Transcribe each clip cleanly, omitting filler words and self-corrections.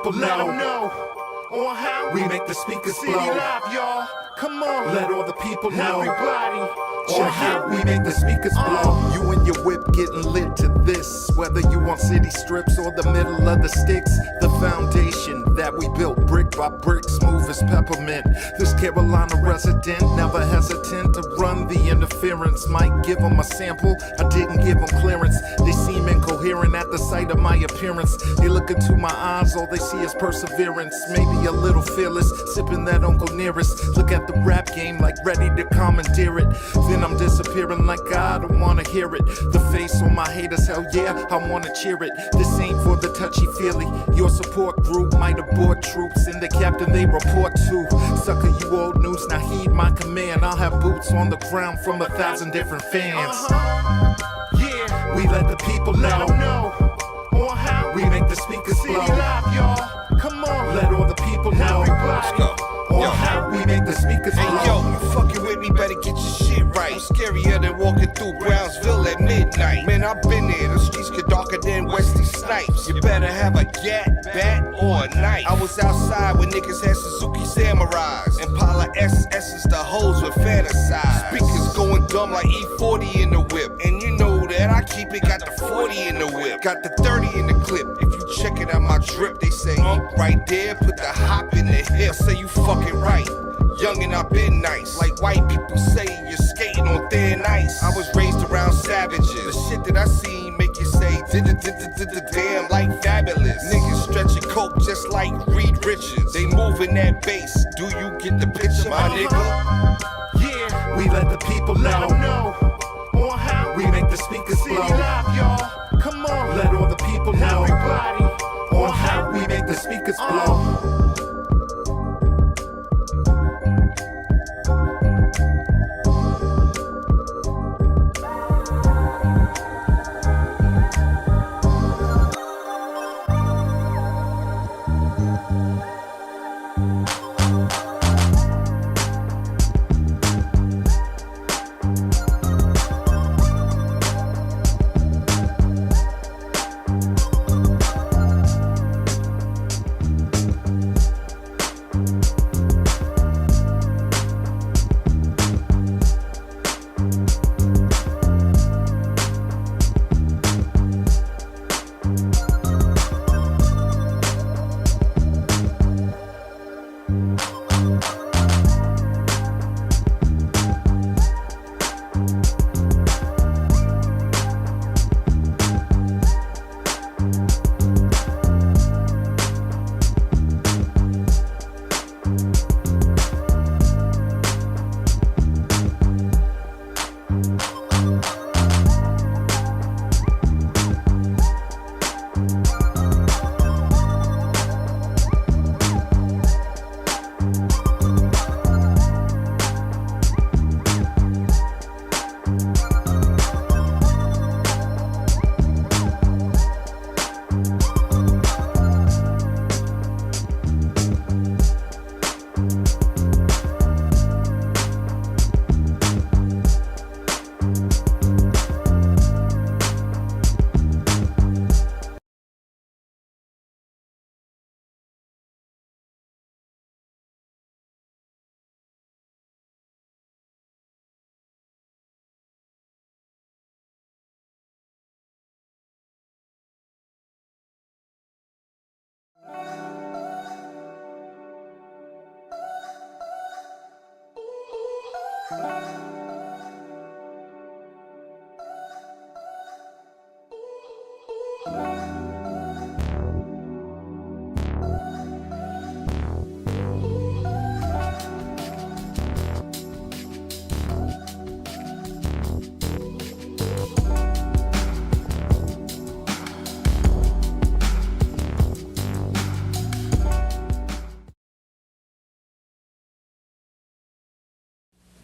people know on how we make the speakers blow. Live, y'all. Come on, let all the people know. Everybody, on how we make the speakers blow. You and your whip getting lit to this, whether you on city strips or the middle of the sticks. The foundation that we built brick by brick, smooth as peppermint. This Carolina resident, never hesitant to run the interference. Might give them a sample, I didn't give them clearance. They seem incoherent at the sight of my appearance. They look into my eyes, all they see is perseverance. Maybe a little fearless, sipping that Uncle Nearest. Look at the rap game like ready to commandeer it. Then I'm disappearing like I don't wanna hear it. The face on my haters, hell yeah, I wanna cheer it. This ain't for the touchy-feely. Your support group might abort troops and the captain they report to. Sucker, you old news, now heed my command. I'll have boots on the ground from 1,000 different fans. Yeah, we let the people know on how we make the speakers blow. Live, y'all. Come on, let all the people know. Let's go. On how we make the speakers blow. Hey yo, you fucking with me, better get your shit right. I'm scarier than walking through Brownsville at midnight. Man, I've been there, the streets get darker than Wesley Snipes. You better have a gat, bat, or a knife. I was outside when niggas had Suzuki Samurais. Impala SS's the hoes with fantasize. Speakers going dumb like E40 in the whip. And you know that I keep it, got the 40 in the whip. Got the 30 in the clip. If you check it out my drip, they say, right there, put the hop in the hip. I say you fucking right. Young and I've been nice. Like white people say, you're skating on thin ice. I was raised around savages. The shit that I seen make you say, damn, like fabulous. Niggas stretching coke just like Reed Richards. They moving that bass. Do you get the picture, my nigga? Yeah, we let the people know on how we make the speakers blow. Live, y'all. Come on, let all the people know. Everybody, on how we make the speakers blow.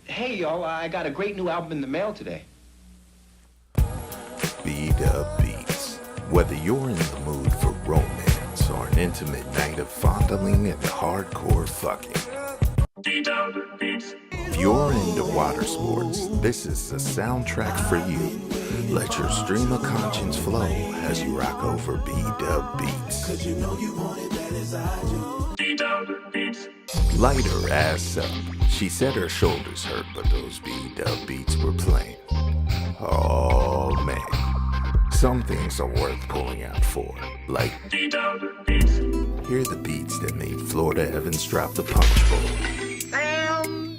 Hey, y'all, I got a great new album in the mail today. B-Dub Beats. Whether you're in the mood for romance or an intimate night of fondling and hardcore fucking, B-Dub Beats. If you're into water sports, this is the soundtrack for you. Let your stream of conscience flow as you rock over B-Dub Beats. Cause you know you want it bad as I do. B-Dub Beats. Light her ass up. She said her shoulders hurt, but those B-Dub Beats were playing. Oh man. Some things are worth pulling out for, like B-Dub Beats. Hear the beats that made Florida Evans drop the punch bowl. Damn.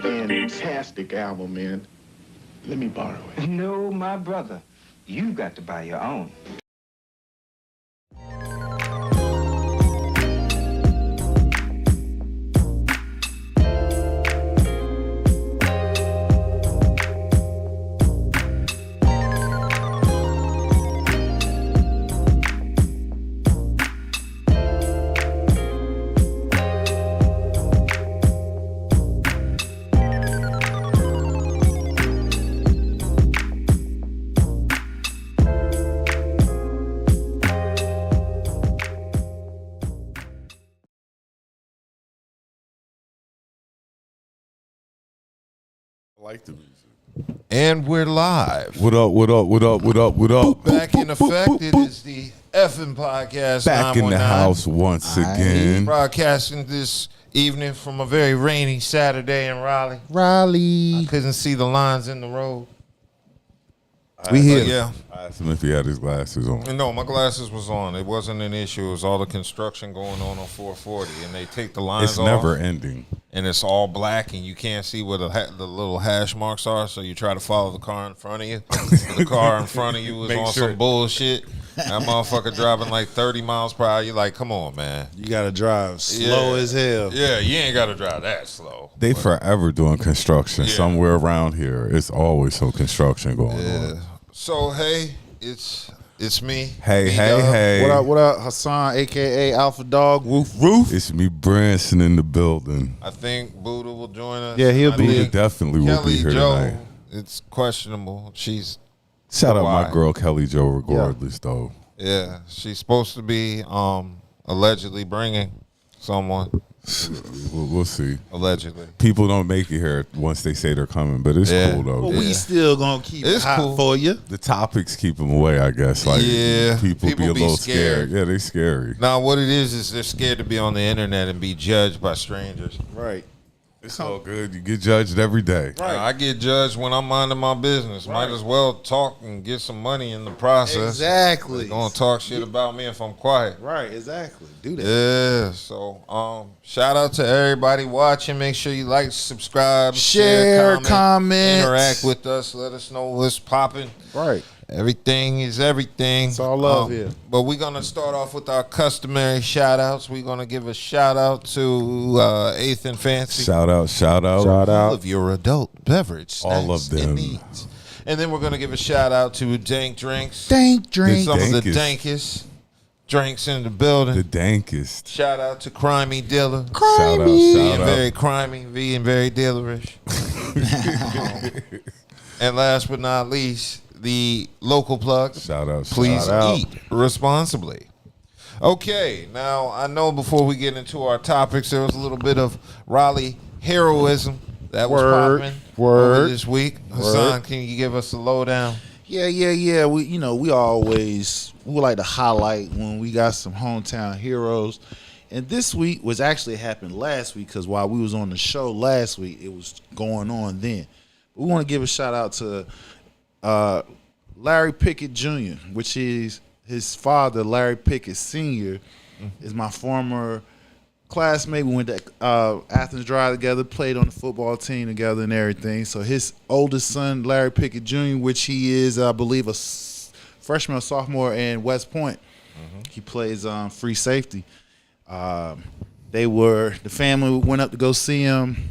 Fantastic album, man. Let me borrow it. No, my brother. You got to buy your own. I like the music. And we're live. What up? Back in effect. It is the effing podcast. Back in the 919. house once again. Broadcasting this evening from a very rainy Saturday in Raleigh. I couldn't see the lines in the road. We here. Yeah. I asked him if he had his glasses on. No, my glasses was on. It wasn't an issue. It was all the construction going on 440, and they take the lines It's off. never ending. And it's all black, and you can't see where the little hash marks are, so you try to follow the car in front of you. The car in front of you was Make on sure. some bullshit. That motherfucker driving like 30 miles per hour. You're like, come on, man. You gotta drive slow as hell. Yeah, you ain't got to drive that slow. They forever doing construction Yeah. somewhere around here. It's always some construction going on. So, hey, it's me. Hey, B-Dub. hey. What up, Hassan, aka Alpha Dog, Woof Roof? It's me, Branson, in the building. I think Buddha will join us. Yeah, he'll I be Buddha think definitely will Kelly be here Joe, tonight. it's questionable. She's Shout out Why? my girl, Kelly Joe, regardless, though. Yeah, she's supposed to be allegedly bringing someone. We'll see. Allegedly. People don't make it here once they say they're coming, but it's Yeah. cool, though. But we still gonna keep it It's hot cool. for you. The topics keep them away, I guess. Like, Yeah, people be people a be little scared. scared. Yeah, they scary. Now, what it is they're scared to be on the internet and be judged by strangers. Right. It's all good. You get judged every day. Right. I get judged when I'm minding my business. Might as well talk and get some money in the process. Exactly. They're gonna talk shit about me if I'm quiet. Right, exactly. Do that. Yeah, so shout out to everybody watching. Make sure you like, subscribe, Share, comment, comment. interact with us. Let us know what's popping. Right. Everything is everything. It's all love here. But we're going to start off with our customary shout-outs. We're going to give a shout-out to Eighth and Fancy. Shout out. All of your adult beverage snacks All of them. and needs. And then we're going to give a shout-out to Dank Drinks. Dank drink. Some of the Dankest. dankest drinks in the building. The dankest. Shout out to Crimey Dealer. Shout out. Being Shout out. very crimey, being very dealerish. And last but not least, the local plug. Shout out. Please Shout out. eat responsibly. Okay, now I know before we get into our topics, there was a little bit of Raleigh heroism that was popping over this week. Hassan, can you give us a lowdown? Yeah. We we like to highlight when we got some hometown heroes. And this week was actually happened last week because while we was on the show last week, it was going on then. We want to give a shout out to Larry Pickett Jr., which is his father, Larry Pickett Sr., is my former classmate. We went to Athens Drive together, played on the football team together and everything. So his oldest son, Larry Pickett Jr., which he is, I believe, a freshman or sophomore in West Point. He plays free safety. The family went up to go see him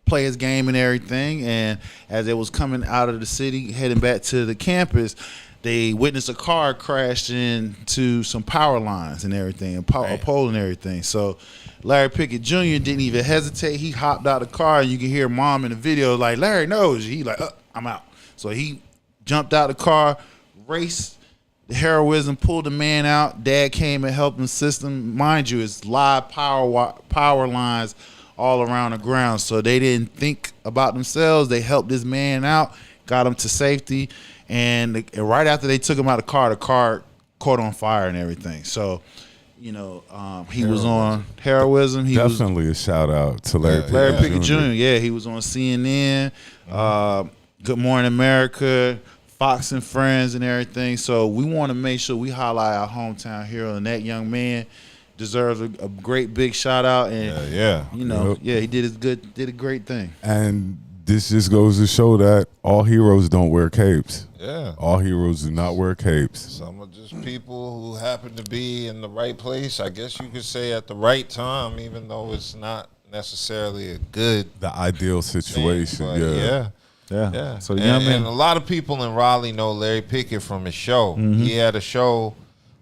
play his game and everything, and as they was coming out of the city heading back to the campus, they witnessed a car crash into some power lines and everything, a pole and everything. So Larry Pickett Jr. didn't even hesitate. He hopped out of the car, and you can hear mom in the video like, Larry knows. He like, I'm out. So he jumped out the car, raced The heroism pulled the man out. Dad came and helped him system. Mind you, it's live power lines all around the ground. So they didn't think about themselves. They helped this man out, got him to safety. And right after they took him out of the car caught on fire and everything. So, he was on heroism. He Definitely a shout out to Larry Pickett Jr. Yeah, he was on CNN, Good Morning America, Fox and Friends and everything. So we want to make sure we highlight our hometown hero, and that young man deserves a great big shout out. And he did a great thing. And this just goes to show that all heroes don't wear capes. Yeah. All heroes do not wear capes. Some are just people who happen to be in the right place, I guess you could say, at the right time, even though it's not necessarily the ideal situation. Thing, yeah. So and a lot of people in Raleigh know Larry Pickett from his show. Mm-hmm. He had a show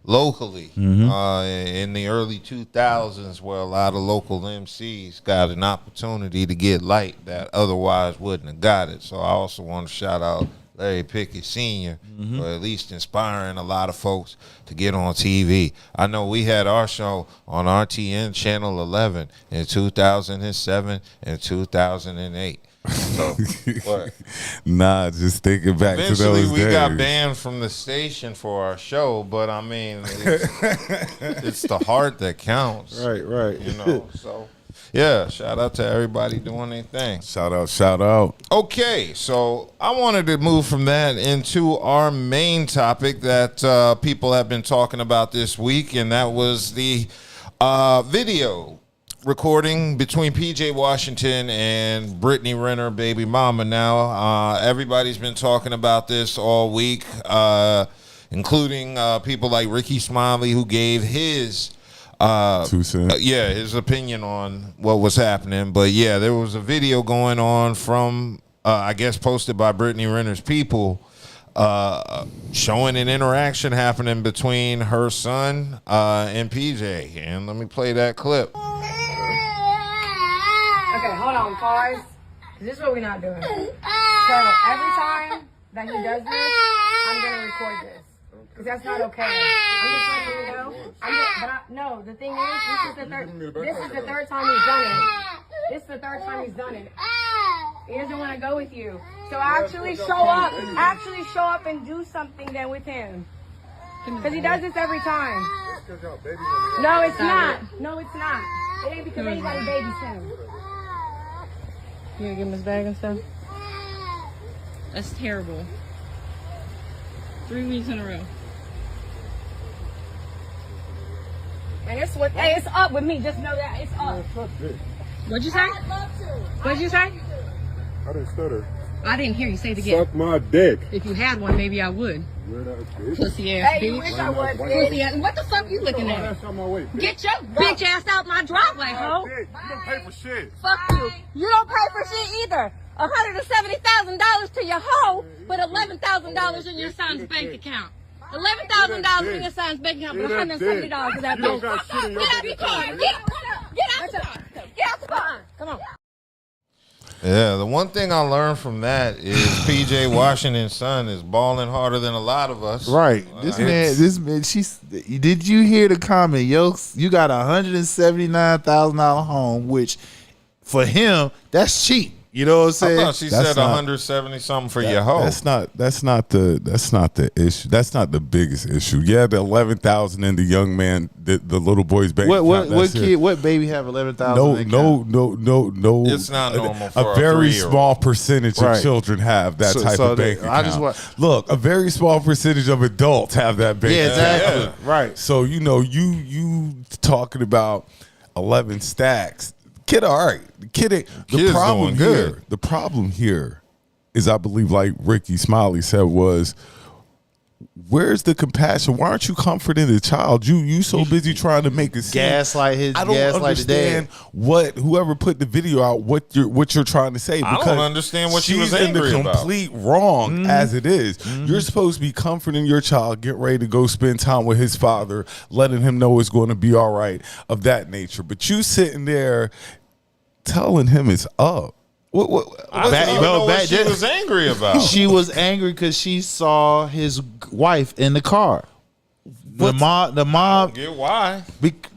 locally in the early 2000s where a lot of local MCs got an opportunity to get light that otherwise wouldn't have got it. So I also want to shout out Larry Pickett Sr. for at least inspiring a lot of folks to get on TV. I know we had our show on RTN Channel 11 in 2007 and 2008. So, nah, just thinking back to those days. Eventually, we got banned from the station for our show, but I mean, it's the heart that counts. Right. So yeah, shout out to everybody doing their thing. Shout out. Okay, so I wanted to move from that into our main topic that people have been talking about this week, and that was the video recording between PJ Washington and Brittany Renner, baby mama. Now, everybody's been talking about this all week, including people like Ricky Smiley, who gave his 2 cents. his opinion on what was happening. But yeah, there was a video going on from, I guess, posted by Brittany Renner's people, showing an interaction happening between her son and PJ. And let me play that clip. Okay, hold on, pause. This is what we're not doing. So every time that he does this, I'm gonna record this because that's not okay. I'm just letting you know. No, the thing is, this is the third time he's done it. This is the third time he's done it. He doesn't want to go with you. So actually show up and do something then with him. Because he does this every time. No, it's not. It ain't because anybody babies him. You gonna give him his bag and stuff? That's terrible. 3 weeks in a row. And it's up with me. Just know that it's up. What'd you say? What'd you say? I didn't stutter. I didn't hear you say it again. Suck my dick. If you had one, maybe I would. Pussy ass bitch. Wish I would, Pussy ass. What the fuck you looking at? Get your bitch ass out my driveway, ho. You don't pay for shit. Fuck you. You don't pay for shit either. $170,000 to your hoe, but $11,000 in your son's bank account. $11,000 in your son's bank account, but $170 for that bitch. Get out the car. Get out the car. Get out the car. Come on. Yeah, the one thing I learned from that is PJ Washington's son is balling harder than a lot of us. Right. This man, did you hear the comment? Yo, you got $179,000 home, which for him, that's cheap. You know what I'm saying? I thought she said 170 something for your hoe. That's not the issue. That's not the biggest issue. Yeah, the 11,000 in the young man, the little boy's bank account. What baby have 11,000? No. It's not normal for a very 3-year-old. small percentage of children have that type of bank account. Look, a very small percentage of adults have that bank account. Exactly. Yeah. Right. So you talking about 11 stacks. Kid, all right. The problem here is, I believe, like Ricky Smiley said, was where's the compassion? Why aren't you comforting the child? You so busy trying to make a scene. Gaslight I don't understand whoever put the video out, what you're trying to say. Because I don't understand what she was angry in the about. complete wrong as it is. You're supposed to be comforting your child, get ready to go spend time with his father, letting him know it's going to be all right, of that nature. But you sitting there telling him it's up. I don't know what she was angry about. She was angry because she saw his wife in the car. The mom Get why?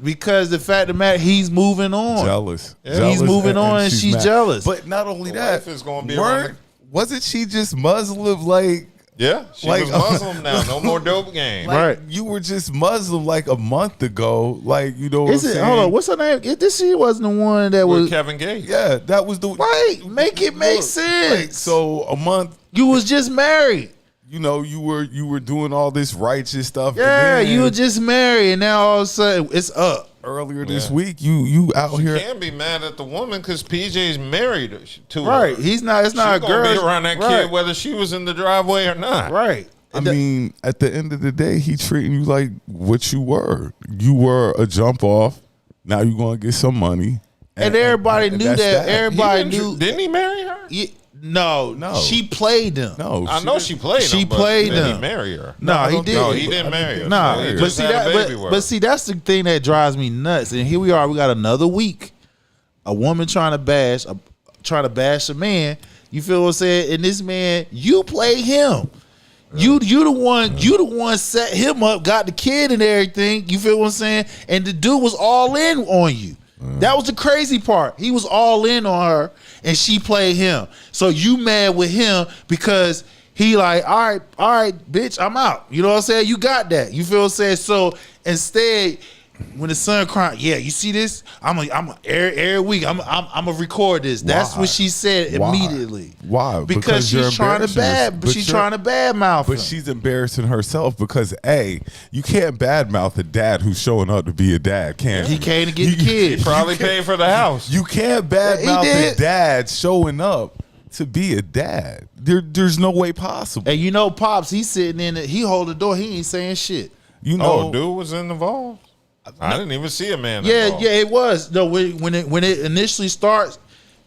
Because the fact of the matter, he's moving on. Jealous. He's moving on, and she's mad. jealous. But not only The that, wife is gonna be around wasn't she just Muslim? Like, Yeah, she Like- was Muslim now. No more dope game. like you were just Muslim like a month ago. Like, you know what Is I'm it? saying? Hold on. What's her name? This she wasn't the one that With was. Kevin Gates. Yeah, that was the Right. Make it make Look, sense. like, so a month, You was just married. you know, you were doing all this righteous stuff. and Yeah, then you were just married, and now all of a sudden it's up. earlier this week. You out You here. can't be mad at the woman because PJ's married to Right. her. He's not. It's not a She's gonna girl. be around that right. kid whether she was in the driveway or not. Right. I mean, at the end of the day, he treating you like what you were. You were a jump off. Now you're gonna get some money, And everybody and knew that's that. that. Everybody He knew. didn't he marry her? No. She played them. No, I know she played She him, but played did him. he marry her? No, he didn't. No, he didn't marry her. Nah, He but just see had a that, baby with her. but see that's the thing that drives me nuts. And here we are. We got another week. A woman trying to bash a man. You feel what I'm saying? And this man, you play him. You the one set him up, got the kid and everything. You feel what I'm saying? And the dude was all in on you. That was the crazy part. He was all in on her, and she played him. So you mad with him because he like, all right, bitch, I'm out. You know what I'm saying? You got that. You feel what I'm saying? So instead, when the son crying, yeah, you see this? I'm every week. I'm gonna record this. That's Why? what she said Why? immediately. Why? Because you're she's trying to embarrassing yourself. trying to badmouth him. But she's embarrassing herself because you can't badmouth a dad who's showing up to be a dad, can He you? came to get the kid. He probably paid for the house. You can't He badmouth did. a dad showing up to be a dad. There's no way possible. And you know, Pops, he's sitting in it. He hold the door. He ain't saying shit. You know, Oh, dude was involved. I didn't even see a man. Yeah, involved. yeah, it was. No, when it initially starts,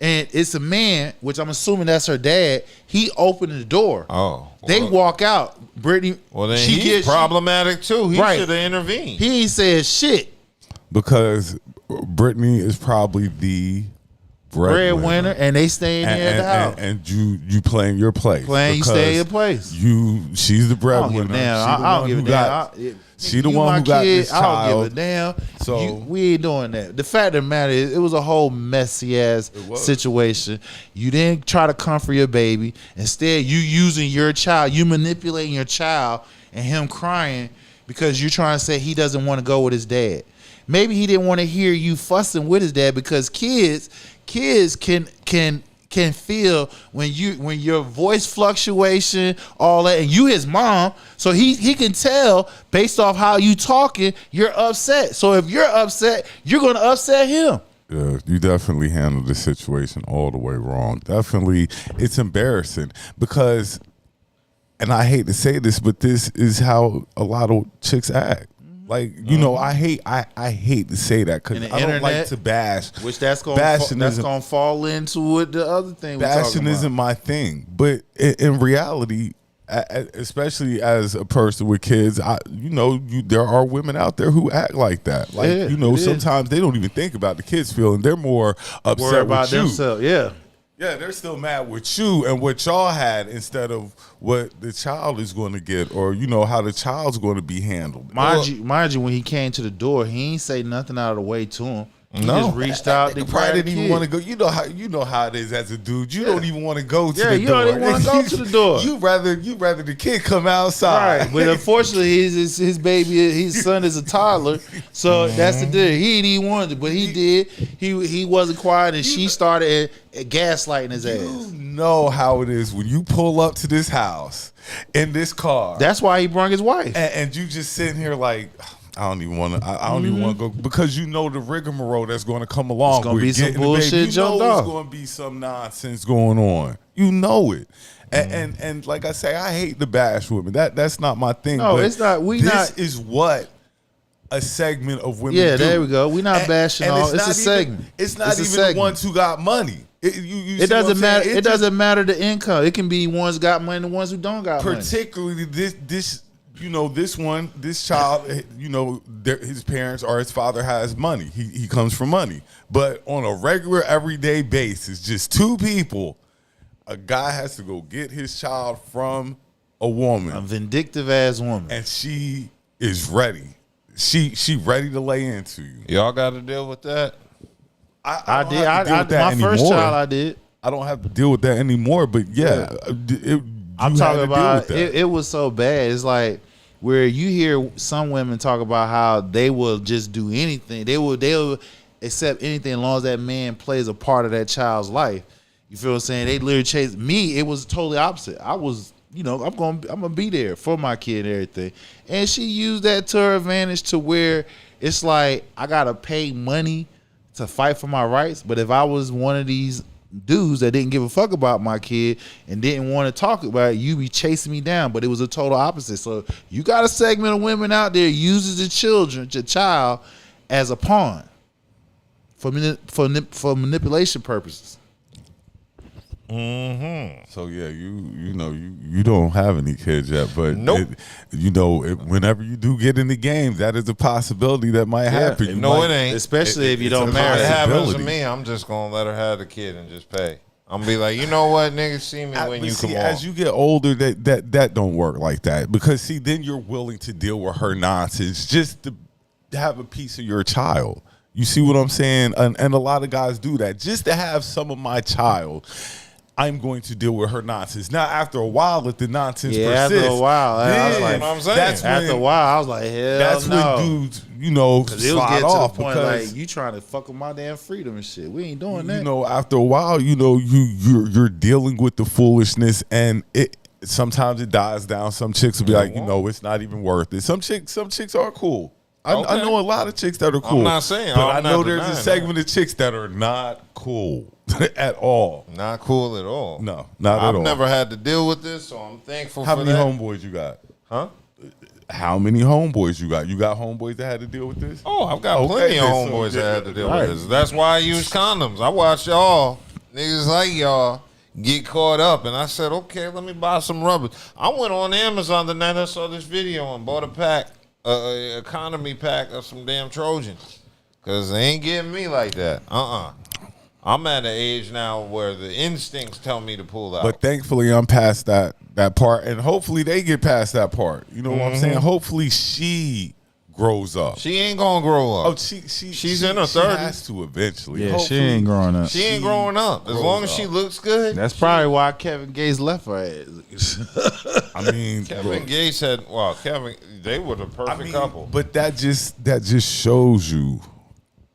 and it's a man, which I'm assuming that's her dad. He opened the door. Oh, They walk out. Brittany. Well, then she he's gets problematic too. He Right. should have intervened. He ain't said shit. because Brittany is probably the Breadwinner, and they staying there at the house. and you playing your place. You stay in your because place. She's the I don't breadwinner. give a damn. I don't give a damn. She the You one my who got kid, this I don't child. give a damn. So- We ain't doing that. The fact of the matter is, it was a whole messy ass situation. You didn't try to comfort your baby. Instead, you using your child. You manipulating your child and him crying because you're trying to say he doesn't want to go with his dad. Maybe he didn't want to hear you fussing with his dad because kids can feel when your voice fluctuation, all that, and you his mom, so he can tell based off how you talking, you're upset. So if you're upset, you're gonna upset him. Yeah, you definitely handled the situation all the way wrong. Definitely, it's embarrassing because, and I hate to say this, but this is how a lot of chicks act. Like, you know, I hate to say that because And the I don't like internet, to bash. Which that's Bashing gonna isn't- fall into what the other thing we're Bashing talking about. isn't my thing, but in reality, especially as a person with kids, there are women out there who act like that. Like, Yeah, it is. sometimes they don't even think about the kids feeling. They're more upset Worry about with you. themselves. Yeah. Yeah, they're still mad with you and what y'all had instead of what the child is going to get, or how the child's going to be handled. Mind you, when he came to the door, he ain't say nothing out of the way to him. He No. just reached out. They probably didn't even want to go. You know how it is as a dude. You don't even want to go to the door. you don't even want to go to the door. You rather the kid come outside. Right, but unfortunately, his baby, his son is a toddler, so that's the deal. He didn't even want it, but he did. He wasn't quiet, and she started gaslighting his ass. You know how it is when you pull up to this house in this car. That's why he brought his wife, and you just sitting here like, I don't even want to. I don't even want to go because you know the rigmarole that's going to come along. It's gonna with be some getting the bullshit baby. You jumped know off. it's going to be some nonsense going on. You know it. And like I say, I hate to bash women. That's not my thing. No, but it's not. This is what a segment of women. Yeah, do. there we go. We're not bashing all. It's a segment. It's not It's a even segment. the ones who got money. It It doesn't matter. It doesn't matter the income. It can be ones got money, and the ones who don't got money. Particularly this this child, his parents or his father has money. He comes from money. But on a regular, everyday basis, just two people, a guy has to go get his child from a woman. A vindictive ass woman. And she is ready. She ready to lay into you. Y'all got to deal with that. I did. My first child, I did. I don't have to deal with that anymore. But yeah, I'm talking about it was so bad. It's like where you hear some women talk about how they will just do anything. They'll accept anything as long as that man plays a part of that child's life. You feel what I'm saying? They literally chase me. It was totally opposite. I was, I'm gonna be there for my kid and everything. And she used that to her advantage to where it's like I gotta pay money to fight for my rights. But if I was one of these dudes that didn't give a fuck about my kid and didn't want to talk about it, you be chasing me down. But it was a total opposite. So you got a segment of women out there uses your child as a pawn for manipulation purposes. So yeah, you don't have any kids yet, but nope. Whenever you do get in the game, that is a possibility that might happen. It ain't, especially if you don't marry. If it happens to me, I'm just gonna let her have the kid and just pay. I'm gonna be like, you know what, niggas, see me when you come on. As you get older, that don't work like that, because then you're willing to deal with her nonsense just to have a piece of your child. You see what I'm saying? And a lot of guys do that just to have some of my child. I'm going to deal with her nonsense. Now, after a while, if the nonsense persists, after a while, I was like, after a while, I was like, hell that's no. when dudes, because it was getting to the point because, like you trying to fuck with my damn freedom and shit. We ain't doing that. After a while, you're dealing with the foolishness, and sometimes it dies down. Some chicks will be like, it's not even worth it. Some chicks are cool. I know a lot of chicks that are cool. I'm not saying, but I know there's a segment of chicks that are not cool at all. Not cool at all. No, not at all. I've never had to deal with this, so I'm thankful How for many that. homeboys you got? Huh? How many homeboys you got? You got homeboys that had to deal with this? Oh, I've got plenty of homeboys that had to deal with this. That's why I use condoms. I watch y'all, niggas like y'all, get caught up. And I said, okay, let me buy some rubbers. I went on Amazon the night I saw this video and bought a pack. Economy pack of some damn Trojans, because they ain't getting me like that. I'm at an age now where the instincts tell me to pull out. But thankfully, I'm past that part, and hopefully they get past that part. You know what I'm saying? Hopefully she grows up. She ain't gonna grow up. Oh, she's in her 30s. She has to eventually. Yeah, Hopefully. she ain't growing up. She ain't growing up. As long as she looks good. That's probably why Kevin Gates left her ass. I mean, Kevin Gates they were the perfect couple. But that just shows you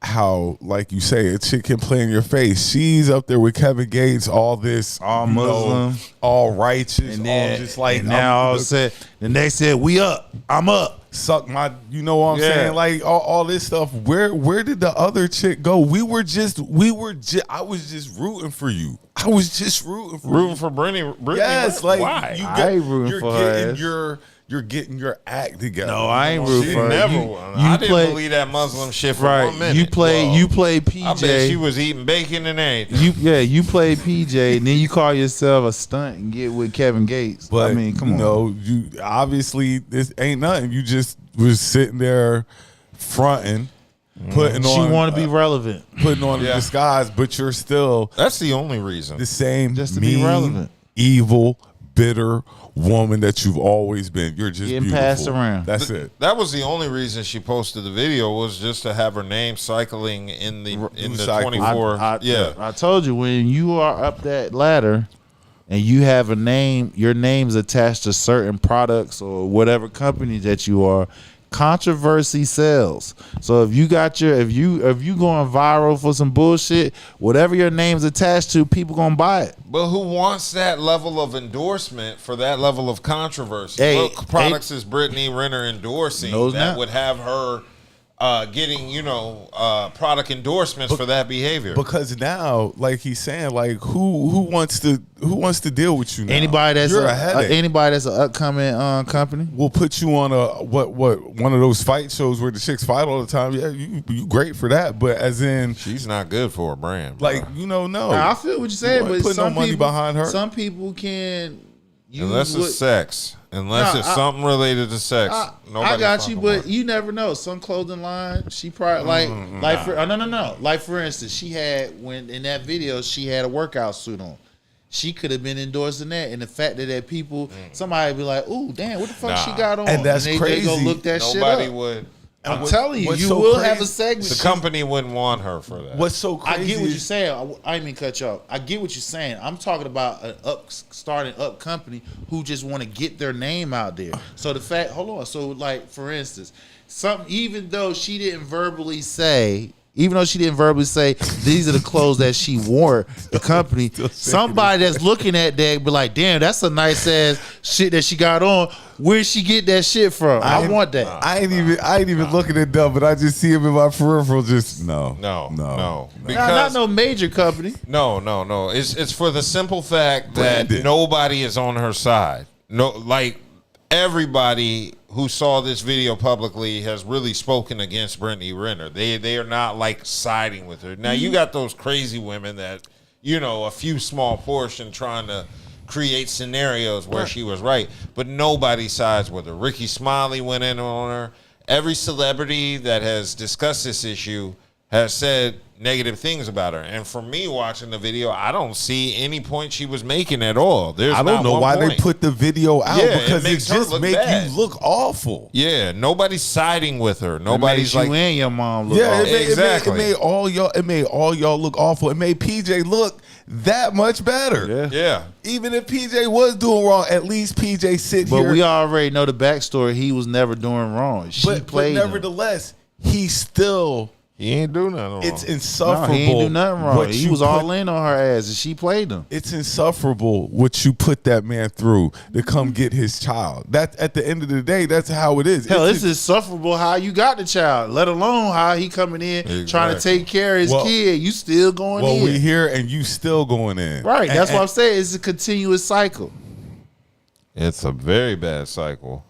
how, like you say, a chick can play in your face. She's up there with Kevin Gates, all this, all Muslim, all righteous, and then, all just like and now all said, then they said, we up, I'm up. Suck my, you know what I'm saying? Like all this stuff. Where did the other chick go? I was just rooting for you. I was just rooting for Brittany. Yes, like why? I ain't rooting for her. You're getting your act together. No, I ain't rooting for her. I didn't believe that Muslim shit for 1 minute. You play PJ. I bet she was eating bacon and everything. You play PJ, and then you call yourself a stunt and get with Kevin Gates. But I mean, come on. No, you obviously this ain't nothing. You just was sitting there fronting, putting on. She want to be relevant, putting on a disguise, but you're still. That's the only reason. The same, just to mean, be relevant, evil, bitter woman that you've always been. You're just getting beautiful. passed around. That's it. That was the only reason she posted the video, was just to have her name cycling in the 24. I told you, when you are up that ladder and you have a name, your name's attached to certain products or whatever company that you are, controversy sells. So if you got if you going viral for some bullshit, whatever your name's attached to, people gonna buy it. But who wants that level of endorsement for that level of controversy? What products is Brittany Renner endorsing that would have her getting product endorsements for that behavior? Because now, like he's saying, like who wants to deal with you now? Anybody that's an upcoming company will put you on a one of those fight shows where the chicks fight all the time. Yeah, you great for that, but as in she's not good for a brand, bro. like no. I feel what you're saying, but put no money behind her. Some people can. Unless it's sex. Unless it's something related to sex. I got you, but you never know. Some clothing line, she probably Like for instance, she had in that video she had a workout suit on, She could have been endorsing that, and the fact that people, somebody be like, "Ooh, damn, what the fuck she got on?" And that's they crazy. go look that Nobody shit up. would. I'm telling you, what's you so will crazy- have a segment. The company wouldn't want her for that. What's so crazy? I get what is- you're saying. I didn't mean to cut you off. I get what you're saying. I'm talking about an starting up company who just want to get their name out there. So the fact, hold on. So like for instance, even though she didn't verbally say these are the clothes that she wore, the company, somebody that's looking at that be like, damn, that's a nice ass shit that she got on. Where'd she get that shit from? I want that. I ain't even looking at them, but I just see him in my peripheral. Just no. Not no major company. No. It's for the simple fact that nobody is on her side. No, like everybody who saw this video publicly has really spoken against Brittany Renner. They are not like siding with her. Now you got those crazy women that, a few small portion trying to create scenarios where she was right, but nobody sides with her. Ricky Smiley went in on her. Every celebrity that has discussed this issue has said negative things about her. And for me watching the video, I don't see any point she was making at all. I don't know why they put the video out, because it just make you look awful. Yeah, nobody's siding with her. Nobody's like you and your mom look yeah, awful. It made all y'all look awful. It made PJ look that much better. Yeah. Even if PJ was doing wrong, at least PJ sit But here. we already know the backstory. He was never doing wrong. But nevertheless, he still. He ain't do nothing wrong. It's insufferable. No, he ain't do nothing wrong. He was all in on her ass, and she played him. It's insufferable what you put that man through to come get his child. That at the end of the day, that's how it is. Hell, it's insufferable how you got the child, let alone how he coming in trying to take care of his kid. You still going in. Well, we here and you still going in. Right. That's what I'm saying. It's a continuous cycle. It's a very bad cycle.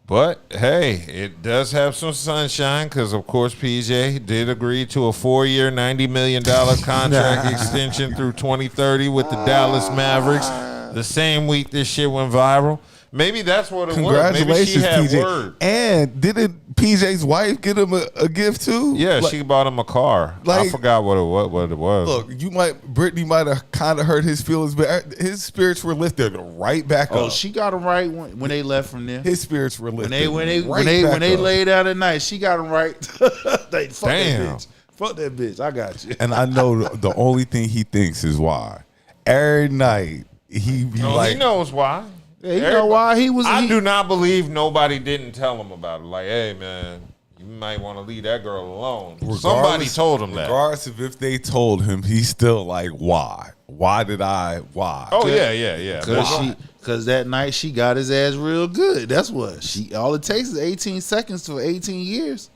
But, hey, it does have some sunshine because, of course, PJ did agree to a 4-year, $90 million contract extension through 2030 with the Dallas Mavericks. The same week this shit went viral. Maybe that's what it was. Maybe she had PJ. word. And didn't PJ's wife get him a gift too? Yeah, she bought him a car. I forgot what it was. Look, Brittany might have kind of hurt his feelings, but his spirits were lifted right back up. Oh, she got him right when they left from there. His spirits were lifted. When they laid out at night, she got him right. Fuck Damn. that bitch. Fuck that bitch. I got you. And I know the only thing he thinks is why. Every night he knows why. Yeah, you know why he was. I do not believe nobody didn't tell him about it. Like, hey man, you might want to leave that girl alone. Somebody told him that. Regardless of if they told him, he's still like, why? Why did I? Why? Oh yeah. Because that night she got his ass real good. That's what all it takes is 18 seconds for 18 years.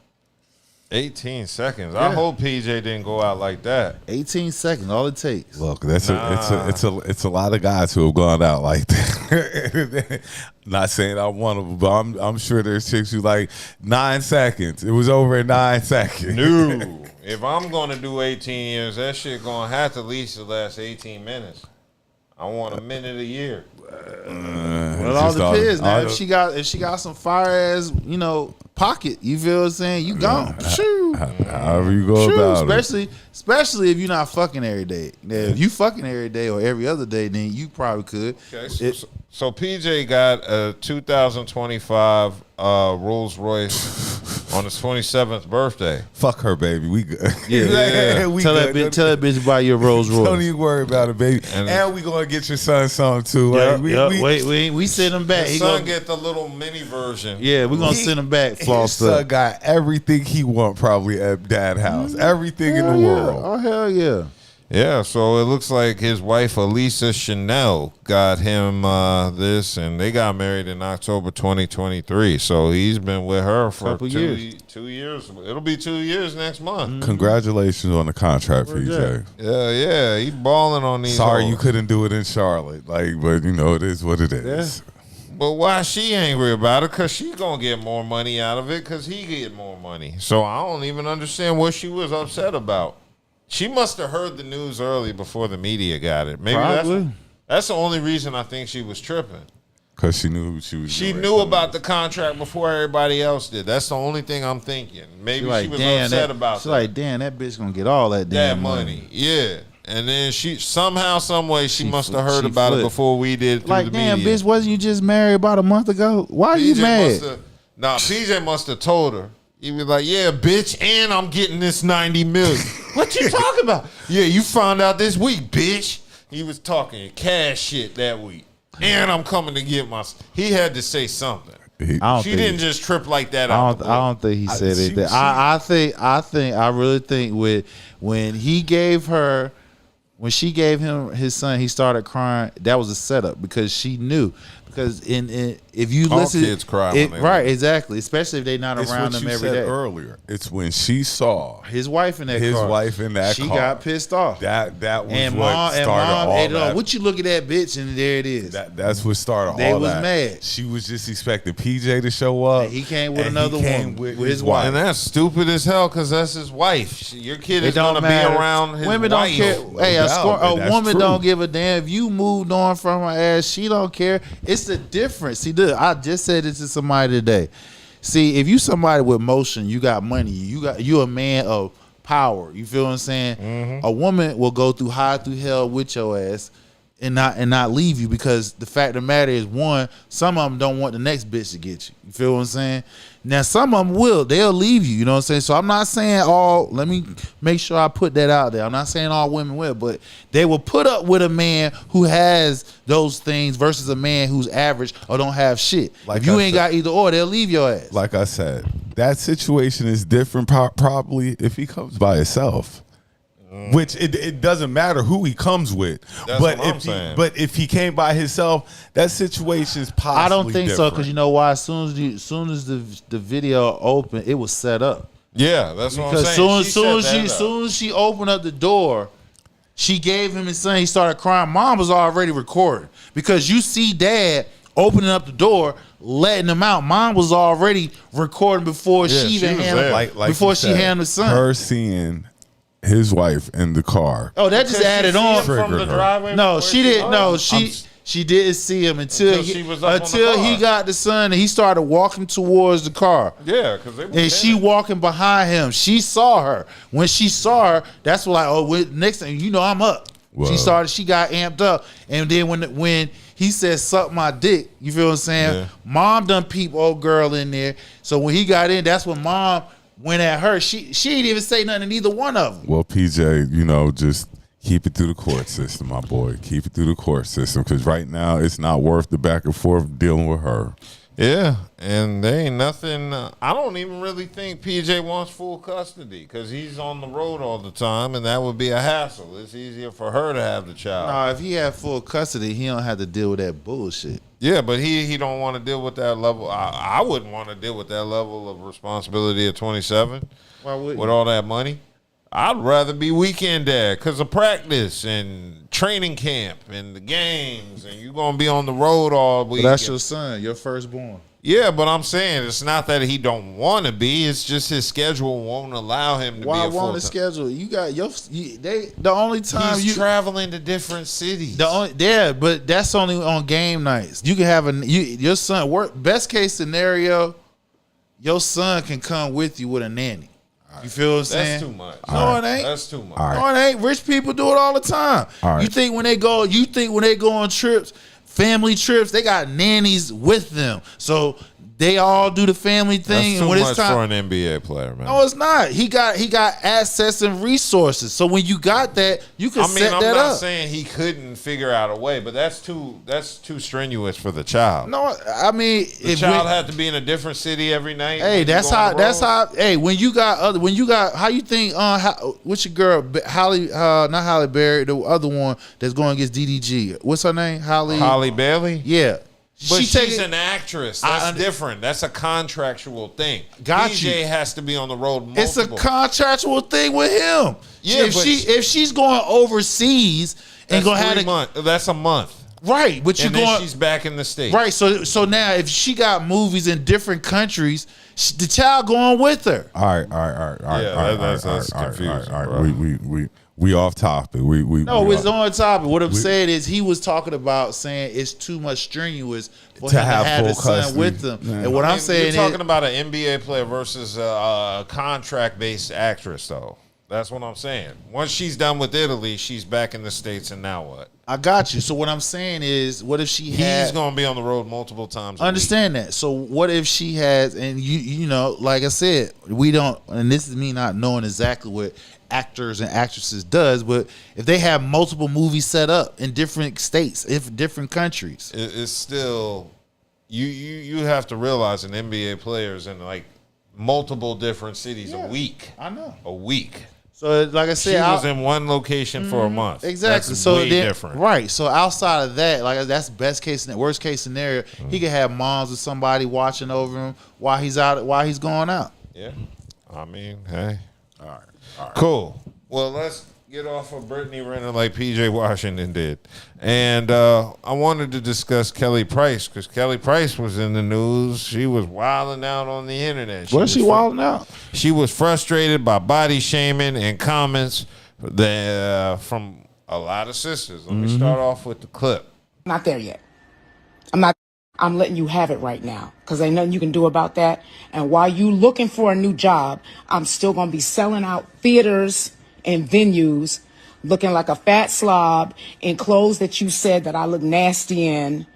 18 seconds. I hope PJ didn't go out like that. 18 seconds, all it takes. Look, it's a lot of guys who have gone out like that. Not saying I'm one of them, but I'm sure there's chicks who like 9 seconds. It was over in 9 seconds. No, if I'm gonna do 18 years, that shit gonna have to at least the last 18 minutes. I want a minute a year. Well, it all depends. Now, if she got some fire ass, pocket, you feel what I'm saying? You gone. However you go about it. Especially if you're not fucking every day. Now, if you fucking every day or every other day, then you probably could. Okay, so PJ got a 2025 Rolls Royce on his 27th birthday. Fuck her, baby. We good. Yeah. We tell good. that bitch buy your Rolls Royce. Don't even worry about it, baby. And we gonna get your son some too. We send him back. His son get the little mini version. Yeah, we gonna send him back. His son got everything he want probably at dad house. Everything in the world. Oh hell yeah. Yeah, so it looks like his wife, Elisa Chanel, got him this, and they got married in October 2023. So he's been with her for 2 years. It'll be 2 years next month. Congratulations on the contract, PJ. Yeah, he balling on these. Sorry you couldn't do it in Charlotte, but it is what it is. Yeah. But why she angry about it? Because she going to get more money out of it because he get more money. So I don't even understand what she was upset about. She must have heard the news early before the media got it. Maybe that's the only reason I think she was tripping. Because she knew she was. She knew about the contract before everybody else did. That's the only thing I'm thinking. Maybe she was upset about that. She's like, damn, that bitch gonna get all that damn money. Yeah. And then she somehow, some way, she must have heard she about it flipped. before we did. Through Like, the damn, media. bitch, wasn't you just married about a month ago? Why are you mad? PJ must have told her. He was like, yeah, bitch, and I'm getting this 90 million. What you talking about? Yeah, you found out this week, bitch. He was talking cash shit that week. And I'm coming to get my... He had to say something. She didn't just trip like that out. I don't think he said anything. I really think when she gave him his son, he started crying. That was a setup because she knew. Because if you listen, kids cry when they right? Exactly, especially if they're not It's around what them you every said day. earlier. It's when she saw His wife in that car. She got pissed off. That was and what mom started all ate it that. up. What you look at that bitch and there it is. That's what started They all was that. mad. She was just expecting PJ to show up. And he came with and another he came woman, with his wife. And that's stupid as hell because that's his wife. Your kid It is going to don't be matter. around his Women wife. don't care. Hey, a woman don't give a damn if you moved on from her ass. She don't care. It's the difference. See, look, I just said this to somebody today. See, if you somebody with motion, you got money. You a man of power. You feel what I'm saying? Mm-hmm. A woman will go through hell with your ass and not leave you because the fact of the matter is, one, some of them don't want the next bitch to get you. You feel what I'm saying? Now, some of them will. They'll leave you. You know what I'm saying? So I'm not saying let me make sure I put that out there. I'm not saying all women will, but they will put up with a man who has those things versus a man who's average or don't have shit. Like if you I ain't said- got either or, they'll leave your ass. Like I said, that situation is different probably if he comes by himself. Which it doesn't matter who he comes with, That's but what I'm if saying. but if he came by himself, that situation is possibly I don't think so different. because you know why? As soon as the video opened, it was set up. Yeah, that's what I'm Because saying. soon as she opened up the door, she gave him his son. He started crying. Mom was already recording because you see dad opening up the door, letting him out. Mom was already recording before she even handled before she handled the son. Her seeing his wife in the car. Oh, that just added on. From the driveway No, she didn't. No, she didn't see him until she was up on the he car. got the son and he started walking towards the car. Yeah, because they were And she walking behind him. She saw her. When she saw her, that's what next thing you know, I'm up. Whoa. She got amped up. And then when he said suck my dick, you feel what I'm saying? Yeah. Mom done peep old girl in there. So when he got in, that's when mom went at her. She didn't even say nothing to neither one of them. Well, PJ, just keep it through the court system, my boy. Keep it through the court system because right now it's not worth the back and forth dealing with her. Yeah, and there ain't nothing. I don't even really think PJ wants full custody because he's on the road all the time, and that would be a hassle. It's easier for her to have the child. Nah, if he had full custody, he don't have to deal with that bullshit. Yeah, but he don't want to deal with that level. I wouldn't want to deal with that level of responsibility at 27 Why wouldn't with you? all that money. I'd rather be weekend dad because of practice and training camp and the games, and you're going to be on the road all week. But that's your son, your firstborn. Yeah, but I'm saying it's not that he don't want to be. It's just his schedule won't allow him to be Why a won't the full-time. schedule? You got the only time He's you traveling to different cities. but that's only on game nights. You can have your son best case scenario, your son can come with you with a nanny. You feel what I'm saying? That's too much. No, it ain't. That's too much. No, it ain't. Rich people do it all the time. All right. You think when they go on trips, family trips, they got nannies with them. So they all do the family thing. That's and too when much it's time, for an NBA player, man. no, it's not. He got assets and resources. So when you got that, you can set I'm that not up. saying he couldn't figure out a way, but that's too strenuous for the child. No, I mean, The child had to be in a different city every night. Hey, when you that's go on the how. road. Hey, when you got how you think? What's your girl? Holly, not Holly Berry, the other one that's going against DDG. What's her name? Holly Bailey. Yeah, But take she's it- an actress. I That's under- different. That's a contractual thing. Got PJ you. has to be on the road multiple. It's a contractual thing with him. Yeah, if but if she's going overseas and That's gonna have 3 to months. That's a month. right, but you And then going she's back in the States. right. So now if she got movies in different countries, the child going with her. All right. Yeah, that's confusing, All bro. right. We off topic. No, we it's on topic. What I'm saying is he was talking about saying it's too much strenuous for To him have to have full his son custody. with them. Yeah. And what I'm You're saying talking is about an NBA player versus a contract-based actress, though. That's what I'm saying. Once she's done with Italy, she's back in the States, and now what? I got you. So what I'm saying is, what if she had? He's going to be on the road multiple times. Understand that. So what if she has, and you know, like I said, we don't, and this is me not knowing exactly what actors and actresses does, but if they have multiple movies set up in different states, if different countries, it's still you have to realize an NBA player is in like multiple different cities a week. I know. A week. So like I said, she was in one location for a month. Exactly. That's so way then, different. Right. So outside of that, like that's worst case scenario. He could have moms or somebody watching over him while he's going out. Yeah. I mean, hey. All right. Cool. Well, let's get off of Brittany Renner like P.J. Washington did. And I wanted to discuss Kelly Price because Kelly Price was in the news. She was wilding out on the internet. Was she wilding out? She was frustrated by body shaming and comments from a lot of sisters. Let me start off with the clip. Not there yet. I'm letting you have it right now because ain't nothing you can do about that. And while you looking for a new job, I'm still going to be selling out theaters and venues looking like a fat slob in clothes that you said that I look nasty in,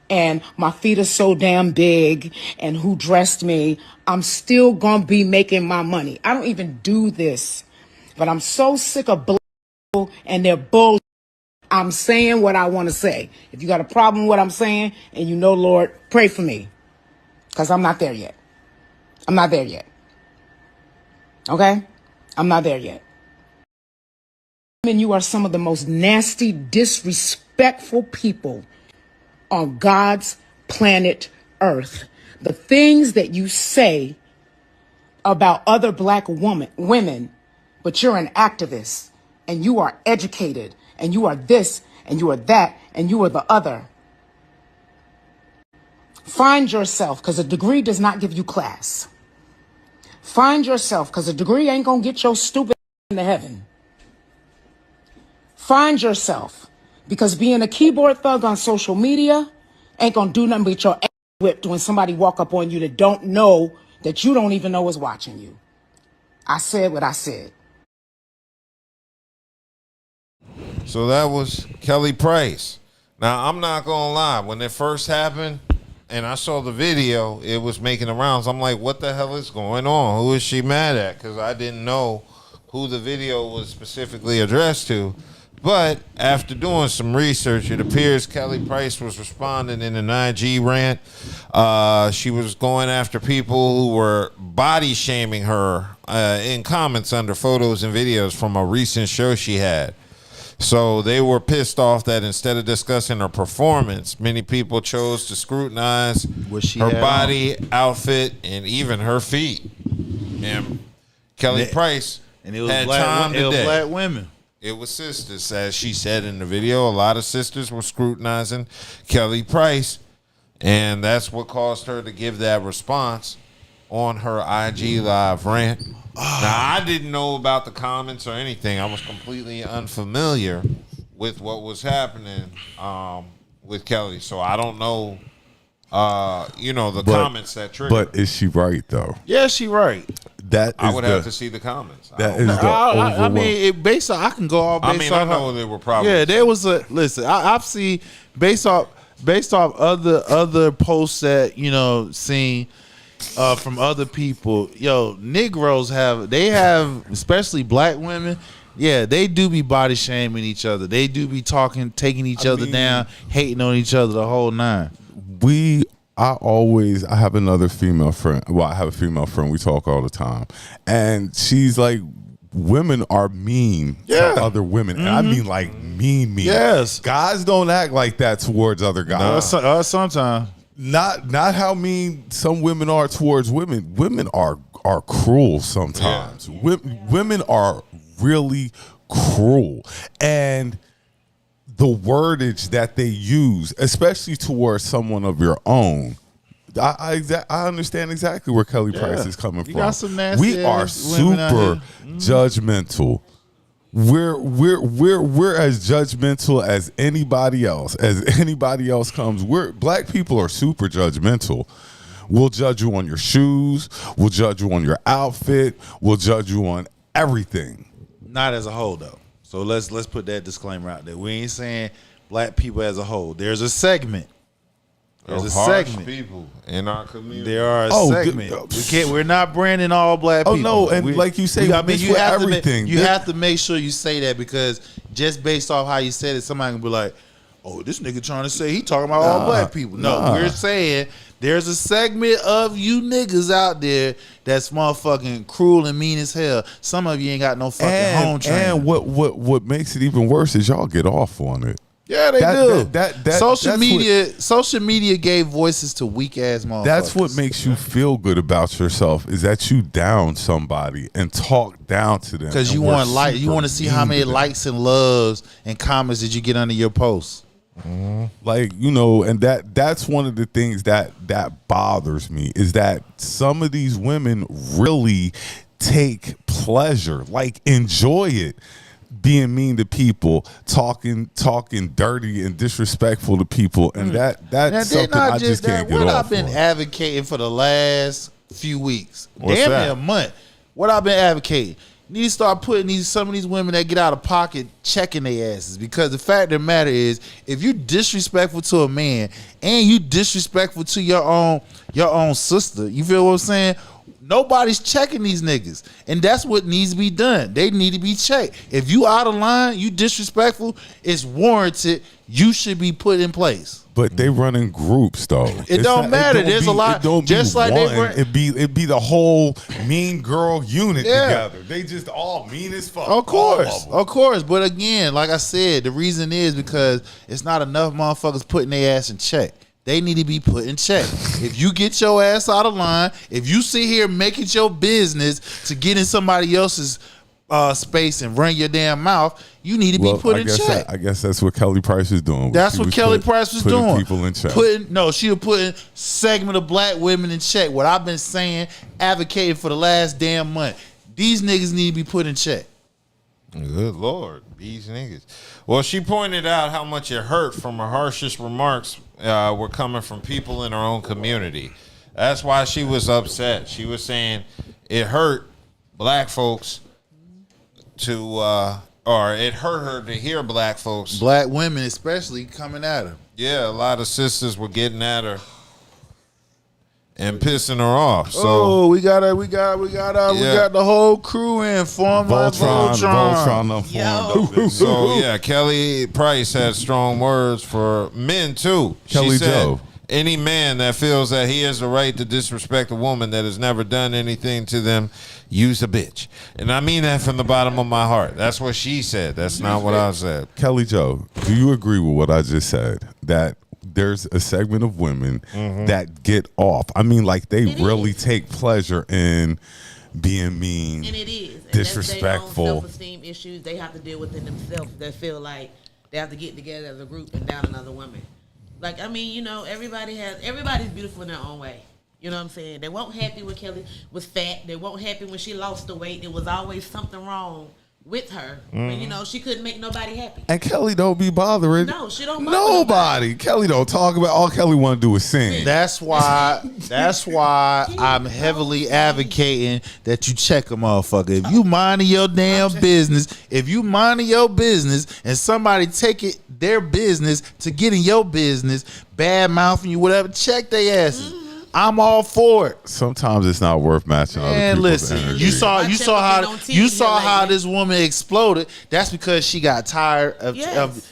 and my feet are so damn big, and who dressed me. I'm still going to be making my money. I don't even do this, but I'm so sick of bull and their bull. I'm saying what I want to say. If you got a problem with what I'm saying, and you know, Lord, pray for me, because I'm not there yet. I'm not there yet. Okay? I'm not there yet. You are some of the most nasty, disrespectful people on God's planet Earth. The things that you say about other black women, but you're an activist, and you are educated, and you are this, and you are that, and you are the other. Find yourself, because a degree does not give you class. Find yourself, because a degree ain't gonna get your stupid into heaven. Find yourself, because being a keyboard thug on social media ain't gonna do nothing but your ass whipped when somebody walk up on you that don't know, that you don't even know is watching you. I said what I said. So that was Kelly Price. Now, I'm not going to lie. When it first happened and I saw the video, it was making the rounds. I'm like, what the hell is going on? Who is she mad at? Because I didn't know who the video was specifically addressed to. But after doing some research, it appears Kelly Price was responding in an IG rant. She was going after people who were body shaming her in comments under photos and videos from a recent show she had. So they were pissed off that instead of discussing her performance, many people chose to scrutinize her body, outfit, and even her feet. And Kelly Price and it was had black, time it was today. black women. It was sisters, as she said in the video. A lot of sisters were scrutinizing Kelly Price, and that's what caused her to give that response on her IG Live rant. Now, I didn't know about the comments or anything. I was completely unfamiliar with what was happening with Kelly, so I don't know, the comments that triggered. But is she right, though? Yeah, she right. I would have to see the comments. That is the I mean, based on, I can go all based I on. know there were problems. Yeah, there was a listen. I've seen based off other posts that seen from other people. Negroes have especially black women. Yeah, they do be body shaming each other. They do be taking each other down, hating on each other the whole nine. I have another female friend. Well, I have a female friend. We talk all the time. And she's like, women are mean to other women. And I mean like mean. Yes. Guys don't act like that towards other guys. No, sometimes. Not how mean some women are towards women. Women are cruel sometimes. Yeah. Women are really cruel. And the wordage that they use, especially towards someone of your own, I understand exactly where Kelly Price is coming from. Got some nasty we are super judgmental. We're as judgmental as anybody else. As anybody else comes, black people are super judgmental. We'll judge you on your shoes. We'll judge you on your outfit. We'll judge you on everything. Not as a whole though. So let's put that disclaimer out there. We ain't saying black people as a whole. There's a segment. There's a segment. People in our community. There are a segment. We're not branding all black people. Oh no, and like you say, you have to make sure you say that, because just based off how you said it, somebody can be like, "Oh, this nigga trying to say he talking about all black people." No, we're saying there's a segment of you niggas out there that's motherfucking cruel and mean as hell. Some of you ain't got no fucking home training. And what makes it even worse is y'all get off on it. Yeah, they do. Social media gave voices to weak ass motherfuckers. That's what makes you feel good about yourself, is that you down somebody and talk down to them. Because you want to see how many likes and loves and comments did you get under your posts. Like, and that's one of the things that bothers me, is that some of these women really take pleasure, like enjoy it, being mean to people, talking dirty and disrespectful to people, and that's something I just can't get off. What I've been advocating for the last few weeks, What's damn that? near a month. What I've been advocating, need to start putting some of these women that get out of pocket checking their asses, because the fact of the matter is, if you disrespectful to a man and you disrespectful to your own sister, you feel what I'm saying? Nobody's checking these niggas, and that's what needs to be done. They need to be checked. If you out of line, you disrespectful, it's warranted. You should be put in place. But they run in groups though. It don't matter. There's a lot. Just like they run. It'd be the whole mean girl unit together. They just all mean as fuck. Of course. But again, like I said, the reason is because it's not enough motherfuckers putting their ass in check. They need to be put in check. If you get your ass out of line, if you sit here making your business to get in somebody else's space and run your damn mouth, you need to be put in check. I guess that's what Kelly Price is doing. That's what Kelly Price was doing. People in check. She was putting segment of black women in check. What I've been saying, advocating for the last damn month. These niggas need to be put in check. Good Lord, these niggas. Well, she pointed out how much it hurt from her harshest remarks were coming from people in her own community. That's why she was upset. She was saying it hurt black folks or it hurt her to hear black folks. Black women especially coming at her. Yeah, a lot of sisters were getting at her and pissing her off. So we got the whole crew in Voltron. So yeah, Kelly Price had strong words for men too. Kelly she said, Joe. Any man that feels that he has the right to disrespect a woman that has never done anything to them, use a bitch. And I mean that from the bottom of my heart. That's what she said. That's not what I said. Kelly Joe, do you agree with what I just said? That there's a segment of women that get off. I mean, like they really take pleasure in being mean, and it is disrespectful. Their own self-esteem issues they have to deal with in themselves. They feel like they have to get together as a group and down another woman. Like, I mean, everybody's beautiful in their own way. You know what I'm saying? They weren't happy when Kelly was fat. They weren't happy when she lost the weight. There was always something wrong with her. But, she couldn't make nobody happy. And Kelly don't be bothering. No, she don't bother nobody. Kelly don't talk about. All Kelly want to do is sing. That's why I'm heavily advocating that you check a motherfucker. If you minding your damn business, and somebody take their business to get in your business, bad mouthing you, whatever, check their asses. I'm all for it. Sometimes it's not worth matching other people's energy. You saw how this woman exploded. That's because she got tired of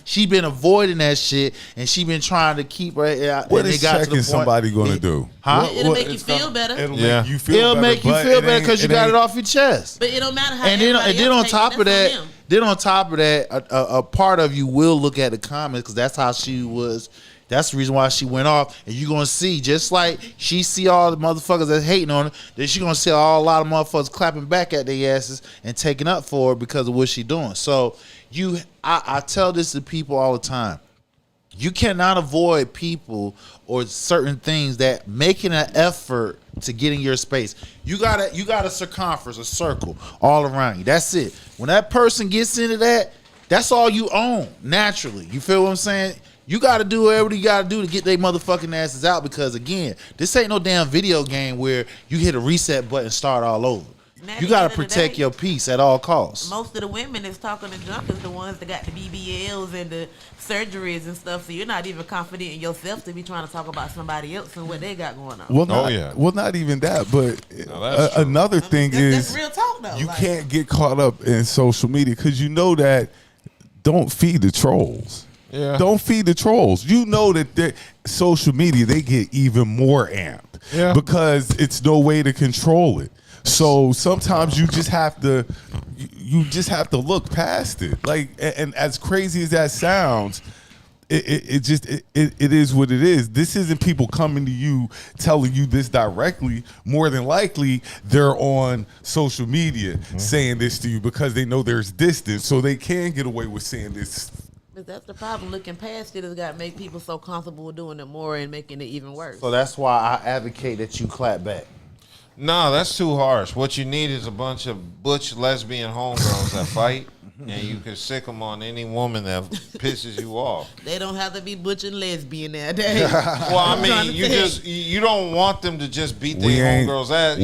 she been avoiding that shit, and she been trying to keep her. What is checking somebody going to do? Huh? It'll make you feel better. It'll make you feel better because you got it off your chest. But it don't matter how. And then on top of that, a part of you will look at the comments, because that's how she was. That's the reason why she went off. And you're going to see, just like she see all the motherfuckers that's hating on her, then she going to see a lot of motherfuckers clapping back at their asses and taking up for her because of what she doing. So I tell this to people all the time. You cannot avoid people or certain things that making an effort to get in your space. You got a circumference, a circle all around you. That's it. When that person gets into that, that's all you own naturally. You feel what I'm saying? You got to do whatever you got to do to get their motherfucking asses out, because, again, this ain't no damn video game where you hit a reset button and start all over. And at You the got end to of the protect day, your peace at all costs. most of the women that's talking to junk is the ones that got the BBLs and the surgeries and stuff. So you're not even confident in yourself to be trying to talk about somebody else and what they got going on. Well, not even that, but that's true. another thing That's is real talk though. you Like, can't get caught up in social media because you know that don't feed the trolls. Yeah. Don't feed the trolls. You know that social media, they get even more amped because it's no way to control it. So sometimes you just have to look past it. Like, and as crazy as that sounds, it is what it is. This isn't people coming to you telling you this directly. More than likely, they're on social media saying this to you because they know there's distance, so they can get away with saying this. but that's the problem. Looking past it has got to make people so comfortable doing it more and making it even worse. So that's why I advocate that you clap back. No, that's too harsh. What you need is a bunch of butch lesbian homegirls that fight, and you can sick them on any woman that pisses you off. They don't have to be butch and lesbian nowadays. Well, I mean, you don't want them to just beat their homegirls' ass.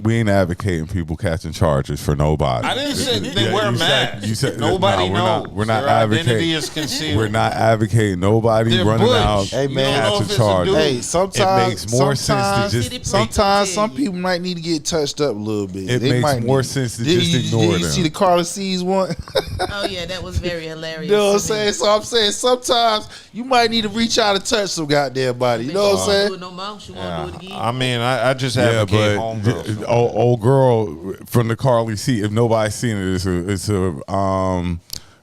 We ain't advocating people catching charges for nobody. I didn't say they wear masks. You said nobody knows. We're not Their advocating. identity is concealed. We're not advocating nobody They're running butch. out Hey, man. catching charges. Hey, sometimes it makes more sense to just. Sometimes some people might need to get touched up a little bit. It They makes might more need- sense to Did just you- ignore Did you them. see the Carla C's one? Oh yeah, that was very hilarious. You know what I'm to me. saying? So I'm saying sometimes you might need to reach out and touch some goddamn body. You know what I'm Do saying? it no more. She won't do it again. I mean, I just advocate homegirls. the old girl from the Carly C. If nobody's seen it, it's a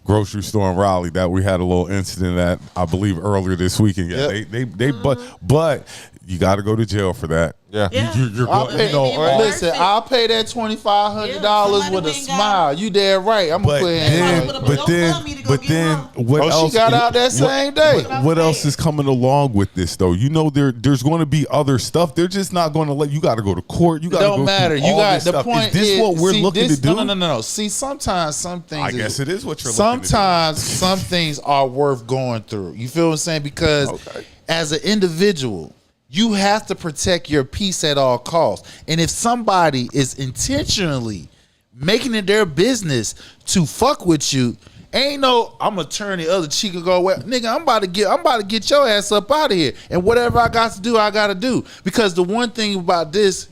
grocery store in Raleigh that we had a little incident at, I believe, earlier this weekend. Yeah, they but you got to go to jail for that. Yeah. You're I'll going, pay, you know, listen, I'll pay that $2,500 with a smile. You dead right. I'm gonna put hands on you. but then what else? She got out that same day. What else is coming along with this though? You know, there's going to be other stuff. They're just not going to let you. Got to go to court. You got to go. Don't matter. through You all got this the stuff. point. Is this what we're see, looking to do? No. See, sometimes some things. I guess it is what you're looking to do. Sometimes some things are worth going through. You feel what I'm saying? Because as an individual, you have to protect your peace at all costs. And if somebody is intentionally making it their business to fuck with you, ain't no I'm gonna turn the other cheek and go, well, nigga, I'm about to get your ass up out of here. And whatever I got to do, I gotta do. Because the one thing about this,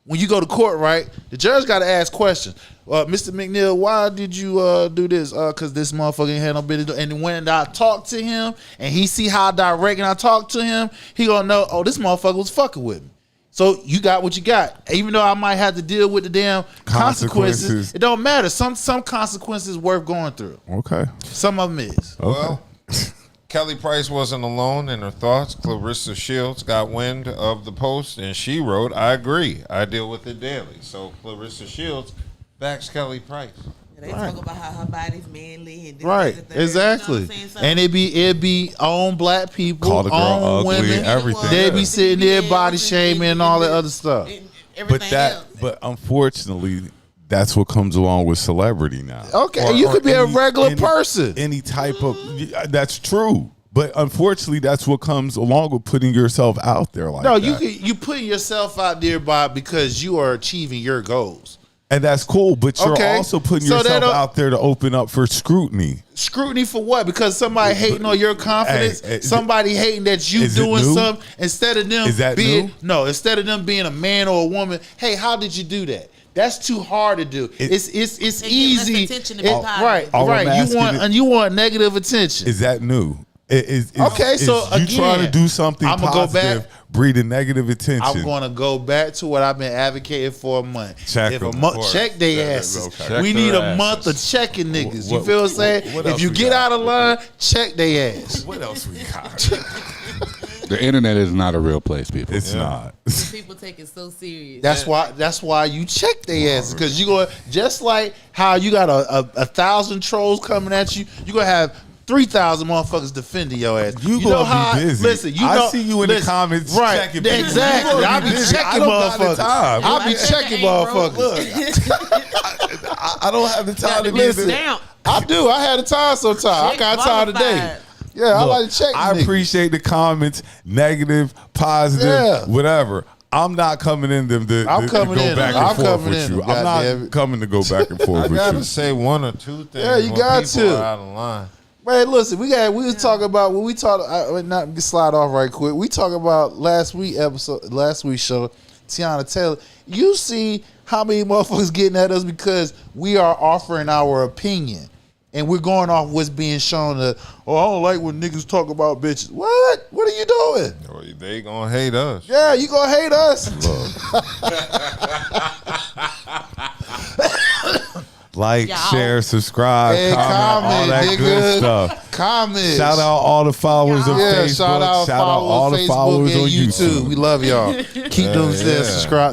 when you go to court, right, the judge gotta ask questions. Mr. McNeil, why did you do this? Because this motherfucker ain't had no business. And when I talk to him and he see how direct and I talk to him, he gonna know, oh, this motherfucker was fucking with me. So you got what you got. Even though I might have to deal with the damn consequences, it don't matter. Some consequences worth going through. Okay. Some of them is. Well, Kelly Price wasn't alone in her thoughts. Clarissa Shields got wind of the post and she wrote, I agree. I deal with it daily. So Clarissa Shields backs Kelly Price. They talk about how her body's manly and this, Right, that, and the third. exactly. You know what I'm saying? So- And it be on black people, Call the girl on ugly, women. everything. They be sitting there body shaming and all that other stuff. But unfortunately, that's what comes along with celebrity now. Okay, you could be a regular person. Any type of that's true. But unfortunately, that's what comes along with putting yourself out there like No, that. you putting yourself out there, Bob, because you are achieving your goals. And that's cool, but you're Okay. also putting So yourself that'll- out there to open up for scrutiny. Scrutiny for what? Because somebody hating on your confidence. Hey, somebody hating that you is it doing new? something instead of them Is that being new? no. Instead of them being a man or a woman. Hey, how did you do that? That's too hard to do. It's They get less easy. attention to be positive. Right, All I'm right. asking You want negative attention. Is that new? Okay, so you again, trying to do something I'ma go positive, back. breeding negative attention. I'm going to go back to what I've been advocating for a month. Check If them, a of month, course. check their Yeah, asses. okay. We Check need their a month of asses. checking niggas. You What- feel what I'm saying? what If else you we get got? out of line, check their ass. What else we got? The internet is not a real place, people. It's not. People take it so serious. That's why you check their asses, because you go just like how you got a 1,000 trolls coming at you. You gonna have 3,000 motherfuckers defending your ass. You gonna be busy. Listen, I see you in the comments right? checking people. Exactly. You gonna I be be busy. I checking don't got the motherfuckers. time. I be checking motherfuckers. I don't have the time to be Listen, busy. I do. I had a time sometimes. I got time today. Yeah, I Look, like to check. I niggas. appreciate the comments, negative, positive, Yeah. whatever. I'm not coming in them to I'm coming go in. back I'm and forth coming with in. you. I'm Goddamn not it. coming to go back and forth I with gotta you. say one or two things. Yeah, you when got people to. are out of line. Man, listen, we was talking about when we talked. Not slide off right quick. We talked about last week's show. Tiana Taylor, you see how many motherfuckers getting at us because we are offering our opinion and we're going off what's being shown. I don't like when niggas talk about bitches. What? What are you doing? Well, they gonna hate us. Yeah, you gonna hate us. Like, Y'all. share, subscribe, Hey, comment, all comment, that nigga. good stuff. Comments. Shout out all the followers of Yeah, Facebook. shout out all the Facebook followers and on YouTube. YouTube. We love y'all. Keep those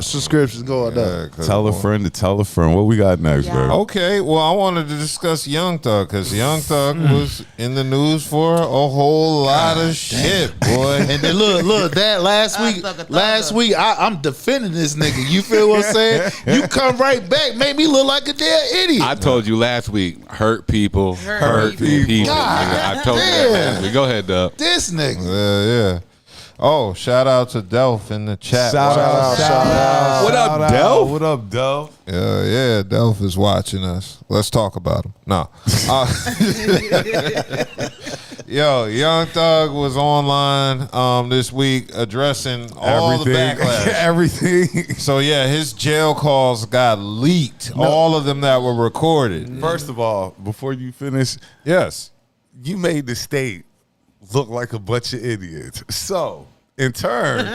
subscriptions going up. Tell a friend to tell a friend. What we got next, Yeah. baby? Okay, well, I wanted to discuss Young Thug because Young Thug was in the news for a whole lot of shit, boy. And then look, that last week, I'm defending this nigga. You feel what I'm saying? You come right back, make me look like a damn idiot. I told you last week, hurt people, hurt people. God Nigga, I told you that damn. last week. Go ahead, Dub. This nigga. Yeah. Oh, shout out to Delph in the chat. Shout out. What up, Shout out. Delph? What up, Delph? Yeah, Delph is watching us. Let's talk about him. No. Yo, Young Thug was online this week addressing all the backlash. Everything. So, yeah, his jail calls got leaked. All of them that were recorded. First of all, before you finish, Yes. you made the state look like a bunch of idiots. So, in turn,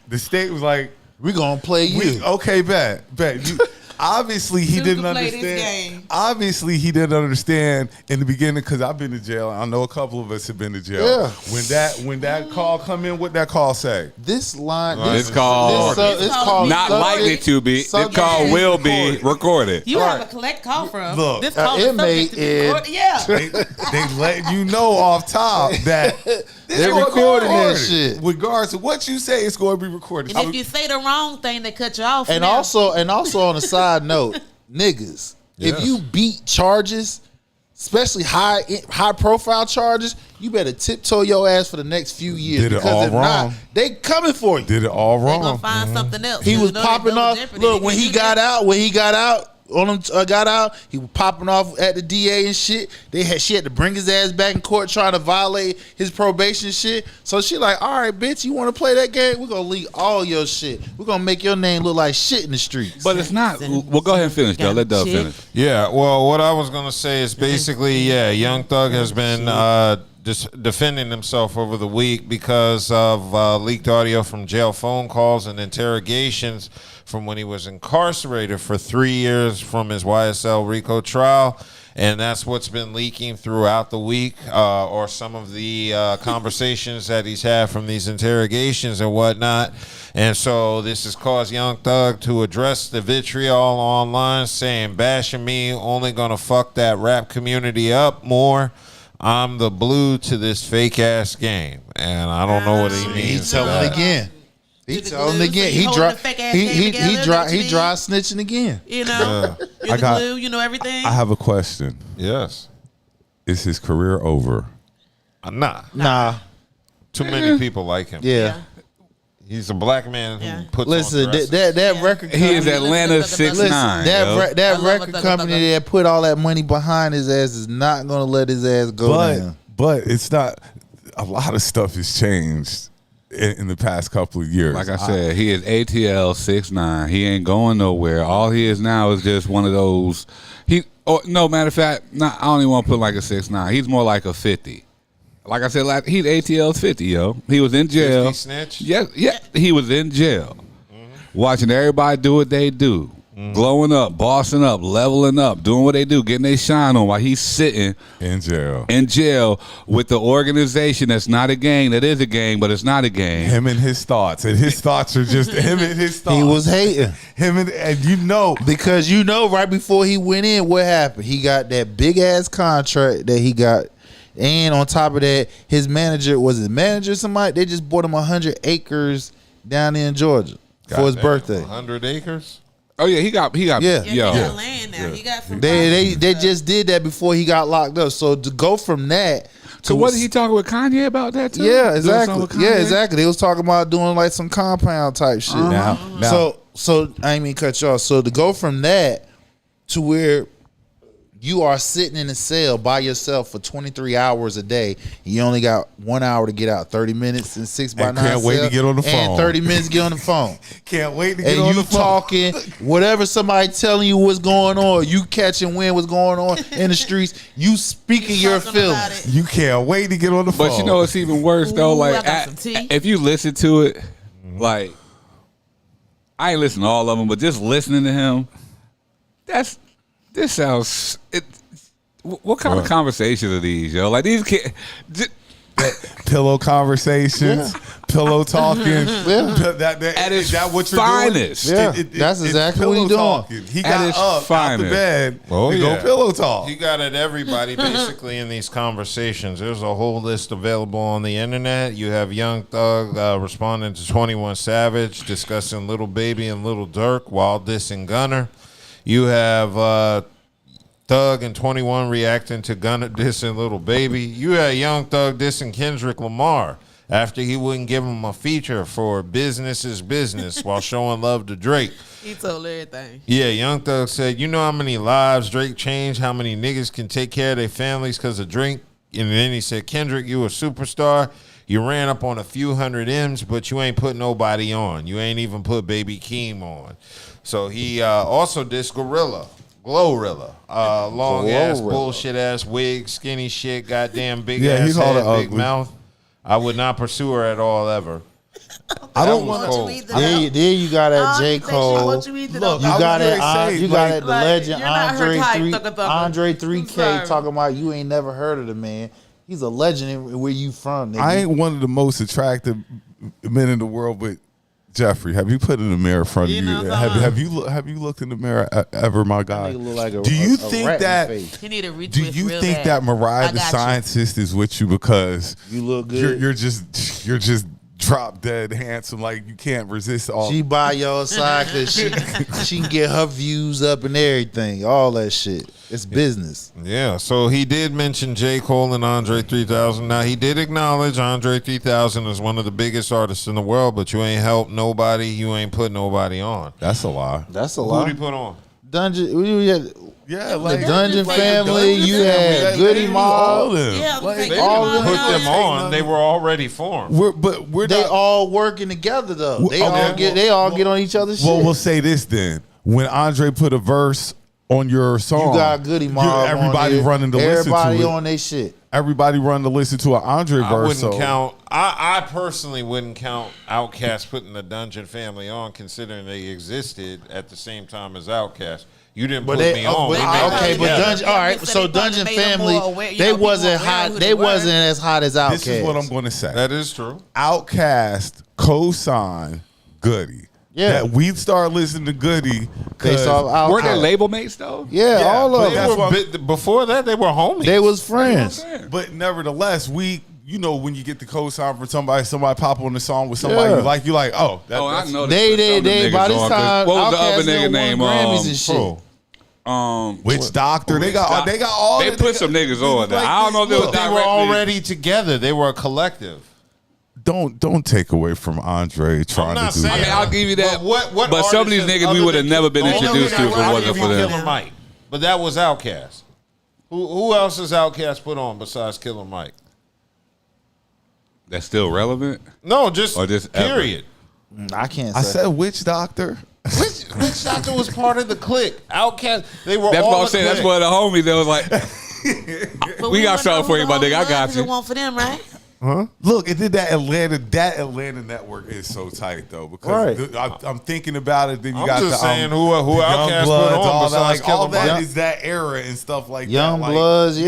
the state was like, We gonna play you. okay, bet. You, obviously, he Who didn't can play this understand. game? Obviously, he didn't understand in the beginning because I've been to jail. I know a couple of us have been to jail. Yeah. When that call come in, what that call say? This line. It's called it's called not subject- likely to be. It's subject called is will be recorded. You have a collect call from. Look, this call is inmate subject to be recorded. Yeah. They let you know off top that They're gonna be recording that recorded. shit. Regardless of what you say, it's going to be recorded. And if you say the wrong thing, they cut you off. And now. also on a side note, niggas, Yes. if you beat charges, especially high profile charges, you better tiptoe your ass for the next few years. Did it because all if wrong. not, they coming for you. Did it all they gonna wrong. find something else. He You was know they popping double off. jeopardy. Look, They when can he do got that. out, got out, he was popping off at the DA and shit. She had to bring his ass back in court trying to violate his probation shit. So she like, all right, bitch, you want to play that game? We're gonna leak all your shit. We're gonna make your name look like shit in the streets. But it's not. Well, go ahead and finish, Dub. Let Dub finish. Yeah, well, what I was going to say is basically, Young Thug has been just defending himself over the week because of leaked audio from jail phone calls and interrogations from when he was incarcerated for 3 years from his YSL RICO trial. And that's what's been leaking throughout the week, or some of the conversations that he's had from these interrogations and whatnot. And so this has caused Young Thug to address the vitriol online, saying, bashing me only gonna fuck that rap community up more. I'm the glue to this fake ass game. And I don't know what he means. He telling again. He telling again. He dry snitching again. You know, you're the glue. You know everything. I have a question. Yes. Is his career over? Nah. Too many people like him. Yeah. He's a black man who puts Listen, on dresses. that record company. He is Atlanta 6'9". That record company that put all that money behind his ass is not going to let his ass go down. But it's not. A lot of stuff has changed in the past couple of years. Like I said, he is ATL 6'9". He ain't going nowhere. All he is now is just one of those. Matter of fact, I don't even want to put like a 6'9". He's more like a 50. Like I said, he's ATL 50, yo. He was in jail. 50 snitch? Yeah, he was in jail. Watching everybody do what they do. Glowing up, bossing up, leveling up, doing what they do, getting their shine on while he's sitting in jail with the organization that's not a gang, that is a gang, but it's not a gang. Him and his thoughts. And his thoughts are just him and his thoughts. He was hating. And you know. Because you know right before he went in, what happened? He got that big ass contract that he got. And on top of that, his manager, somebody? They just bought him 100 acres down in Georgia for his birthday. 100 acres? Oh yeah, he got He got land now. He got some They just did that before he got locked up. So to go from that So wasn't he talking with Kanye about that too? Yeah, Doing exactly. something with Yeah, Kanye? exactly. They was talking about doing like some compound type shit. Now. So I ain't mean cut you off. So to go from that to where you are sitting in a cell by yourself for 23 hours a day. You only got 1 hour to get out, 30 minutes and 6 by 9 can't wait to get on the phone. And 30 minutes to get on the phone. Can't wait to get and on you the phone. talking, whatever somebody telling you what's going on, you catching wind what's going on in the streets, you speaking your feelings. You can't wait to get on the phone. But you know it's even worse though. Ooh, Like I got some tea. if you listen to it, like I ain't listening to all of them, but just listening to him, this sounds. What kind of conversations are these, yo? Like these kids. Pillow conversations, pillow talking. At its that what you're finest. doing? That's exactly what pillow he doing. talking. He At got his up out the finest. bed to yeah. go pillow talk. You got it, everybody, basically, in these conversations. There's a whole list available on the internet. You have Young Thug responding to 21 Savage, discussing Lil Baby and Lil Durk while dissing Gunner. You have Thug and 21 reacting to Gunner dissing Lil Baby. You had Young Thug dissing Kendrick Lamar after he wouldn't give him a feature for Business is Business while showing love to Drake. He told everything. Yeah, Young Thug said, you know how many lives Drake changed, how many niggas can take care of their families because of Drake? And then he said, Kendrick, you a superstar. You ran up on a few hundred M's, but you ain't put nobody on. You ain't even put Baby Keem on. So he also dissed Glorilla. Long ass, bullshit ass wig, skinny shit, goddamn big ass he's head, all big ugly. mouth. I would not pursue her at all ever. I don't want want to. Then you got that J. Cole. What you either Look, You I got was it. gonna say, You got it. The like, legend you're not her type, Andre thugger. 3K Sorry. talking about you ain't never heard of the man. He's a legend in where you from. Nigga. I ain't one of the most attractive men in the world, but Jeffrey, have you put in the mirror in front of You you? know what I'm Have you looked in the mirror ever, my guy? Nigga look like a- Do you a think rat in that? the face. He need a retwist. Do you real think bad. that Mariah I the got you. scientist is with you because You look good. you're just drop dead handsome, like you can't resist all. She by your side because she can get her views up and everything. All that shit. It's business. Yeah, so he did mention J. Cole and Andre 3000. Now, he did acknowledge Andre 3000 is one of the biggest artists in the world, but you ain't helped nobody. You ain't put nobody on. That's a lie. That's a Who lot. did he put on? Yeah, The Dungeon family. You had Goody Mob. Yeah, They all didn't of put them. them on. They were already formed. We're They not, all working together though. They okay. all get on each other's shit. well, we'll say this then. When Andre put a verse on your song, you got Goody Mob. everybody on there. running to Everybody listen to it. on their shit. Everybody running to listen to an Andre I verse. wouldn't so. count. I personally wouldn't count Outkast putting the Dungeon family on, considering they existed at the same time as Outkast. You didn't put me on. We made it okay, but together. Dungeon. All right, so Dungeon family, they wasn't hot. They wasn't as hot as Outkast. This is what I'm going to say. That is true. Outkast co-signed Goody. Yeah. That we'd start listening to Goody. Based off Outkast. Were they label mates though? Yeah, Yeah, all but of that's them. what Before that, they were homies. They was friends. But nevertheless, you know, when you get the co-sign for somebody pop on the song with somebody Yeah. you like, you're like, oh, I know They by this time, what was the Outkast other nigga done name? won Grammys and shit. Witch Doctor. They got all. They put some niggas on there. I don't know if they But were they were directly. already together. They were a collective. Don't take away from Andre trying not to do saying- I mean, that. I'll give you that. What but some of these artists niggas we other would have than- never been the only introduced to reason if why it I wasn't give for you them. Killer Mike. But that was Outkast. Who else has Outkast put on besides Killer Mike? That's still relevant. No, just Or just ever? period. I can't. I say. said Witch Doctor. Witch Doctor was part of the clique. Outkast. They were That's all what I'm the saying. That's clique. one of the homies that was like, But we got something for you, my nigga. I got It you. won't for them, right? Huh? Look, it did that Atlanta network is so tight though because I'm thinking about it. Then you I'm got just the, saying who the Outkast Young put Bloods, on all that, besides like, all Killer that Mike. is that era and stuff like Young that. Like, Bloods, I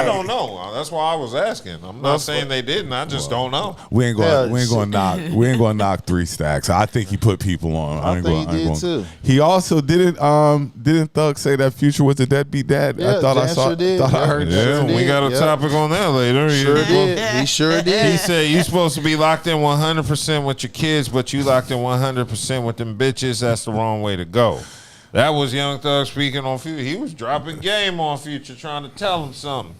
don't know. That's why I was asking. I'm not saying they didn't. I just don't know. We ain't going. We ain't going to knock 3 Stacks. I think he put people on. I think he did too. He also didn't Thug say that Future was a deadbeat dad? Yeah, I thought I Dan saw. sure did. Thought I Yeah. heard. Yeah, that. we got a topic on that later. Sure did. He sure did. He said you supposed to be locked in 100% with your kids, but you locked in 100% with them bitches. That's the wrong way to go. That was Young Thug speaking on Future. He was dropping game on Future, trying to tell him something.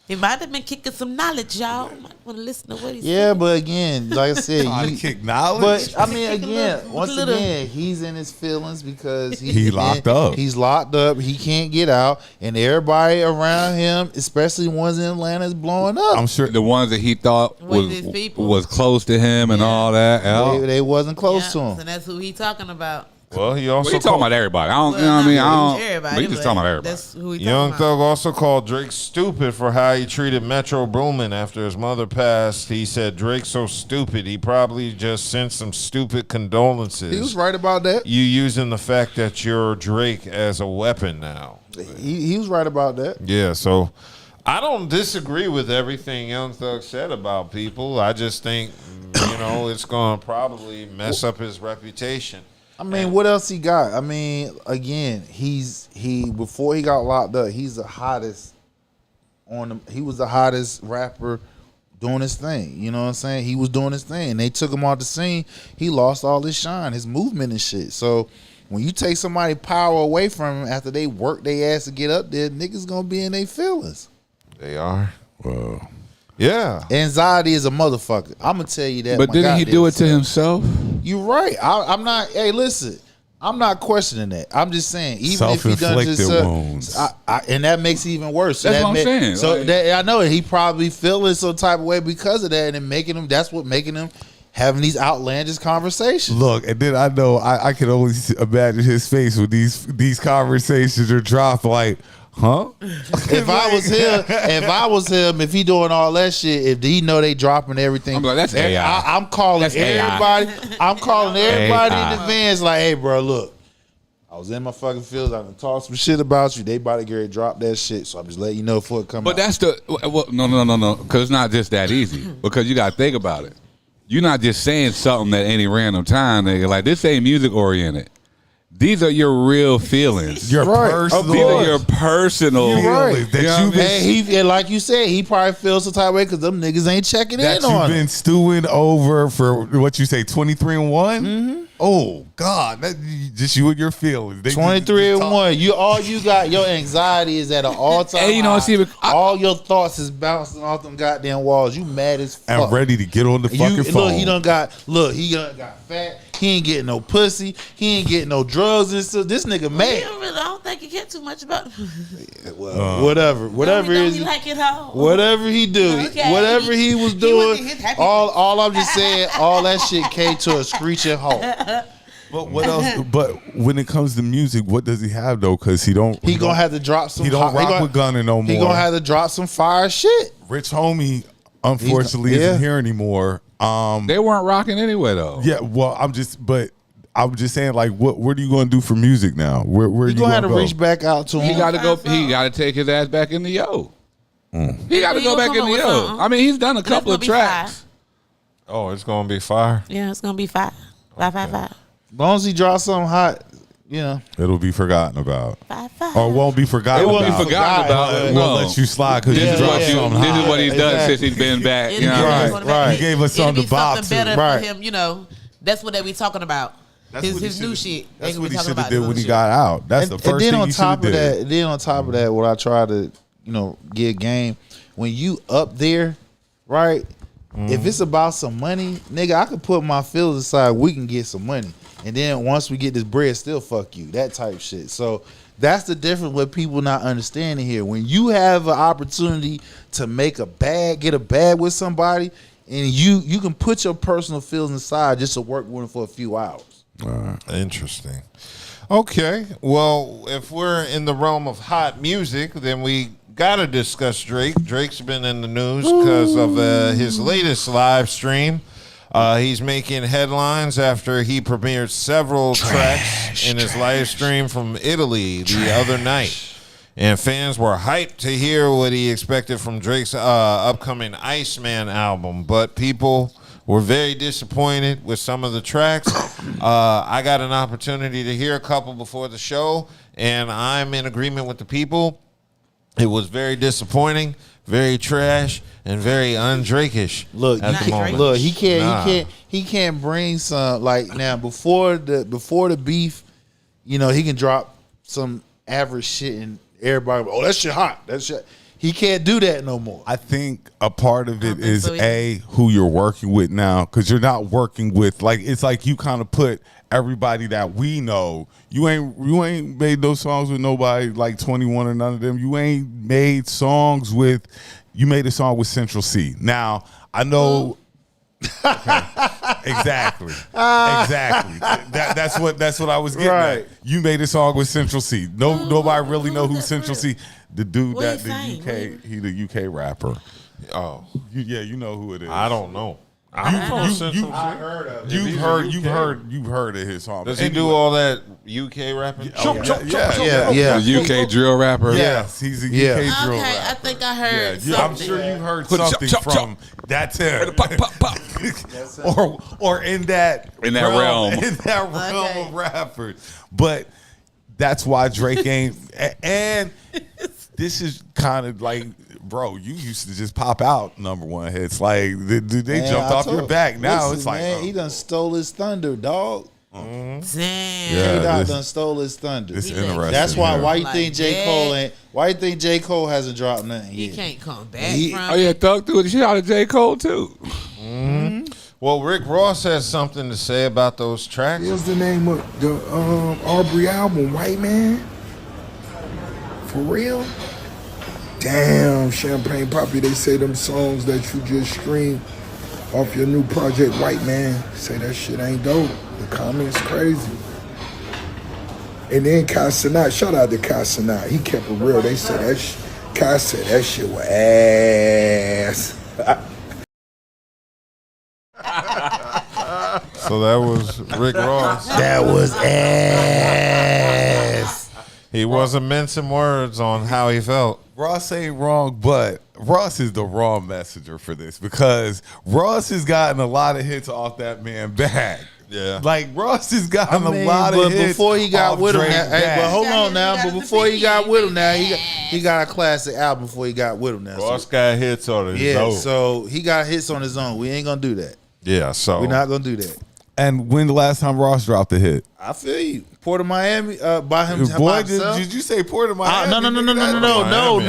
He might have been kicking some knowledge, y'all. Might want to listen to what he Yeah, said. but again, like I said, Trying to kick knowledge. But I mean, again, once again, he's in his feelings because he locked up. He's locked up. He can't get out, and everybody around him, especially ones in Atlanta, is blowing up. I'm sure the ones that he thought was close to him and all that. They wasn't close to him. And that's who he talking about. Well, he also talking about everybody. I don't, you know what I mean? I don't. But he just talking about everybody. That's who he Young talking about. Thug also called Drake stupid for how he treated Metro Boomin after his mother passed. He said Drake's so stupid, he probably just sent some stupid condolences. He was right about that. You using the fact that you're Drake as a weapon now. He was right about that. Yeah, so I don't disagree with everything Young Thug said about people. I just think, it's going to probably mess up his reputation. I mean, what else he got? I mean, again, he before he got locked up, he's the hottest he was the hottest rapper doing his thing. You know what I'm saying? He was doing his thing. They took him off the scene. He lost all his shine, his movement and shit. So when you take somebody power away from him after they work their ass to get up there, niggas gonna be in their feelings. They are. Well, yeah. Anxiety is a motherfucker. I'm gonna tell you that. But didn't he do it to himself? You're right. I'm not. Hey, listen. I'm not questioning that. I'm just saying, even if he done just wounds, and that makes it even worse. So That's what I'm saying. So Like, that, I know he probably feeling some type of way because of that, and making him. That's what making him having these outlandish conversations. Look, and then I know I can only imagine his face when these conversations are dropped. Like, huh? If I was him, if he doing all that shit, if he know they dropping everything, I'm like, that's AI. I'm calling That's everybody. I'm calling everybody AI. in the vans. Like, hey, bro, look, I was in my fucking fields. I done talk some shit about you. They about to get ready to drop that shit. So I'm just letting you know before it come out. But that's no, because it's not just that easy. Because you got to think about it. You're not just saying something at any random time, nigga. Like, this ain't music oriented. These are your real feelings. Your personal. These are your personal feelings And like you said, he probably feels some type of way because them niggas ain't checking that in on you've him. been stewing over for what you say, 23-1. Mm-hmm. Oh God, that just you and your feelings. 23-1. All you got, your anxiety is at an all time. And you know, all your thoughts is bouncing off them goddamn walls. You mad as fuck. And ready to get on the fucking phone. Look, he done got fat. He ain't getting no pussy. He ain't getting no drugs and stuff. This nigga mad. I don't think he care too much about. Whatever Don't he like it all? whatever he do, Okay. whatever he was He doing, wasn't his happy all I'm just saying, all that shit came to a screeching halt. But what else? But when it comes to music, what does he have though? Because he gonna have to drop some. He don't rock with Gunna no more. He gonna have to drop some fire shit. Rich Homie, unfortunately, isn't here anymore. They weren't rocking anyway though. Yeah, well, I'm just saying, like, what are you going to do for music now? Where You you gonna have to go? reach back out to him. He got to go. He got to take his ass back in the yo. He got to go back in the yo. I mean, he's done a couple of tracks. Oh, it's going to be fire. Yeah, it's gonna be 5. 5. As long as he drops something hot, It'll be forgotten about. 5. Or won't be forgotten It won't about. be forgotten about. It No. won't let you slide because you dropped something This hot. is what he's done since he's been back. You know? Right. You gave us something to bop to. better Right. for him. That's what they be talking about. His new shit. That's what he should have did when he got out. That's the first thing he should have did. Then on top of that, what I try to get game when you up there, right? If it's about some money, nigga, I could put my feelings aside. We can get some money, and then once we get this bread, still fuck you. That type shit. So that's the difference with people not understanding here. When you have an opportunity to make a bag, get a bag with somebody, and you can put your personal feelings aside just to work with them for a few hours. Interesting. Okay. Well, if we're in the realm of hot music, then we got to discuss Drake. Drake's been in the news because of his latest live stream. He's making headlines after he premiered several tracks in his live stream from Italy the other night. And fans were hyped to hear what he expected from Drake's upcoming Iceman album. But people were very disappointed with some of the tracks. I got an opportunity to hear a couple before the show, and I'm in agreement with the people. It was very disappointing, very trash, and very un-Drake-ish. Look, he can't bring some like now before the beef. He can drop some average shit and everybody. Oh, that shit hot. That shit. He can't do that no more. I think a part of it is so either. who you're working with now, because you're not working with it's like you kind of put everybody that we know. You ain't made those songs with nobody like 21 or none of them. You ain't made songs with. You made a song with Central C. Now I know. Okay. Exactly. That's what I was getting at. You made a song with Central C. Nobody really know who Central C. The dude What the he UK. He the UK rapper. Oh, You know who it is. I don't know. I heard of him. You've heard of his song. Does he do all that UK rapping? Yeah. The UK drill rapper. Yes, he's a UK drill Okay, rapper. I think I heard something. I'm sure you've heard Put it something chop, chop, from that's him. Pop, pop, pop. or in that realm. in that realm of rappers. But that's why Drake ain't. And this is kind of like, bro, you used to just pop out #1 hits. Like they jumped off your back. Now it's like, man, he done stole his thunder, dog. Damn. K-Dot done stole his thunder. It's interesting. That's why. Yeah. Why you Like think J. that. Cole ain't? Why you think J. Cole hasn't dropped nothing He yet? can't come back from Oh yeah, Thug threw the shit out of J. Cole too. Well, Rick Ross has something to say about those tracks. What's the name of the Aubrey album, White Man? For real? Damn, Champagne Poppy, they say them songs that you just streamed off your new project, White Man, say that shit ain't dope. The comments crazy. And then Kai Cenat, shout out to Kai Cenat, he kept it real. They said Kai said that shit was ass. So that was Rick Ross. That was ass. He wasn't mincing words on how he felt. Ross ain't wrong, but Ross is the wrong messenger for this, because Ross has gotten a lot of hits off that man back. Yeah. Like Ross has gotten a lot of but hits. before he got off with him, Drake's now, hey, back. but hold on now. He got But before he got with him, now Yeah. he got a classic album. Before he got with him, now. Ross So, got hits on his yeah, own. so he got hits on his own. We ain't gonna do that. Yeah, so We're not gonna do that. And when the last time Ross dropped a hit? I feel you. Port of Miami, by him Boy, by did himself. you say Port of Miami? No. Miami,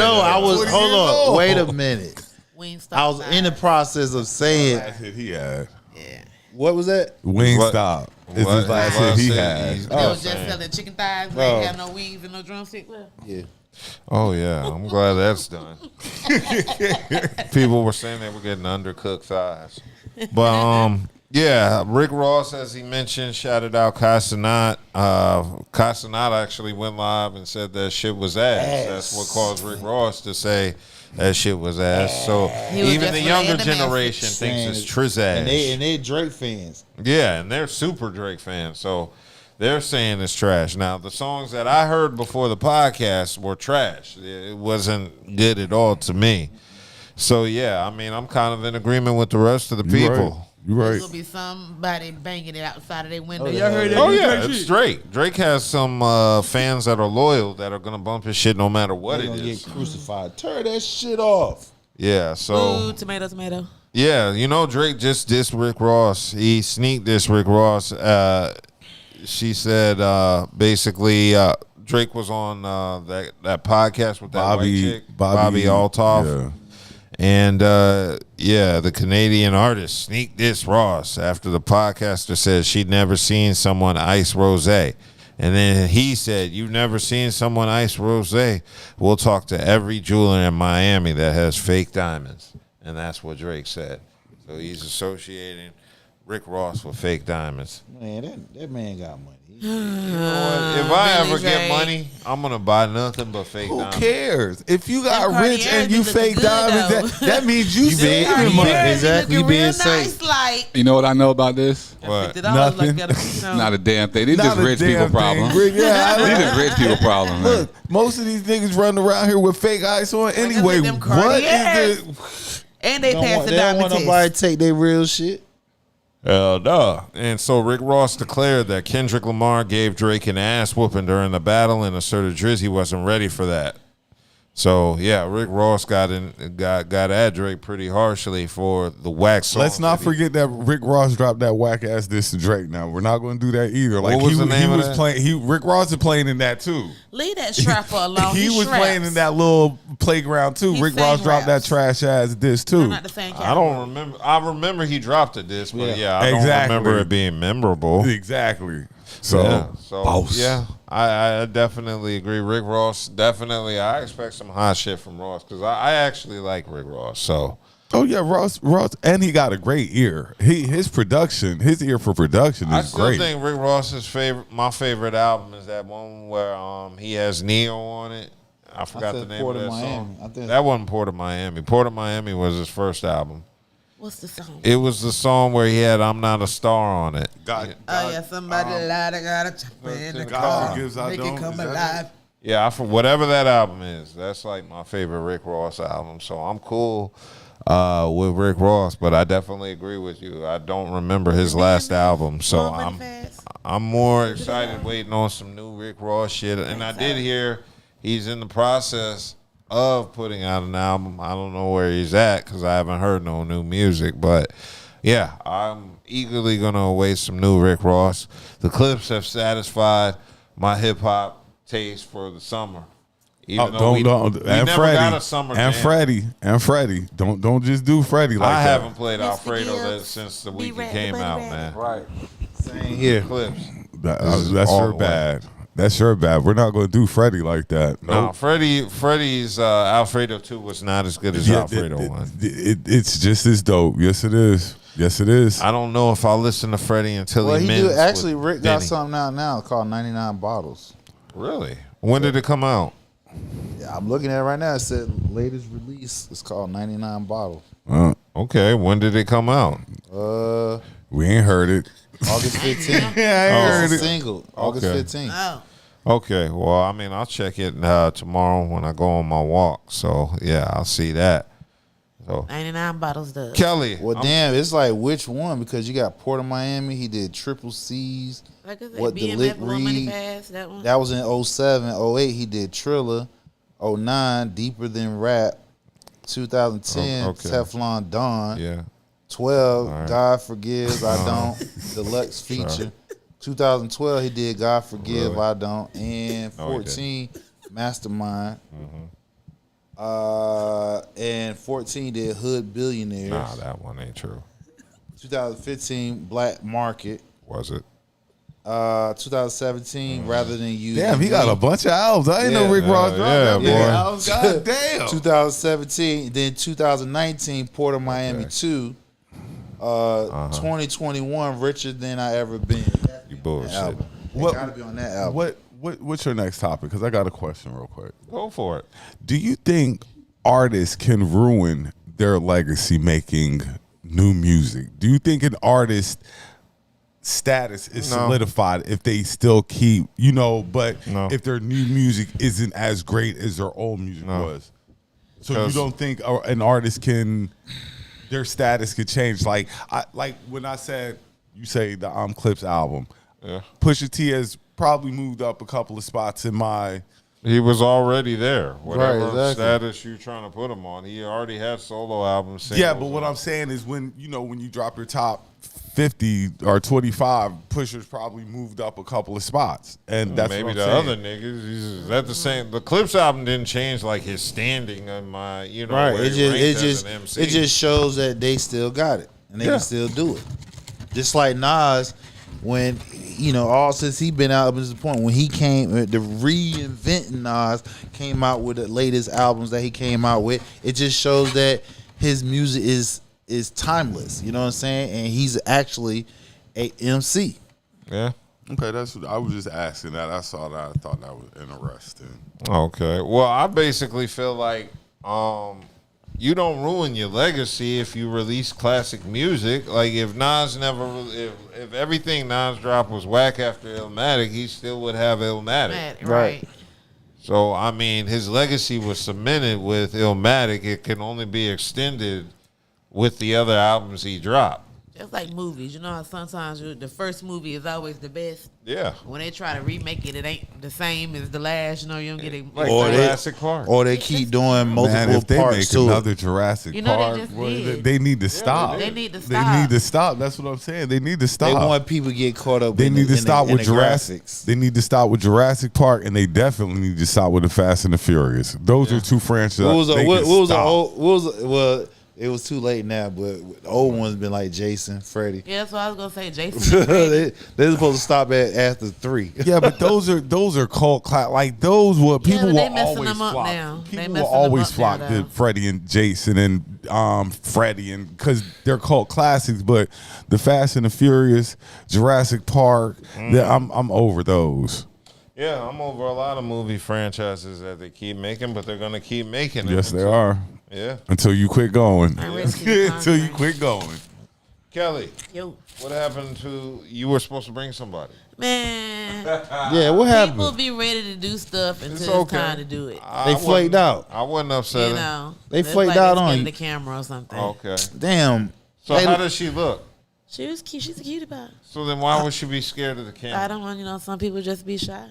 I was. What do Hold you on. know? Wait a minute. Wingstop. I was in the process of saying. Last hit he had. Yeah. What was that? Wingstop is his last hit he had. They was just selling chicken thighs. They ain't have no wings and no drumstick left. Yeah. Oh yeah, I'm glad that's done. People were saying they were getting undercooked thighs, but yeah, Rick Ross, as he mentioned, shouted out Kai Cenat. Kai Cenat actually went live and said that shit was ass. That's what caused Rick Ross to say that shit was ass. So He was even just the for younger the generation Man, thinks it's trizash. And they Drake fans. Yeah, and they're super Drake fans, so they're saying it's trash. Now, the songs that I heard before the podcast were trash. It wasn't good at all to me. So, yeah, I mean, I'm kind of in agreement with the rest of the people. You're There's right. gonna be somebody banging it outside of their window. Oh, Y'all heard that? Oh, new yeah, Drake it's shit? Drake. Drake has some fans that are loyal that are going to bump his shit no matter what They're it gonna is. get crucified. Tear that shit off. Yeah, so... Ooh, tomato. Yeah, you know, Drake just dissed Rick Ross. He sneak dissed Rick Ross. She said basically Drake was on that podcast with that white chick, Bobby Altoff. Yeah. And the Canadian artist sneak dissed Ross after the podcaster said she'd never seen someone ice rosé. And then he said, "You've never seen someone ice rosé? We'll talk to every jeweler in Miami that has fake diamonds." And that's what Drake said. So he's associating Rick Ross with fake diamonds. Man, that man got money. You know what? If I ever get money, I'm gonna buy nothing but fake Who diamonds. cares? If you got That rich Cartier and you be fake looking good, diamonds, though. that means you saving Cartier money. be- exactly, you Looking being real safe. nice, like You know what I know about this? What? $50 Nothing. Like that, Not a damn thing. These Not just a rich people damn thing. problems. Yeah, These just rich people problems, man. Look, most of these niggas running around here with fake ice on anyway. them What is Cartiers. the... and they passed the They don't diamond want test. nobody to take their real shit. Hell no. And so Rick Ross declared that Kendrick Lamar gave Drake an ass whooping during the battle and asserted Drizzy wasn't ready for that. So yeah, Rick Ross got at Drake pretty harshly for the whack song. Let's not forget that Rick Ross dropped that whack ass diss to Drake. Now we're not going to do that either. Like What was the name he of was that? playing. Rick Ross is playing in that too. Leave that strapper alone. He was straps. playing in that little playground too. He Rick sang Ross dropped raps. that trash ass diss too. I'm not the same I don't remember. I remember he dropped a diss, but yeah, I Exactly. don't remember it being memorable. Exactly. So, I definitely agree. Rick Ross, definitely. I expect some hot shit from Ross because I actually like Rick Ross. So, oh yeah, Ross, and he got a great ear. His ear for production I is still great. think Rick Ross's my favorite album is that one where he has Neo on it. I forgot the name Port of of that Miami. song. I think- That wasn't Port of Miami. Port of Miami was his first album. What's the song? It was the song where he had "I'm Not a Star" on it. Oh yeah, somebody lied. I got a chopper in the God car. forgives, I Make don't. it come Is that alive. Yeah, whatever that album is, that's like my favorite Rick Ross album. So I'm cool with Rick Ross, but I definitely agree with you. I don't remember his last album, so I'm more excited waiting on some new Rick Ross shit. And I did hear he's in the process of putting out an album. I don't know where he's at because I haven't heard no new music, but yeah, I'm eagerly gonna await some new Rick Ross. The clips have satisfied my hip hop taste for the summer. Even though we never got a summer jam. Freddie. Don't just do Freddie like I that. haven't played Alfredo since the week it came out, man. Right. Same here. Clips. That's all sure the way. bad. That's sure bad. We're not going to do Freddie like that. No, Nope. Freddie's Alfredo 2 was not as good as Alfredo 1. It's just as dope. Yes, it is. Yes, it is. I don't know if I'll listen to Freddie until Well, he he mends do. Actually, with Rick got Benny. something out now called 99 Bottles. Really? When did it come out? Yeah, I'm looking at it right now. It said latest release. It's called 99 Bottles. Okay, when did it come out? We ain't heard it. August 15th. Yeah, I ain't heard it. Single. August Okay. 15th. Oh. Okay, well, I mean, I'll check it tomorrow when I go on my walk. So, yeah, I'll see that. So 99 bottles done. Kelly. Well, damn, it's like which one? Because you got Port of Miami. He did Triple C's. Like I said, What the BMF, Lick Blow Money Read. Fast, that one. That was in 07. 08, he did Triller. 09, Deeper Than Rap. 2010, okay. Teflon Don. Yeah. 12, All right. God Forgives, I Don't. Deluxe feature. 2012, he did God Forgive, Really? I Don't. And No, he 14, Mastermind. Mm-hmm. And 14 did Hood Billionaires. Nah, that one ain't true. 2015, Black Market. Was it? 2017, Rather Than You. Damn, he got a bunch of albums. I didn't know Rick Ross dropped that boy. many albums. God damn. 2017, then 2019, Port of Miami 2. 2021, Richer Than I Ever Been. You bullshit. Album. What- Gotta be on that album. What's your next topic? Because I got a question real quick. Go for it. Do you think artists can ruin their legacy making new music? Do you think an artist status is No. solidified if they still keep, but No. if their new music isn't as great as their old music No. was? So you 'Cause- don't think an artist their status could change? Like when I said, you say the Clips album, Yeah. Pusha T has probably moved up a couple of spots in my. He was already there. Whatever Right, exactly. status you're trying to put him on, he already had solo albums. Yeah, singles, but what and- I'm saying is when you drop your top 50 or 25, Pusha's probably moved up a couple of spots, and that's maybe what I'm the saying. other niggas. Is that the same? The Clips album didn't change like his standing on my, Right. where It he ranked as just an MC. it just shows that they still got it and they Yeah. can still do it. Just like Nas, when all since he been out up to this point, when he came, the reinventing Nas came out with the latest albums that he came out with. It just shows that his music is timeless. You know what I'm saying? And he's actually a MC. Yeah. Okay, that's what I was just asking that. I saw that. I thought that was interesting. Okay. Well, I basically feel like you don't ruin your legacy if you release classic music. Like if Nas if everything Nas dropped was whack after Illmatic, he still would have Illmatic. Right. So I mean, his legacy was cemented with Illmatic. It can only be extended with the other albums he dropped. It's like movies. You know how sometimes the first movie is always the best? Yeah. When they try to remake it, it ain't the same as the last. You know, you don't get it. Like Jurassic Park. Or they keep doing multiple Man, if they parts make to another it. Jurassic You know, Park, they just did. they need to stop. They need to They stop. need to stop. That's what I'm saying. They need to stop. They want people to get caught up. They in need the, to stop in with the Jurassic. graphics. They need to stop with Jurassic Park, and they definitely need to stop with the Fast and the Furious. Those are two franchises. It was too late now, but the old ones been like Jason, Freddy. Yeah, that's what I was gonna say. Jason. They're supposed to stop at after 3. Yeah, but those are cult class. Like those were people but they will messing always them up flock. now. They People messing will always them up flock now, to Freddy and Jason and Freddy and because they're cult classics. But the Fast and the Furious, Jurassic Park, I'm over those. Yeah, I'm over a lot of movie franchises that they keep making, but they're gonna keep making them. Yes, they are. Yeah. Until you quit going. Until Until you quit going. Kelly, Yo. what happened to you? Were supposed to bring somebody. Man, Yeah, what happened? people be ready to do stuff until it's okay. time to do it. They flaked out. I wasn't upset. You know, They it's flaked like out they on scared you. of the camera or something. Okay. Damn. So how does she look? She was cute. She's a cutie pie. So then why would she be scared of the camera? I don't want, some people just be shy.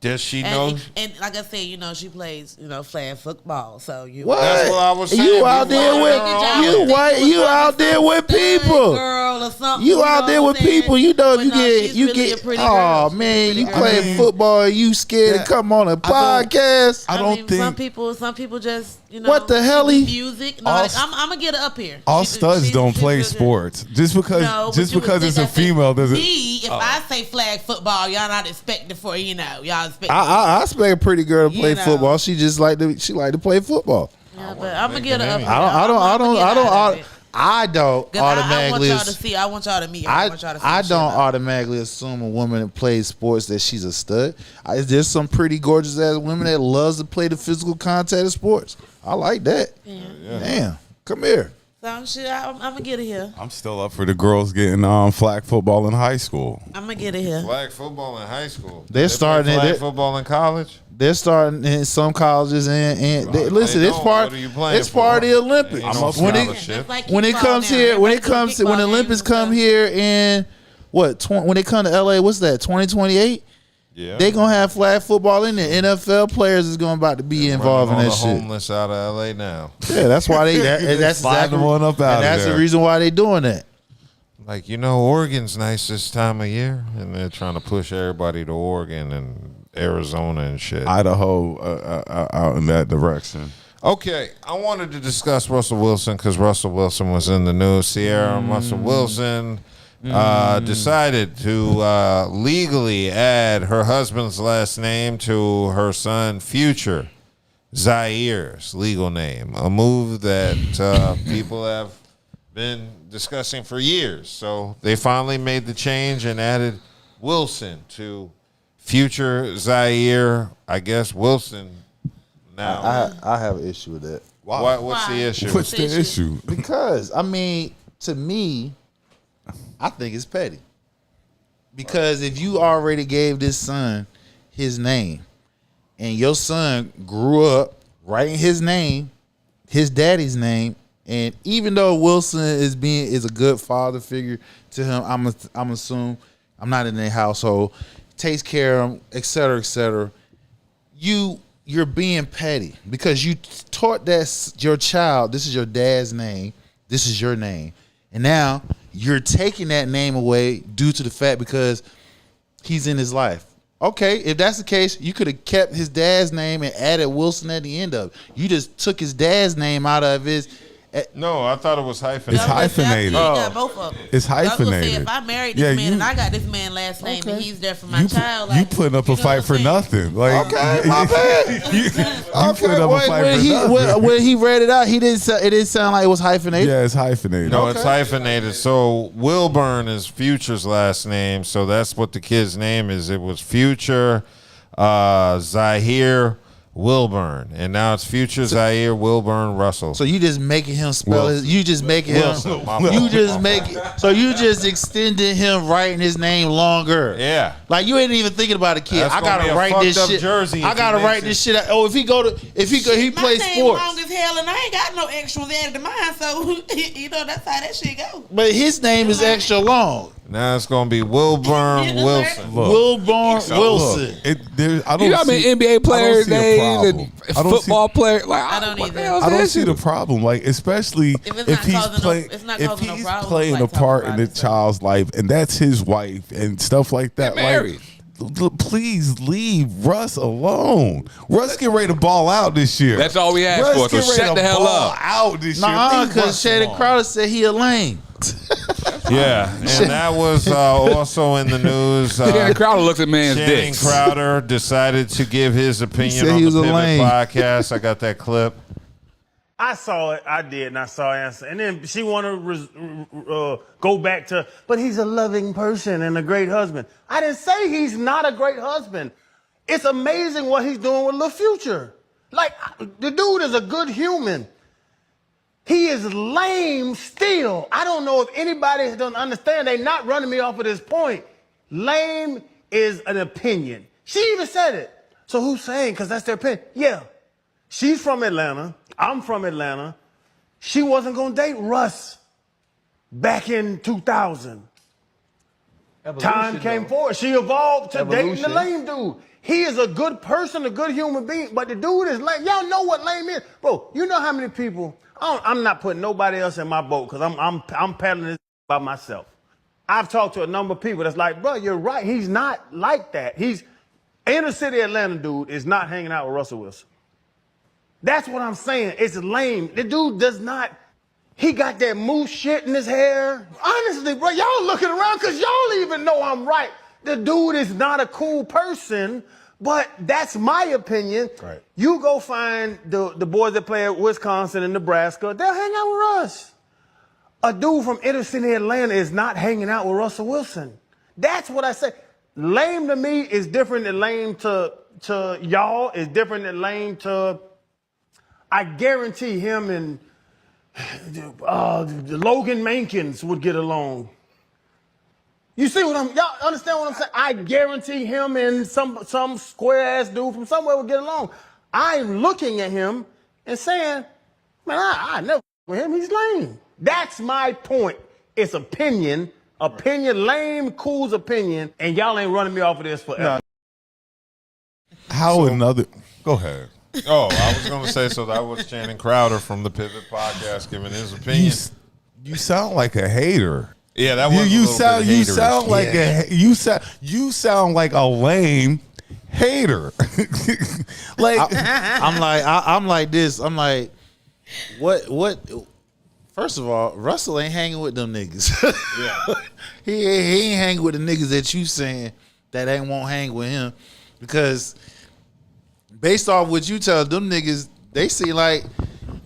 Does she know? And like I said, she plays, flag football. So you. What? That's what I was saying. You out there with you out there with people. Girl or something. You out there with people. You know if But you no, she's really a get pretty oh girl. She's a man, pretty you girl. playing football. You scared to come on a podcast? I don't think some people just What the hell? Music. No, All- I'm gonna get her up here. all studs don't play she's good. sports. Just because No, but you would it's think a I say female doesn't. Me, if I say flag football, y'all not expecting for y'all expect. I expect a pretty girl to play You know. football. She just like to play football. Yeah, but I'm gonna get her up here. I don't I automatically. want y'all to see. I want y'all to meet her. I want y'all to see. I the don't shit about automatically assume a woman that plays sports that she's a stud. There's some pretty gorgeous ass women that loves to play the physical contact of sports. I like that. her. Damn, come here. So I'm gonna get her here. I'm still up for the girls getting flag football in high school. I'm gonna get her here. Flag football in high school. They're They starting play it. flag football in college. They're starting in some colleges and listen. they It's don't. part. What are you playing It's part of the for? Olympics. I'm up for when scholarship. when it comes here, when the Olympics come here in when they come to LA, what's that? 2028. Yeah. They gonna have flag football in there. NFL players is going about to be involved in Running that all the shit. homeless out of LA now. Yeah, that's why that's Slide exactly, one up out and that's of the there. reason why they doing that. Like, Oregon's nice this time of year, and they're trying to push everybody to Oregon and Arizona and shit. Idaho out in that direction. Okay, I wanted to discuss Russell Wilson because Russell Wilson was in the news. Sierra and Russell Wilson decided to legally add her husband's last name to her son Future Zaire's legal name, a move that people have been discussing for years. So they finally made the change and added Wilson to Future Zaire. I guess Wilson now. I have an issue with that. What's the issue? What's the issue? Because to me, I think it's petty. Because if you already gave this son his name, and your son grew up writing his name, his daddy's name, and even though Wilson is a good father figure to him, I'm assuming I'm not in their household, takes care of him, et cetera, you're being petty because you taught that your child, this is your dad's name, this is your name. And now you're taking that name away due to the fact because he's in his life. Okay, if that's the case, you could have kept his dad's name and added Wilson at the end of it. You just took his dad's name out of his. No, I thought it was hyphenated. It's hyphenated. You got both of them. It's I was gonna say, hyphenated. if I married this man and I got this man last name and he's there for my child, You putting up a fight for nothing. Like, Okay, my bad. you putting up a fight for nothing. When he read it out, it didn't sound like it was hyphenated. Yeah, it's hyphenated. No, it's hyphenated. So Wilburn is Future's last name. So that's what the kid's name is. It was Future Zaire Wilburn, and now it's Future Zaire Wilburn Russell. So you just making him spell his. You just making Wilson, him. my You fault. just make. So you just extended him writing his name longer. Yeah. Like you ain't even thinking about a kid. That's I gonna be gotta a write fucked this up shit. jersey I if gotta he write makes this shit. He plays name sports. long as hell, and I ain't got no extras added to mine, so you know that's how that shit go. But his name is extra long. Now it's gonna be Wilburn Wilson. Wilburn Wilson. I don't how many NBA players names and football players? Like I don't either. I don't see the problem. Like, especially if he's playing a part in the child's life, and that's his wife and stuff like that. Married. Please leave Russ alone. Russ get ready to ball out this year. That's all we asked for. So shut the hell up. Out this year. Nah, because Shannon Crowder said he a lame. Yeah, and that was also in the news. Shannon Crowder looks at man's Shannon dicks. Crowder decided to give his opinion said on he the was a Pivot lame. podcast. I got that clip. I saw it. I did, and I saw answer. And then she want to go back to, but he's a loving person and a great husband. I didn't say he's not a great husband. It's amazing what he's doing with Lil Future. Like, the dude is a good human. He is lame still. I don't know if anybody doesn't understand. They're not running me off of this point. Lame is an opinion. She even said it. So who's saying? Because that's their opinion. Yeah. She's from Atlanta. I'm from Atlanta. She wasn't going to date Russ back in 2000. Time came forward. She evolved to dating the lame dude. He is a good person, a good human being, but the dude is lame. Y'all know what lame is. Bro, you know how many people, I'm not putting nobody else in my boat because I'm peddling this by myself. I've talked to a number of people that's like, bro, you're right. He's not like that. He's inner city Atlanta dude is not hanging out with Russell Wilson. That's what I'm saying. It's lame. The dude does not, he got that moose shit in his hair. Honestly, bro, y'all looking around because y'all even know I'm right. The dude is not a cool person, but that's my opinion. Right. You go find the boys that play at Wisconsin and Nebraska, they'll hang out with us. A dude from inner city Atlanta is not hanging out with Russell Wilson. That's what I say. Lame to me is different than lame to y'all, is different than lame to, I guarantee him and Logan Mankins would get along. You see y'all understand what I'm saying? I guarantee him and some square ass dude from somewhere would get along. I'm looking at him and saying, man, I never with him, he's lame. That's my point. It's opinion, lame, cool's opinion, and y'all ain't running me off of this forever. Go ahead. Oh, I was going to say, so that was Shannon Crowder from the Pivot Podcast giving his opinion. You sound like a hater. Yeah, that was you sound like a lame hater. Like I'm like this. I'm like, what? First of all, Russell ain't hanging with them niggas. Yeah, he ain't hanging with the niggas that you saying that ain't won't hang with him, because based off what you tell them niggas, they seem like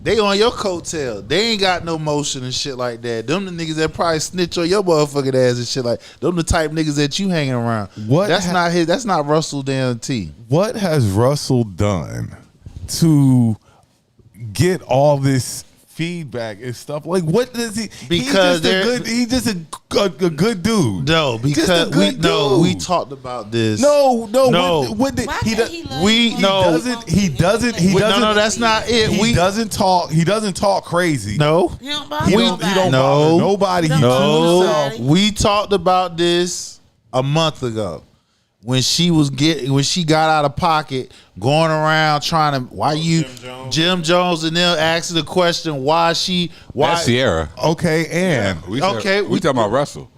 they on your coattail. They ain't got no motion and shit like that. Them the niggas that probably snitch on your motherfucking ass and shit like. Them the type niggas that you hanging around. That's not Russell damn T. What has Russell done to get all this feedback and stuff? Like, what does he? Because he's just a good dude. No, because we talked about this. No. He doesn't. No, that's not it. He doesn't talk. He doesn't talk crazy. No, he don't bother nobody. No, we talked about this a month ago. When she got out of pocket, going around trying to Jim Jones and them asking the question why that's Sierra. Okay, and we talking about Russell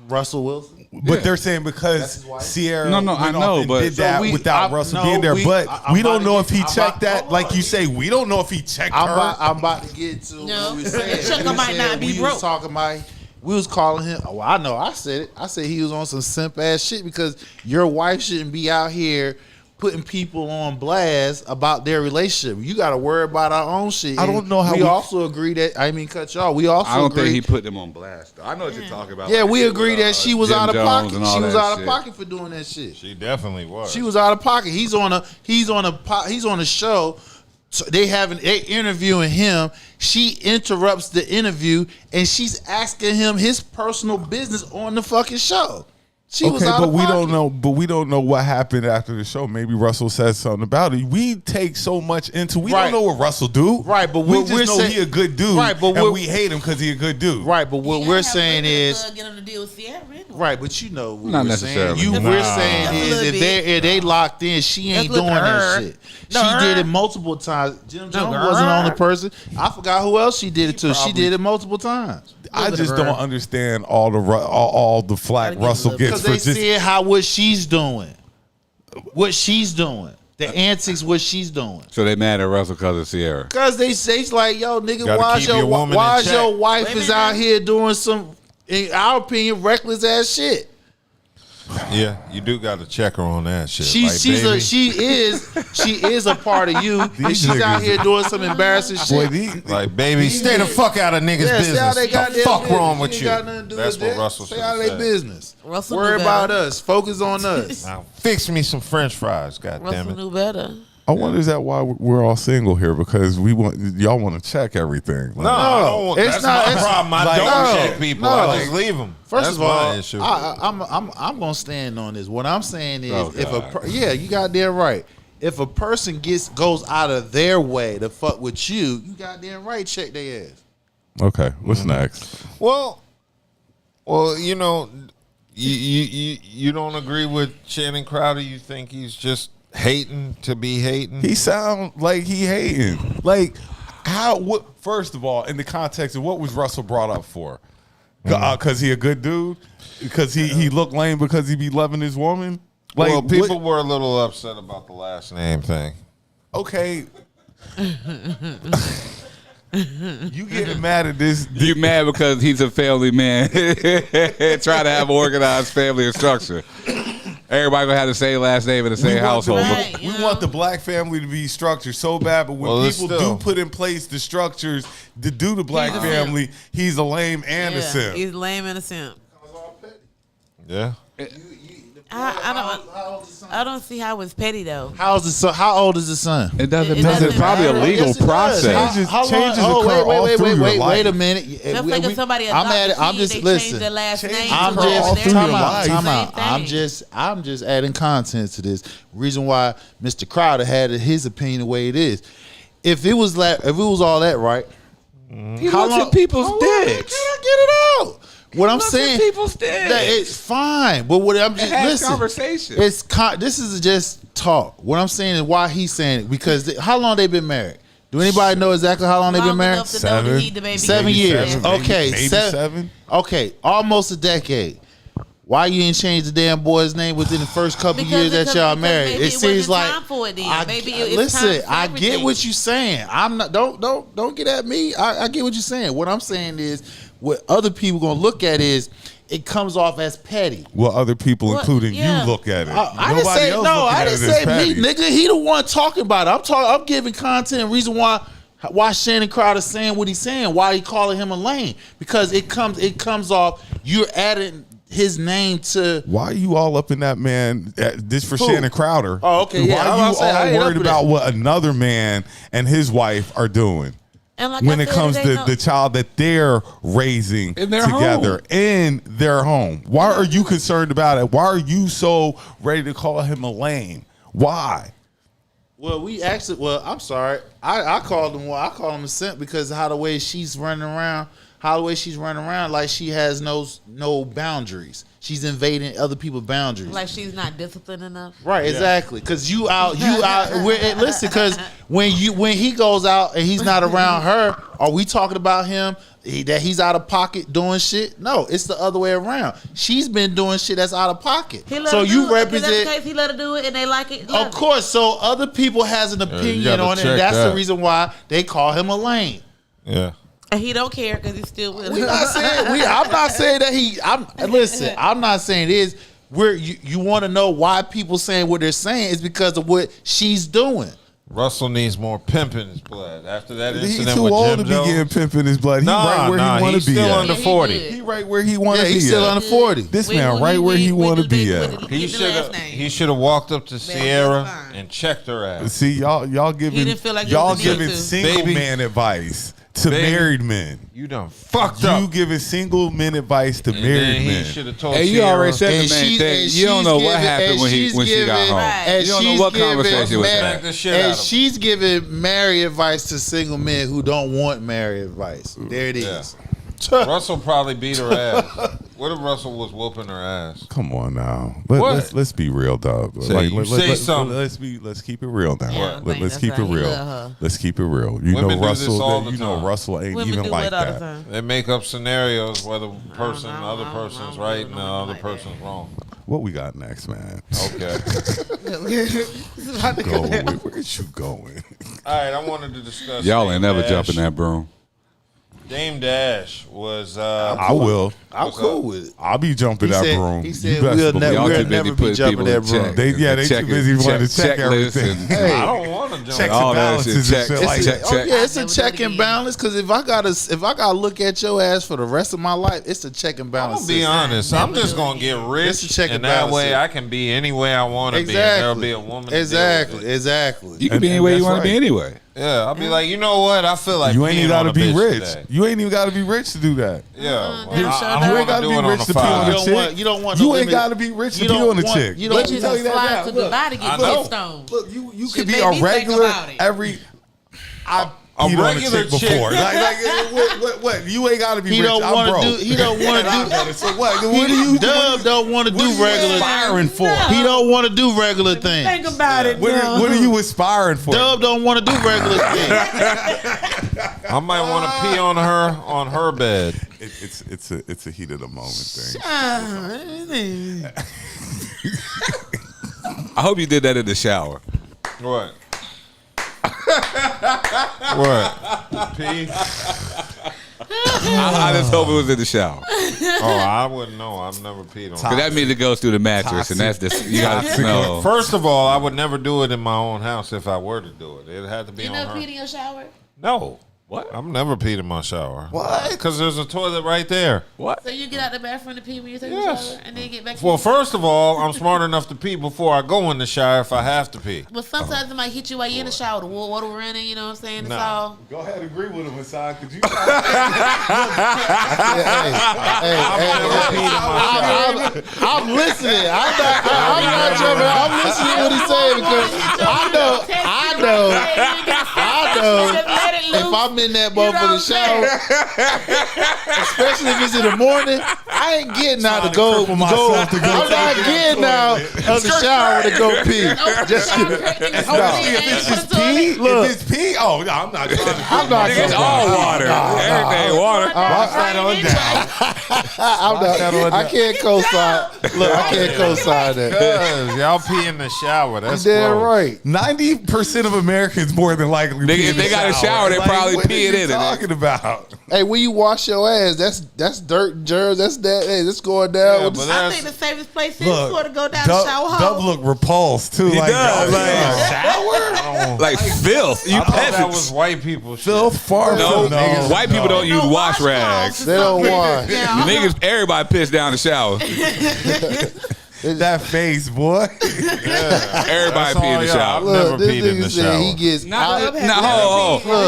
Wilson. But they're saying because Sierra I know, but did that without Russell being there. But we don't know if he checked that. Like you say, we don't know if he checked her. I'm about to get to what we were saying. The checker might not be broke. We was calling him. Oh, I know. I said it. I said he was on some simp ass shit because your wife shouldn't be out here putting people on blast about their relationship. You got to worry about our own shit. I don't know how we also agree that. I mean, cut y'all. We also. I don't think he put them on blast. I know what you're talking about. Yeah, we agree that she was out of pocket. She was out of shit. pocket for doing that shit. She definitely was. She was out of pocket. He's on a show. So they interviewing him. She interrupts the interview and she's asking him his personal business on the fucking show. She was out but of we pocket. don't know. But we don't know what happened after the show. Maybe Russell said something about it. We take so much into. We Right. don't know what Russell do. Right, but we what just we're know saying- he a good dude. Right, but and what- we hate him because he a good dude. Right, but what we're saying is get him to deal with Sierra. Anyway. right. But you know what Not we're necessarily. saying. Nah. We're saying That's a is little if they locked in, she ain't That's doing look that her. shit. No, She her. did it multiple times. Jim Jones her. wasn't the only person. I forgot who else she did it to. She did it multiple times. I just don't understand all the flack Russell gets Because for they just. said what she's doing. What she's doing. The antics, what she's doing. So they mad at Russell because of Sierra. Because they say it's like, yo, nigga, Gotta why keep your woman in your check. wife Wait a is minute. out here doing some, in our opinion, reckless ass shit. Yeah, you do got to check her on that shit. She is a part of you, and These she's out niggas- here doing some embarrassing Boy, shit. like, baby, stay the fuck out of niggas' Yeah, stay out business. they The goddamn fuck business. wrong with Ain't you? got nothing to do That's with what that. Russell Stay should out have of their said. business. Russell Worry knew about better. us. Focus on us. Now fix me some French fries, Russell goddammit. knew better. I wonder is that why we're all single here because y'all want to check everything. Like, No, I don't want, it's that's not- my it's- problem. I like- don't No, check people. no. I just leave them. First That's of all, my issue. I'm gonna stand on this. What I'm saying is, Oh, if God. you goddamn right. If a person goes out of their way to fuck with you, you goddamn right. Check their ass. Okay, what's next? Well, you know, you don't agree with Shannon Crowder. You think he's just hating to be hating? He sound like he hating. Like how? What? First of all, in the context of what was Russell brought up for? Because he a good dude. Because he look lame because he be loving his woman. Like well, people what- were a little upset about the last name thing. Okay. You getting mad at this? You mad because he's a family man, trying to have organized family and structure. Everybody gonna have the same last name in the same household. Right. We want the black family to be structured so bad, but when Well, it's people still- do put in place the structures to do the black He's a family, he's a lame and a simp. He's lame and a simp. Yeah. I don't see how it's petty though. How's the son? How old is the son? It doesn't It matter. doesn't It's probably a matter. legal Yes, it does. process. Changes occur all through your life. Wait a minute. Just like if somebody I'm adopts at a it. I'm kid, just they listen. change their last name. I'm to just- their all through your name. life. Time Same out. thing. I'm just adding content to this. Reason why Mr. Crowder had his opinion the way it is. If it was all that right, He looks at people's dicks. Can I get it out? What I'm Looks saying, at people's dicks. that it's fine. But what I'm just Have listen. conversation. This is just talk. What I'm saying is why he's saying it because how long they been married? Do anybody know exactly how long they've been Long married? enough to know that he the baby 7 daddy. years. Seven, Okay, maybe seven. seven. Okay, almost a decade. Why you ain't changed the damn boy's name within the first couple years that y'all married? Maybe it it seems wasn't like time for it then. Maybe it's listen. time for I get everything. what you're saying. I'm not. Don't get at me. I get what you're saying. What I'm saying is, what other people gonna look at is, it comes off as petty. Well, other people, Well, including yeah. you, look at it. I didn't Nobody say else no. looking I at didn't it as say me, petty. nigga. He the one talking about it. I'm giving content and reason why Shannon Crowder saying what he's saying. Why he calling him a lame? Because it comes off. You're adding his name to. Why are you all up in that man? This for Who? Shannon Crowder. Oh, okay, yeah, Why I are was you about to say, I ain't all up worried with about that. what another man and his wife are doing? And like When I it said, comes it to ain't no- the child that they're raising In their together in their home. Why are you concerned about it? Why are you so ready to call him a lame? Why? Well, I'm sorry. I called him. Well, I call him a simp because how the way she's running around, like she has no boundaries. She's invading other people's boundaries. like she's not disciplined enough. Right, exactly. Because you out. Listen, because when he goes out and he's not around her, are we talking about him that he's out of pocket doing shit? No, it's the other way around. She's been doing shit that's out of pocket. He let So her you do it. If that's represent. the case, he let her do it, and they like it. Of course. So other people has an opinion gotta on it, check and that's that. the reason why they call him a lame. Yeah. And he don't care because he's still with I'm her. not saying that listen. I'm not saying it is. You want to know why people saying what they're saying is because of what she's doing. Russell needs more pimp in his blood. After that He's incident too with old Jim to be Jones. getting pimp in his blood. He right where he want he's to be still at. under Yeah, he 40. good. He right where he want Yeah, to be he's still at. under 40. This man right where he want to be at. He should have walked up to Sierra and checked her ass. See y'all He giving didn't feel like y'all it was a need giving to. single Baby. man advice. to married men. You done fucked up. You giving single men advice to married He men. should have told Hey, you Sierra. already said the main thing. You don't know what happened when she got home. And You don't know what conversation was and had. she's giving married advice to single men who don't want married advice. There it is. Russell probably beat her ass. What if Russell was whooping her ass? Come on now. What? Let's be real, dog. Say something. Let's keep it real now. Yeah, Let's that's keep it right. He real. love her. Let's keep it real. You Women do this all know the Russell. time. Russell ain't Women even do like it all the that. time. They make up scenarios where the person, I other don't person's know. right and the other person's wrong. What we got next, man? Okay. Where's you going? All right, I wanted to discuss. Y'all ain't never Dash. jumping that broom. Dame Dash was. I will. I'm cool with it. I'll be jumping that broom. He You said best we'll, believe Y'all we'll too busy never be putting jumping people that in broom. check. They too busy wanting to check everything. Hey, I don't want to jump. Checks and All that balances shit. and shit Check, like check, that. check. yeah, it's a Never check do it and again. balance. Because if I gotta look at your ass for the rest of my life, it's a check and I'm balance. gonna be system. honest. I'm just gonna get It's a rich, check and and that balance way system. I can be any way I want to be. And there'll be a woman. to Exactly. deal with it. Exactly. You can be And any way you that's want to be right. anyway. Yeah, I'll be like, you know what? I feel like You ain't even got gotta to be rich. Today. You ain't even gotta be rich to do that. Yeah, well, You I ain't want to gotta do be it on rich the to pee on a five. chick. You don't want You no ain't limit- gotta be rich to you pee don't on a want- chick. you don't Let me Bitches tell is you that flying now. to Look, Dubai to get I know. pissed on. Look, you Shit could be made a me think regular about it. every. I A peed on a regular chick before. chick. What? You ain't gotta be He rich. don't I'm want broke. to do. He don't want to do. So what? What do you? Dub don't want to do What are you regular. aspiring for? He don't want to do regular things. Think about it. What are you aspiring for? Dub don't want to do regular things. I might want to pee on her bed. It's a heat of the moment thing. I hope you did that in the shower. What? What? Pee? I just hope it was in the shower. Oh, I wouldn't know. I've never peed on. Because that means it goes through the mattress, and that's you gotta smell. First of all, I would never do it in my own house if I were to do it. It had to be You on know her. peed in your shower? No. What? I've never peed in my shower. What? Because there's a toilet right there. What? So you get out the bathroom to pee when you take Yes. a shower and then get back to Well, your first of all, I'm smart enough to pee before I go in the shower if I have to pee. Well, sometimes it might hit you while you're in the shower. The water running, you know what I'm saying? It's Nah. all. Go ahead, agree with him, Hassan. Could you? I'm listening. I'm not jumping. I'm listening to what he's saying because I know. If I'm in that motherfucking shower, especially if it's in the morning, I ain't getting out to go. I'm not getting out of the shower to go pee. If it's just pee, if it's pee, oh no, I'm not. I'm not. It's all water. Everything water. Watch that on down. I can't co-sign. Look, I can't co-sign that. Because y'all pee in the shower. That's Damn gross. right. 90% of Americans more than likely. Nigga, pee if in they the got a shower, they probably what pee are it you in it. Talking about. Hey, when you wash your ass, that's dirt and germs. That's that. Hey, that's going down. Yeah, with but the- I think the safest place is for to go down the shower Dub hole. look repulsed too. He like, does, shower? Like filth. You I thought that peasants. was white people shit. Filth, fart. No, no. white people don't use wash rags. They don't wash. Niggas, everybody piss down the shower. That face, boy. Everybody pee in the shower. I've never this peed in the nigga said shower. he gets. Now,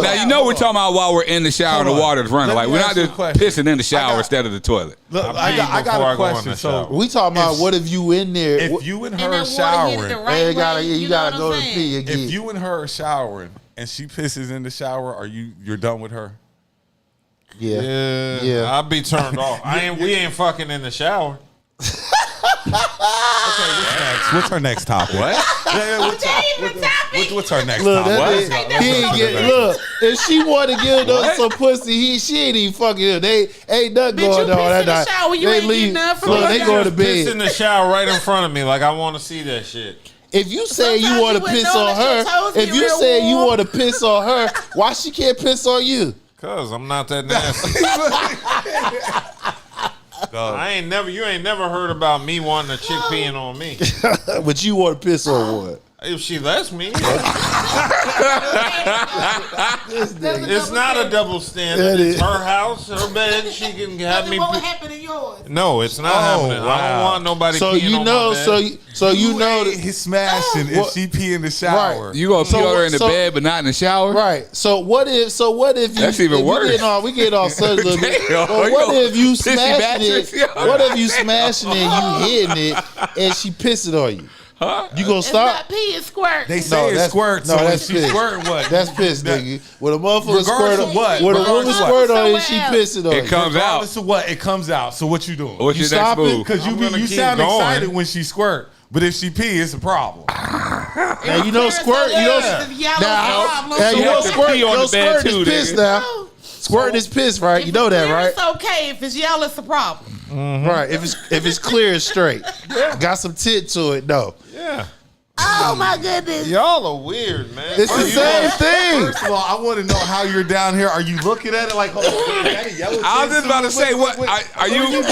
now you know we're talking about while we're in the shower and the water's running. Let Like me we're ask not you a just question. pissing in the shower instead of the toilet. Look, I I got before I a go in question. the So shower. We talking about what if you in there? if you and her are And that water hit it the showering, right gotta, way, you know gotta what go I'm to saying? pee again. if you and her are showering and she pisses in the shower, are you're done with her? Yeah. I'll be turned off. We ain't fucking in the shower. What's our next topic? What? What's our next Look, topic? he ain't get. Look, if she want to give them some pussy, she ain't even fucking him. They ain't nothing Bitch, going you on piss that in the night. shower, you They ain't leave. getting nothing from Look, it. they go to Piss bed. in the shower right in front of me. Like I want to see that shit. If you say Sometimes you want you to wouldn't piss know on that your her, toes if get you real say you warm. want to piss on her, why she can't piss on you? Cause I'm not that nasty. You ain't never heard about me wanting a chick peeing on me. But you want to piss on what? If she lets me. It's not a double standard. It's her house, her bed. She can have me. What happened in yours? No, it's not happening. Wow. I don't want nobody. So peeing you on know, my bed. so you know that He's smashing if she pee in the shower. You gonna pee on her in the bed, but not in the shower? Right. So what if you? That's even worse. We get all such a little bit. Damn, But you what gonna if you pissy smashing mattress? it? What if you smashing it, you hitting it, and she pissing on you? Huh? You gonna It's stop? not pee, it's squirt. They say it squirts. No, so that's when she piss. squirt, what? That's piss, nigga. When a motherfucker squirt Regardless of what? when a woman Regardless of squirt what? on you, she pissing on you. It comes out. Regardless of what, it comes out. So what you doing? What's You your next stop it? move? Because I'm gonna you keep sound going. excited when she squirt, but if she pee, it's a problem. Now you know squirt. You know now. You You know have to squirt. pee on the bed Squirt too, is piss nigga. now. Squirting is piss, right? You know that, right? It's okay. If it's yellow, it's a problem. Right. If it's clear and straight, got some tit to it. No. Yeah. Oh my goodness. Y'all are weird, man. It's the same thing. First of all, I want to know how you're down here. Are you looking at it like, oh, that yellow I was tits? just about to say, what are you? doing?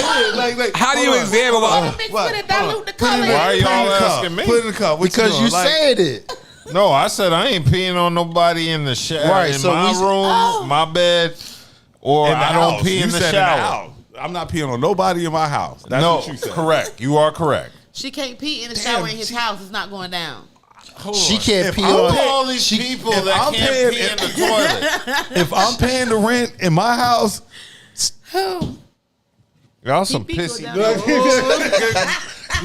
Like, How do you hold on. examine? Mix What? with it, dilute the Put it in color. the- Why are put it in y'all the cup. asking me? Put it in the cup. What Because doing? you Like, said it. No, I said I ain't peeing on nobody in the shower. Right, In so my we- room, my bed, or in the I don't house. pee You in the said shower. house. I'm not peeing on nobody in my house. That's No, what you said. correct. You are correct. She can't pee in the shower in his house. It's not going down. Hold She on. can't If pee I'm on- paying- All these people if that I'm can't paying- pee in the toilet. If I'm paying the rent in my house, Y'all some Pee go pissy. down.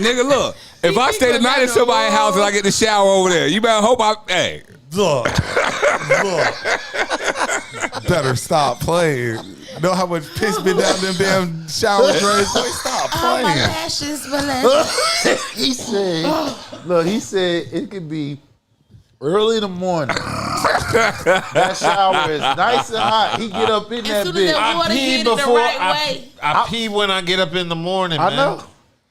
Nigga, look. If I stay the night in somebody's house and I get the shower over there, you better hope hey. look, better stop playing. Know how much piss been down them damn shower drains? Boy, stop Oh, my playing. lashes, He said, look, he said it could be early in the morning. That shower is nice and hot. He get up in that As soon as bitch. that water hit it the right way. I pee when I get up in the morning, I man. know.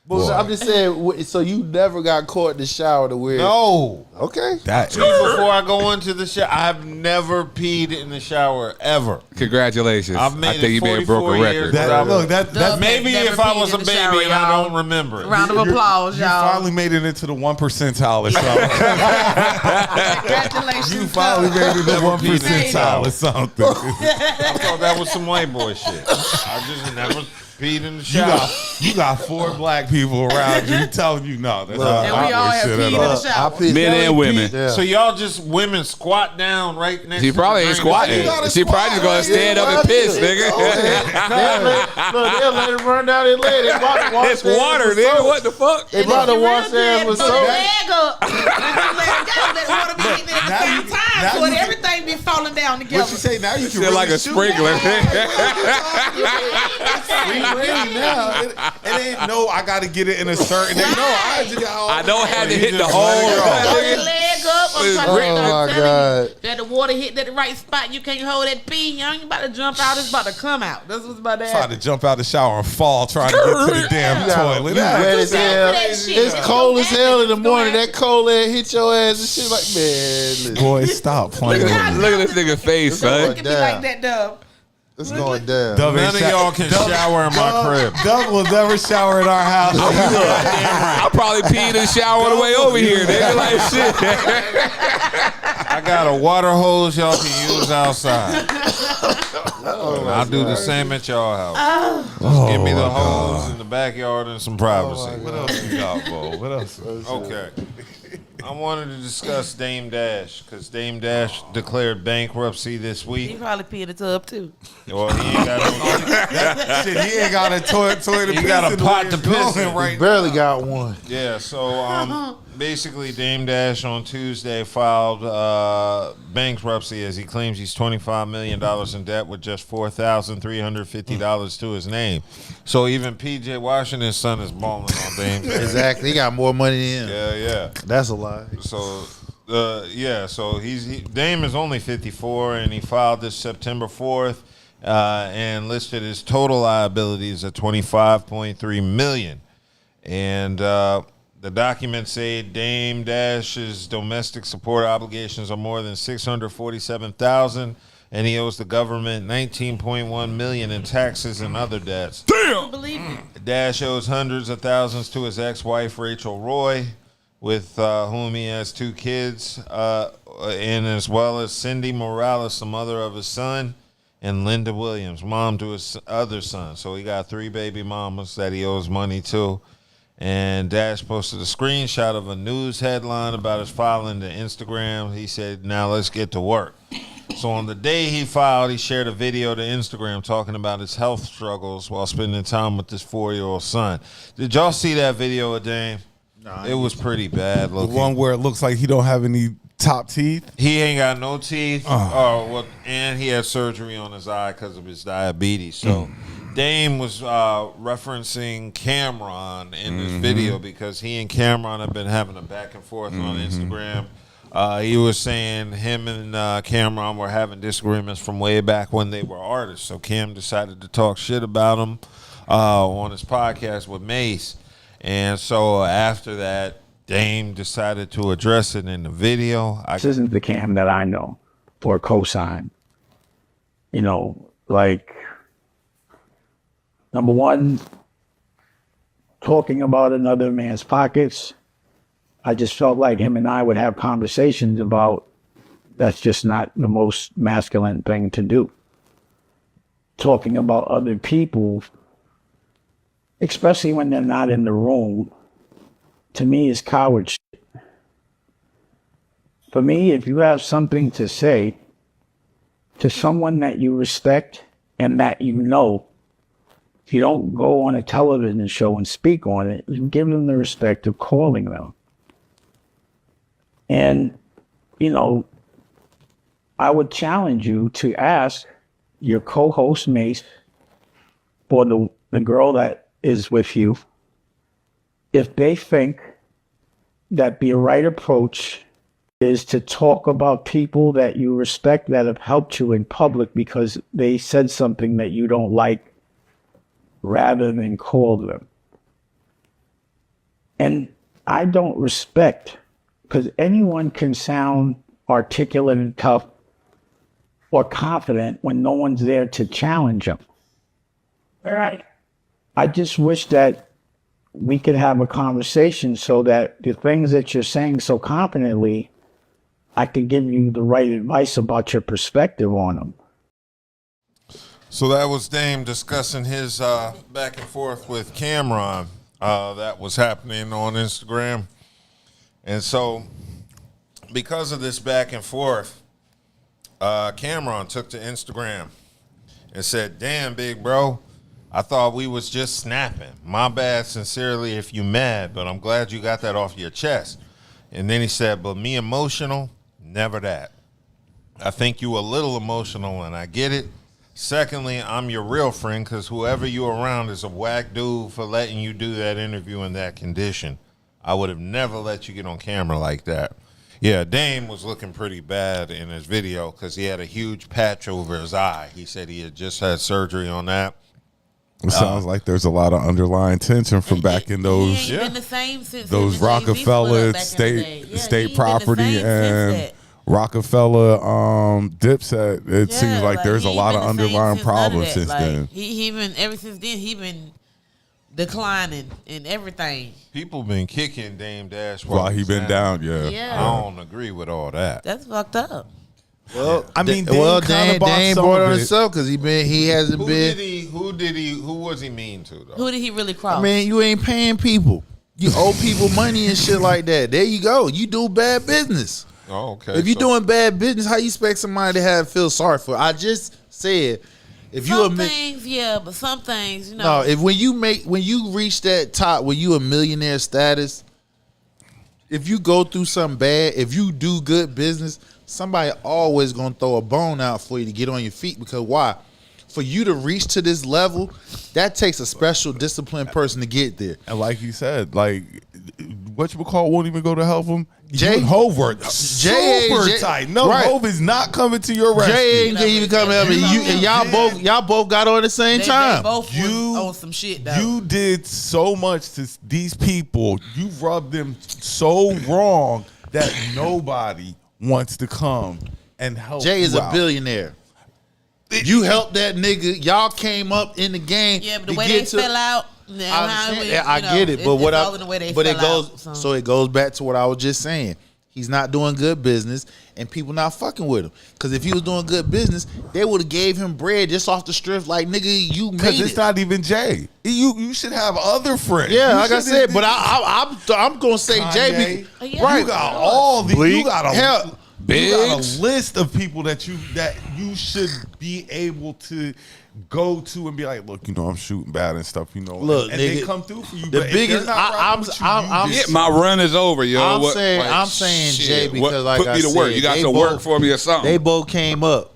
But I'm just saying, so you never got caught in the shower to where? No. Okay. That Before I go into the shower, I've never peed in the shower ever. Congratulations. I've made I think you it may have broke a 44 record. years. that look that Dub Maybe never if I peed was a in the baby shower, and I y'all. don't remember it. Round of applause, you y'all. finally made it into the 1% or something. Congratulations. You finally made it to the 1% or I something. thought that was some white boy shit. I just never peed in the shower. You got 4 black people around you telling you no. That's not And we all white have shit peed at in all. the shower. Men and women. Yeah. So y'all just women squat down right next She to probably the ain't drain. squatting. gotta She probably just gonna squat, stand up and piss, nigga. They'll let it run down their leg. They about to wash It's their water, hands with nigga. soap. What the fuck? They about to wash their hands with Put soap. the leg up. Let it go. Let water be hitting at the Now same you- time. now So you- everything be falling down together. What you say now? You can Feel really like a shoot. sprinkler. We ready now. It ain't no. I got to get it in a certain. No, I just got. I don't have to hit the just whole. let it go. Hold your leg up. I'm trying to Oh, my tell God. you that the water hit at the right spot. You can't hold that pee. You ain't about to jump out. It's about to come out. That's what's about to Try happen. to jump out the shower and fall trying to get to the damn toilet. You wet as hell. that shit. It's It's cold so as hell in the bad. morning. That cold air hit your ass and shit like, man, listen, Boy, stop playing. Look at this nigga face, Look son. It can be like that, Dub. it's going down. Dub ain't None of y'all can shower in my crib. Dub will never shower in our house. I probably peed in the shower on the way over here, nigga. Like shit. I got a water hose y'all can use outside. I'll do the same at y'all house. Just give me the hose in the backyard and some privacy. What else you got, Bo? What else? Okay. I wanted to discuss Dame Dash because Dame Dash declared bankruptcy this He week. probably pee in the tub too. Well, he ain't got no. Shit, he ain't got a toilet He piss got a in the pot way to it's piss going in. right Barely got one. Yeah, so basically Dame Dash on Tuesday filed bankruptcy as he claims he's $25 million in debt with just $4,350 to his name. So even P.J. Washington's son is balling on Dame Dash. Exactly. He got more money than him. Yeah. That's a lie. So, so Dame is only 54, and he filed this September 4th and listed his total liabilities at $25.3 million. And the documents say Dame Dash's domestic support obligations are more than $647,000, and he owes the government $19.1 million in taxes and other debts. Damn. Believe me. Dash owes hundreds of thousands to his ex-wife Rachel Roy. with whom he has 2 kids, and as well as Cindy Morales, the mother of his son, and Linda Williams, mom to his other son. So he got 3 baby mamas that he owes money to. And Dash posted a screenshot of a news headline about his filing to Instagram. He said, now let's get to work. So on the day he filed, he shared a video to Instagram talking about his health struggles while spending time with his 4-year-old son. Did y'all see that video of Dame? Nah, it was pretty bad looking. The one where it looks like he don't have any top teeth. He ain't got no teeth. And he had surgery on his eye because of his diabetes. So Dame was referencing Cameron in this video because he and Cameron have been having a back and forth on Instagram. He was saying him and Cameron were having disagreements from way back when they were artists. So Cam decided to talk shit about him on his podcast with Mace. And so after that, Dame decided to address it in the video. This isn't the Cam that I know or co-sign. You know, like, number one, talking about another man's pockets, I just felt like him and I would have conversations about that's just not the most masculine thing to do. Talking about other people, especially when they're not in the room, to me is coward shit. For me, if you have something to say to someone that you respect and that you know, you don't go on a television show and speak on it. You give them the respect of calling them. And, you know, I would challenge you to ask your co-host Mace or the girl that is with you if they think that the right approach is to talk about people that you respect that have helped you in public because they said something that you don't like rather than call them. And I don't respect, because anyone can sound articulate and tough or confident when no one's there to challenge them. All right. I just wish that we could have a conversation so that the things that you're saying so confidently, I could give you the right advice about your perspective on them. So that was Dame discussing his back and forth with Cameron that was happening on Instagram. And so because of this back and forth, Cameron took to Instagram and said, damn, big bro, I thought we was just snapping. My bad, sincerely, if you mad, but I'm glad you got that off your chest. And then he said, but me emotional, never that. I think you a little emotional, and I get it. Secondly, I'm your real friend, because whoever you around is a whack dude for letting you do that interview in that condition. I would have never let you get on camera like that. Yeah, Dame was looking pretty bad in his video because he had a huge patch over his eye. He said he had just had surgery on that. It sounds like there's a lot of underlying tension from back in those He ain't been the same since those Rockefeller state property and Rockefeller Dipset. It seems like there's a lot of underlying problems since then. He been ever since then. He been declining and everything. People been kicking Dame Dash while he been down. Yeah. I don't agree with all that. That's fucked up. Well, I mean, Dame brought on himself because he hasn't been. Who was he mean to though? Who did he really cross? I mean, you ain't paying people. You owe people money and shit like that. There you go. You do bad business. Oh, okay. If you're doing bad business, how you expect somebody to feel sorry for? I just said, if you some things, yeah, but some things, you know. No, if when you reach that top, when you a millionaire status, if you go through something bad, if you do good business, somebody always gonna throw a bone out for you to get on your feet. Because why? For you to reach to this level, that takes a special disciplined person to get there. And like you said, like whatchamacallit won't even go to help him. Jay Hove super tight. No, right. Hove is not coming to your rescue. Jay ain't even coming to help me. Y'all both got on at the same time. They both was on some shit though. You did so much to these people. You rubbed them so wrong that nobody wants to come and help. Jay is you a billionaire. You helped that nigga. Y'all came up in the game. Yeah, but the way they fell out. Now, I understand how that. I you know, get it, but it's what all in the way they but it fell goes out, so it goes back to what I was just saying. He's not doing good business, and people not fucking with him. Because if he was doing good business, they would have gave him bread just off the strip. Like, nigga, you made Because it. it's not even Jay. You should have other friends. Yeah, You like I shouldn't- said, but I'm gonna say Jay. Kanye. Right, you got all the you got a Hell, you got a list of people that you should be able to go to and be like, look, I'm shooting bad and stuff, Look, and nigga, they come through for you. the but if biggest- they're not rocking with you, you just- My run is over, yo. I'm saying Jay because like put I me to said, work. You got they to both- work for me or something. They both came up.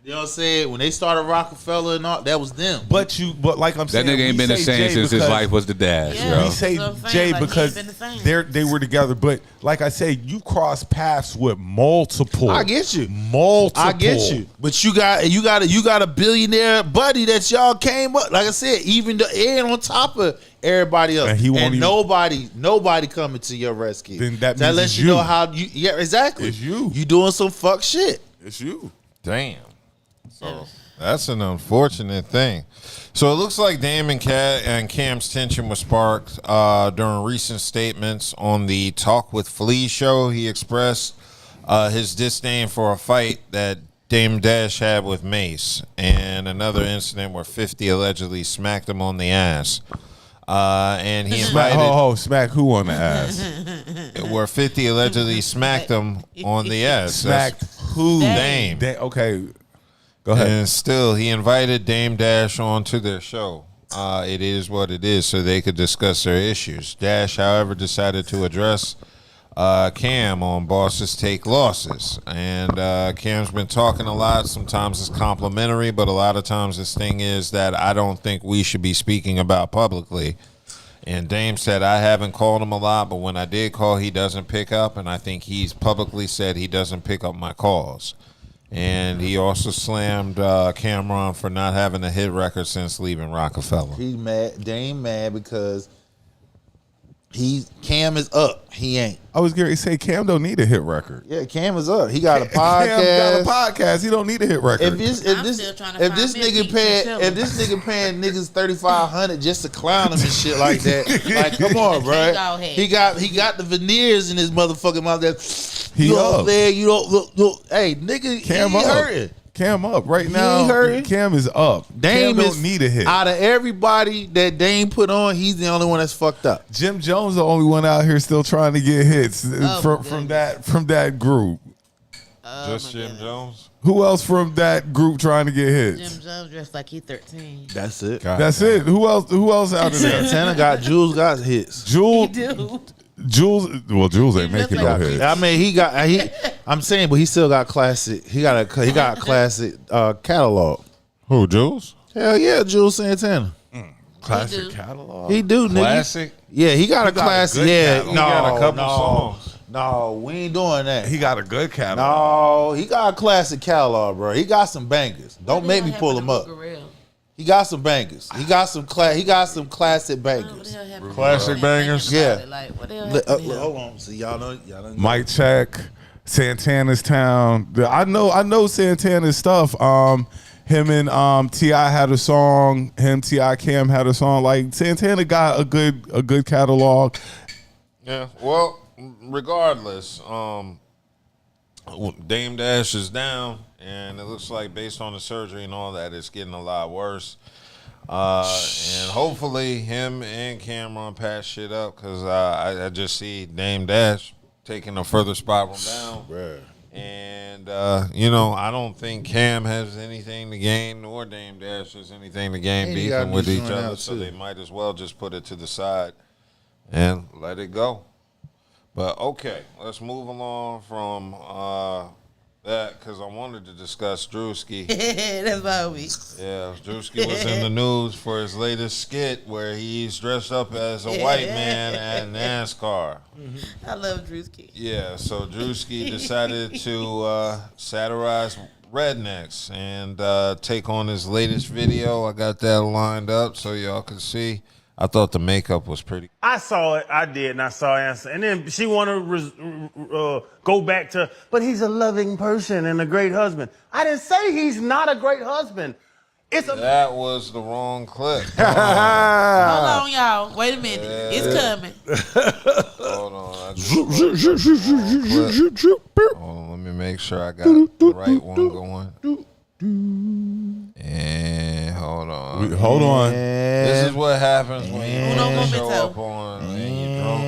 You know what I'm saying? When they started Rockefeller and all, that was them. But like I'm That saying, nigga ain't we been the say same Jay since his because- life was the dash, yo. We say That's what I'm Jay saying, like, he because ain't been the same. they were together, but like I say, you cross paths with multiple. I get you. Multiple. I get you. But you got a billionaire buddy that y'all came up. Like I said, even and on top of everybody else, And he won't even- nobody coming to your rescue. Then that that means lets it's you know you. how you. Yeah, exactly. It's you. You doing some fuck shit. It's you. Damn. So that's an unfortunate thing. So it looks like Dame and Cam's tension was sparked during recent statements on the Talk with Flea show. He expressed his disdain for a fight that Dame Dash had with Mace, and another incident where 50 allegedly smacked him on the ass. And he invited smack who on the ass? where 50 allegedly smacked him on the ass. Smacked who? Dame. Okay, go ahead. And still, he invited Dame Dash onto their show. It is what it is, so they could discuss their issues. Dash, however, decided to address Cam on Bosses Take Losses. And Cam's been talking a lot. Sometimes it's complimentary, but a lot of times this thing is that I don't think we should be speaking about publicly. And Dame said, I haven't called him a lot, but when I did call, he doesn't pick up. And I think he's publicly said he doesn't pick up my calls. And he also slammed Cameron for not having a hit record since leaving Rockefeller. He mad. Dame mad because Cam is up. He ain't. I was going to say Cam don't need a hit record. Yeah, Cam is up. He got a podcast. Cam got a podcast. He don't need a hit record. I'm still trying to if find this me a nigga beat paying to if this nigga paying niggas $3,500 just to clown him and shit like that, like come on, bro. Go ahead. He got the veneers in his motherfucking mouth. That He you know what up. I'm saying? You don't look. Hey, nigga, Cam he up. hurting. Cam up right He now. ain't hurting. Cam is up. Dame Cam is don't need a hit. Out of everybody that Dame put on, he's the only one that's fucked up. Jim Jones the only one out here still trying to get hits from that group. Just Jim Jones? Who else from that group trying to get hits? Jim Jones dressed like he 13. That's it. That's it. Who else out of there? Santana Jules got hits. Jules ain't making no like hits. I mean, I'm saying, but he still got classic. He got classic catalog. Who, Jules? Hell yeah, Jules Santana. Classic catalog. He do, nigga. Classic? Yeah, he got a got a classic. good Yeah, catalog. He got a couple songs. No, we ain't doing that. He got a good catalog. No, he got a classic catalog, bro. He got some bangers. Don't make me pull him up. He got some bangers. He got some classic bangers. Classic bangers? Yeah. Like, what the hell happened to him? Hold on. See, y'all don't. Mike Check, Santana's Town. I know Santana's stuff. Him and T.I. had a song. Him, T.I. Cam had a song. Like Santana got a good catalog. Yeah, well, regardless, Dame Dash is down, and it looks like based on the surgery and all that, it's getting a lot worse. And hopefully him and Cameron patch shit up, because I just see Dame Dash taking a further spiral down. Bruh. And, I don't think Cam has anything to gain, nor Dame Dash has anything to gain And he gotta beefing be with each showing other, out, so too. they might as well just put it to the side and let it go. But, okay, let's move along from that, because I wanted to discuss Druski. That's why we. Yeah, Druski was in the news for his latest skit where he's dressed up as a white man at NASCAR. I love Druski. Yeah, so Druski decided to satirize rednecks and take on his latest video. I got that lined up so y'all can see. I thought the makeup was pretty. I saw it. I did, and I saw answer. And then she want to go back to, but he's a loving person and a great husband. I didn't say he's not a great husband. That was the wrong clip. Hold on, y'all. Wait a minute. It's coming. Hold on. I just Hold on. Let me make sure I got the right one going. And hold on. Hold on. This is what happens when you show up on and you're drunk.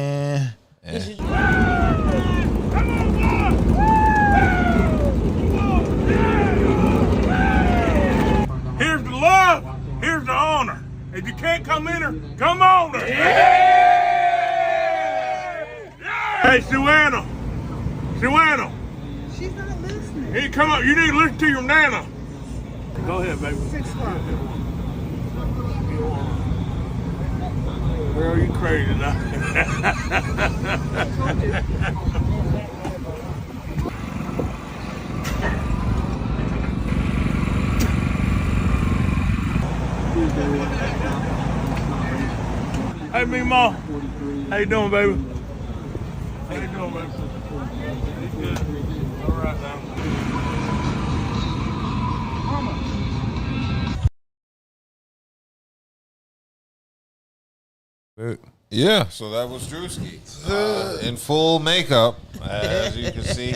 Here's the love, here's the honor. If you can't come in her, come on her. Hey, Suanna. Suanna. She's not listening. Hey, come up. You need to listen to your nana. Go ahead, baby. 6 o'clock. Girl, you crazy now. Hey, me Ma. How you doing, baby? How you doing, baby? Good. All right now. Yeah, so that was Druski in full makeup, as you can see,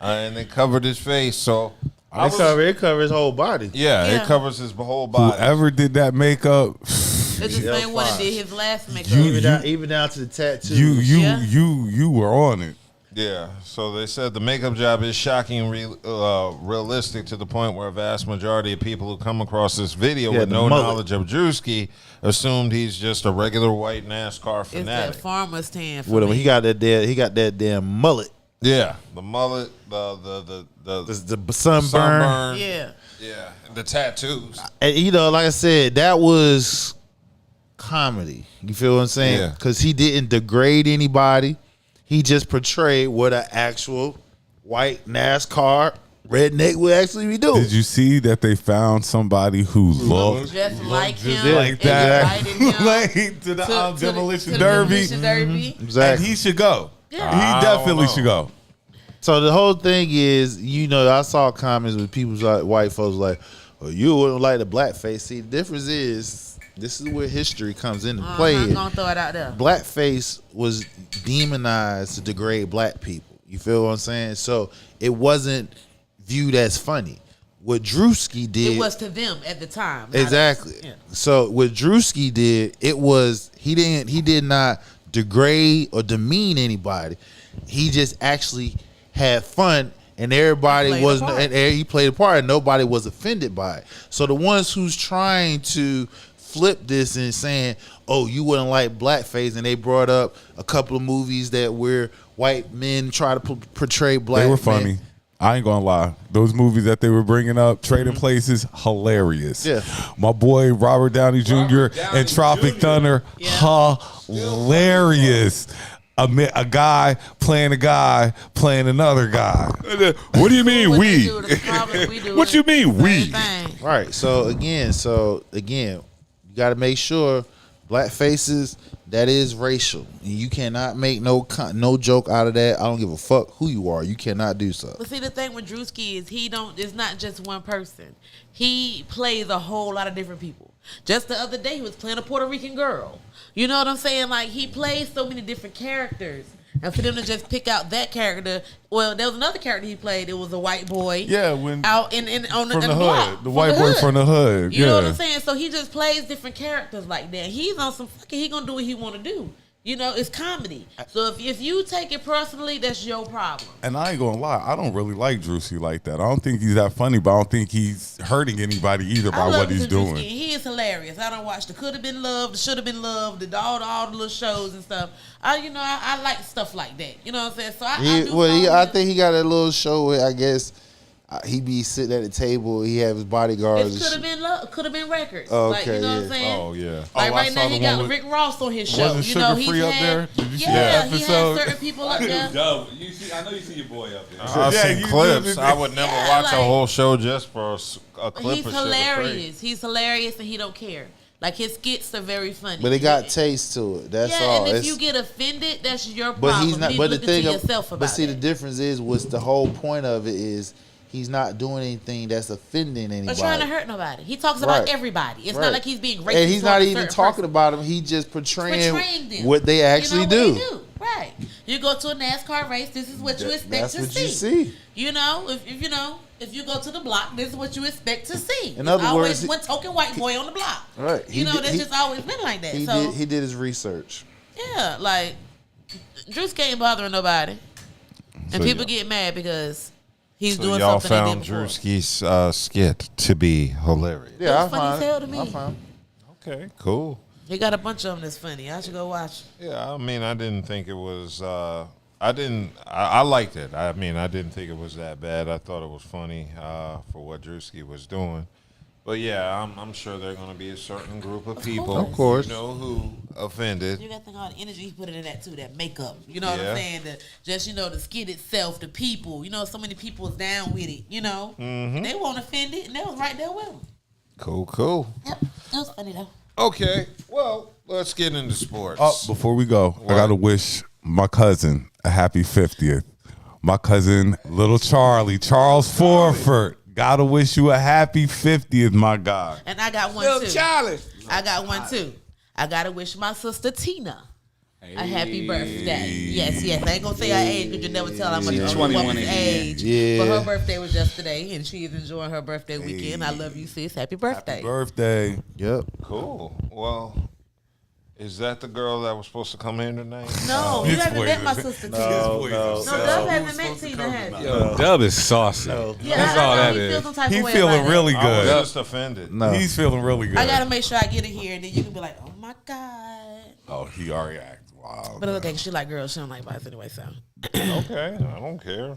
and it covered his face. So it covers his whole body. Yeah, it covers his whole body. Whoever did that makeup, It's the same one that did his last makeup. Even down to the tattoo. you were on it. Yeah, so they said the makeup job is shocking and realistic to the point where a vast majority of people who come across this video with no knowledge of Druski assumed he's just a regular white NASCAR It's fanatic. that farmer's tan. With him, he got that damn mullet. Yeah, the mullet, the sunburn. Yeah, and the tattoos. And like I said, that was comedy. You feel what I'm saying? Yeah. Because he didn't degrade anybody. He just portrayed what an actual white NASCAR redneck would actually be doing. Did you see that they found somebody who looked just like him, like that, invited him like to the demolition derby? Derby. Exactly. And he should go. Yeah. He definitely should go. So the whole thing is, I saw comments with people like white folks like, "Oh, you wouldn't like the blackface." See, the difference is, this is where history comes into play. I'm gonna throw it out there. Blackface was demonized to degrade black people. You feel what I'm saying? So it wasn't viewed as funny. What Druski did, It was to them at the time. not exactly. us. Yeah. So what Druski did, he did not degrade or demean anybody. He just actually had fun, and everybody he played a part, and nobody was offended by it. So the ones who's trying to flip this and saying, "Oh, you wouldn't like blackface," and they brought up a couple of movies that where white men try to portray black. They were men. funny. I ain't gonna lie. Those movies that they were bringing up, Trading Places, hilarious. Yeah. My boy Robert Downey Jr. and Tropic Thunder, hilarious. A guy playing another guy. What do you mean we? What you mean we? Right. So again, you got to make sure black faces, that is racial. You cannot make no joke out of that. I don't give a fuck who you are. You cannot do so. But see, the thing with Druski is it's not just one person. He plays a whole lot of different people. Just the other day, he was playing a Puerto Rican girl. You know what I'm saying? Like, he plays so many different characters. And for them to just pick out that character, well, there was another character he played. It was a white boy. Yeah, when out on from the the block, hood, the white boy from the hood. You know what Yeah. I'm saying? So he just plays different characters like that. He's on some fucking. He gonna do what he want to do. It's comedy. So if you take it personally, that's your problem. And I ain't gonna lie, I don't really like Druski like that. I don't think he's that funny, but I don't think he's hurting anybody either by what he's doing. He is hilarious. I don't watch the Could Have Been Loved, the Should Have Been Loved, all the little shows and stuff. I like stuff like that. You know what I'm saying? So I think he got a little show where I guess he be sitting at the table. He have his bodyguards. It could have been records. Oh, like, okay, you know what I'm yeah. saying? Oh yeah. Like I right saw now the he one got with- Rick Ross on his show. Wasn't You know, Sugar Free he's up had, there? Did you see yeah, that he episode? had certain people up there. Yo, I know you see your boy up there. I've seen clips. I would never watch a whole show just for a clip He's of Sugar Free. hilarious. He's hilarious and he don't care. Like, his skits are very funny. But they got taste to it. That's all. And if you get offended, that's your problem. But he's not. You But need the to look thing. into yourself about But see, that. the difference is, what's the whole point of it is He's not doing anything that's offending anybody. Or trying to hurt nobody. He talks Right. about everybody. It's Right. not like he's being racist. And he's not towards a even certain talking person. about them. He just portraying them. what they actually What do. they do. Right. You go to a NASCAR race, this is what you expect That's to what see. you see. You know, if you go to the block, this is what you expect to see. In other always words, one token white boy on the block. Right. You know, that's just always been like that. He did his research. Yeah, like Druski ain't bothering nobody, and So people get mad because he's So doing y'all something they found did before. Druski's skit to be hilarious. It was funny as hell to me. Okay, cool. He got a bunch of them that's funny. I should go watch. Yeah, I mean, I didn't think it was. I liked it. I mean, I didn't think it was that bad. I thought it was funny for what Druski was doing. But yeah, I'm sure there are going to be a certain group of people, Of course. you know, who offended. You got to think all the energy he put into that too, that makeup. You know what Yeah. I'm saying? The skit itself, the people. You know, so many people is down with it. You know, Mhm. they won't offend it, and they was right there with him. Cool. Yep, it was funny though. Okay, well, let's get into sports. Oh, before we go, What? I gotta wish my cousin a happy 50th. My cousin, little Charles Forford. Gotta wish you a happy 50th, my guy. And I got one Little too. Charlie. I got one too. I gotta wish my sister Tina a happy birthday. Yes. I ain't gonna say her age because you never tell how much a woman's age. Yeah. But her birthday was yesterday, and she is enjoying her birthday weekend. I love you, sis. Happy birthday. Birthday. Yep. Cool. Well, is that the girl that was supposed to come in tonight? No, you haven't met my sister Tina. No. Dub hasn't met Tina, has he? Yo, Dub is saucy. Yeah, That's I all know that he is. feels some type He of way feeling about really it. I was good. just offended. No. He's feeling really good. I gotta make sure I get it here, and then you can be like, "Oh my god!" Oh, he already acted wild. But it's okay, 'cause she like girls, she don't like boys anyway. So Okay, I don't care.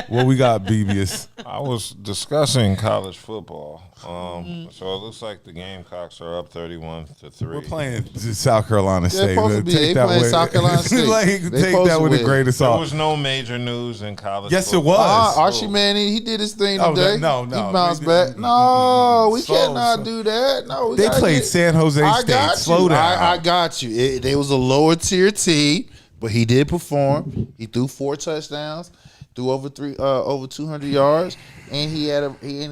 What we got, BBS? I was discussing college football. So it looks like the Gamecocks are up 31-3. We're playing South Carolina They're State. supposed to be. They that playing with- South Carolina State. like, They take supposed that to with a win. grain of There salt. was no major news in college Yes, it football. was. Archie Manning, he did his thing Oh, today. no. He bounced back. No, we cannot do that. No, we They gotta played get- San Jose I State. got Slow you. down. I got you. They was a lower tier team, but he did perform. He threw 4 touchdowns, threw over 200 yards, and he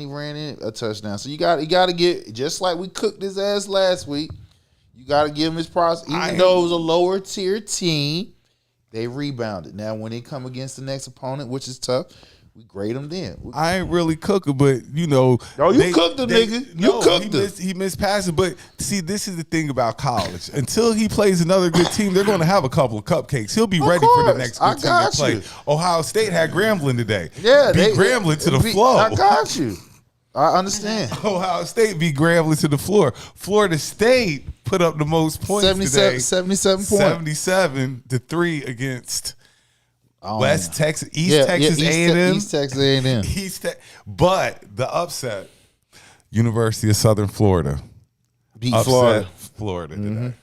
ran in a touchdown. So you got to get, just like we cooked his ass last week. You got to give him his process. Even though it was a lower tier team, they rebounded. Now when they come against the next opponent, which is tough, we grade them then. I ain't really cooking, but you know. Oh, you cooked the nigga. You cooked him. He missed passes, but see, this is the thing about college. Until he plays another good team, they're going to have a couple of cupcakes. He'll be ready for the next I good team to got play. you. Ohio State had Grambling today. Yeah, beat Grambling to the floor. I got you. I understand. Ohio State beat Grambling to the floor. Florida State put up the most points today. 77 points. 77-3 against West Texas, East Texas East A&M. East Texas A&M. But the upset, University of Southern Florida. Beat Upset Florida. today.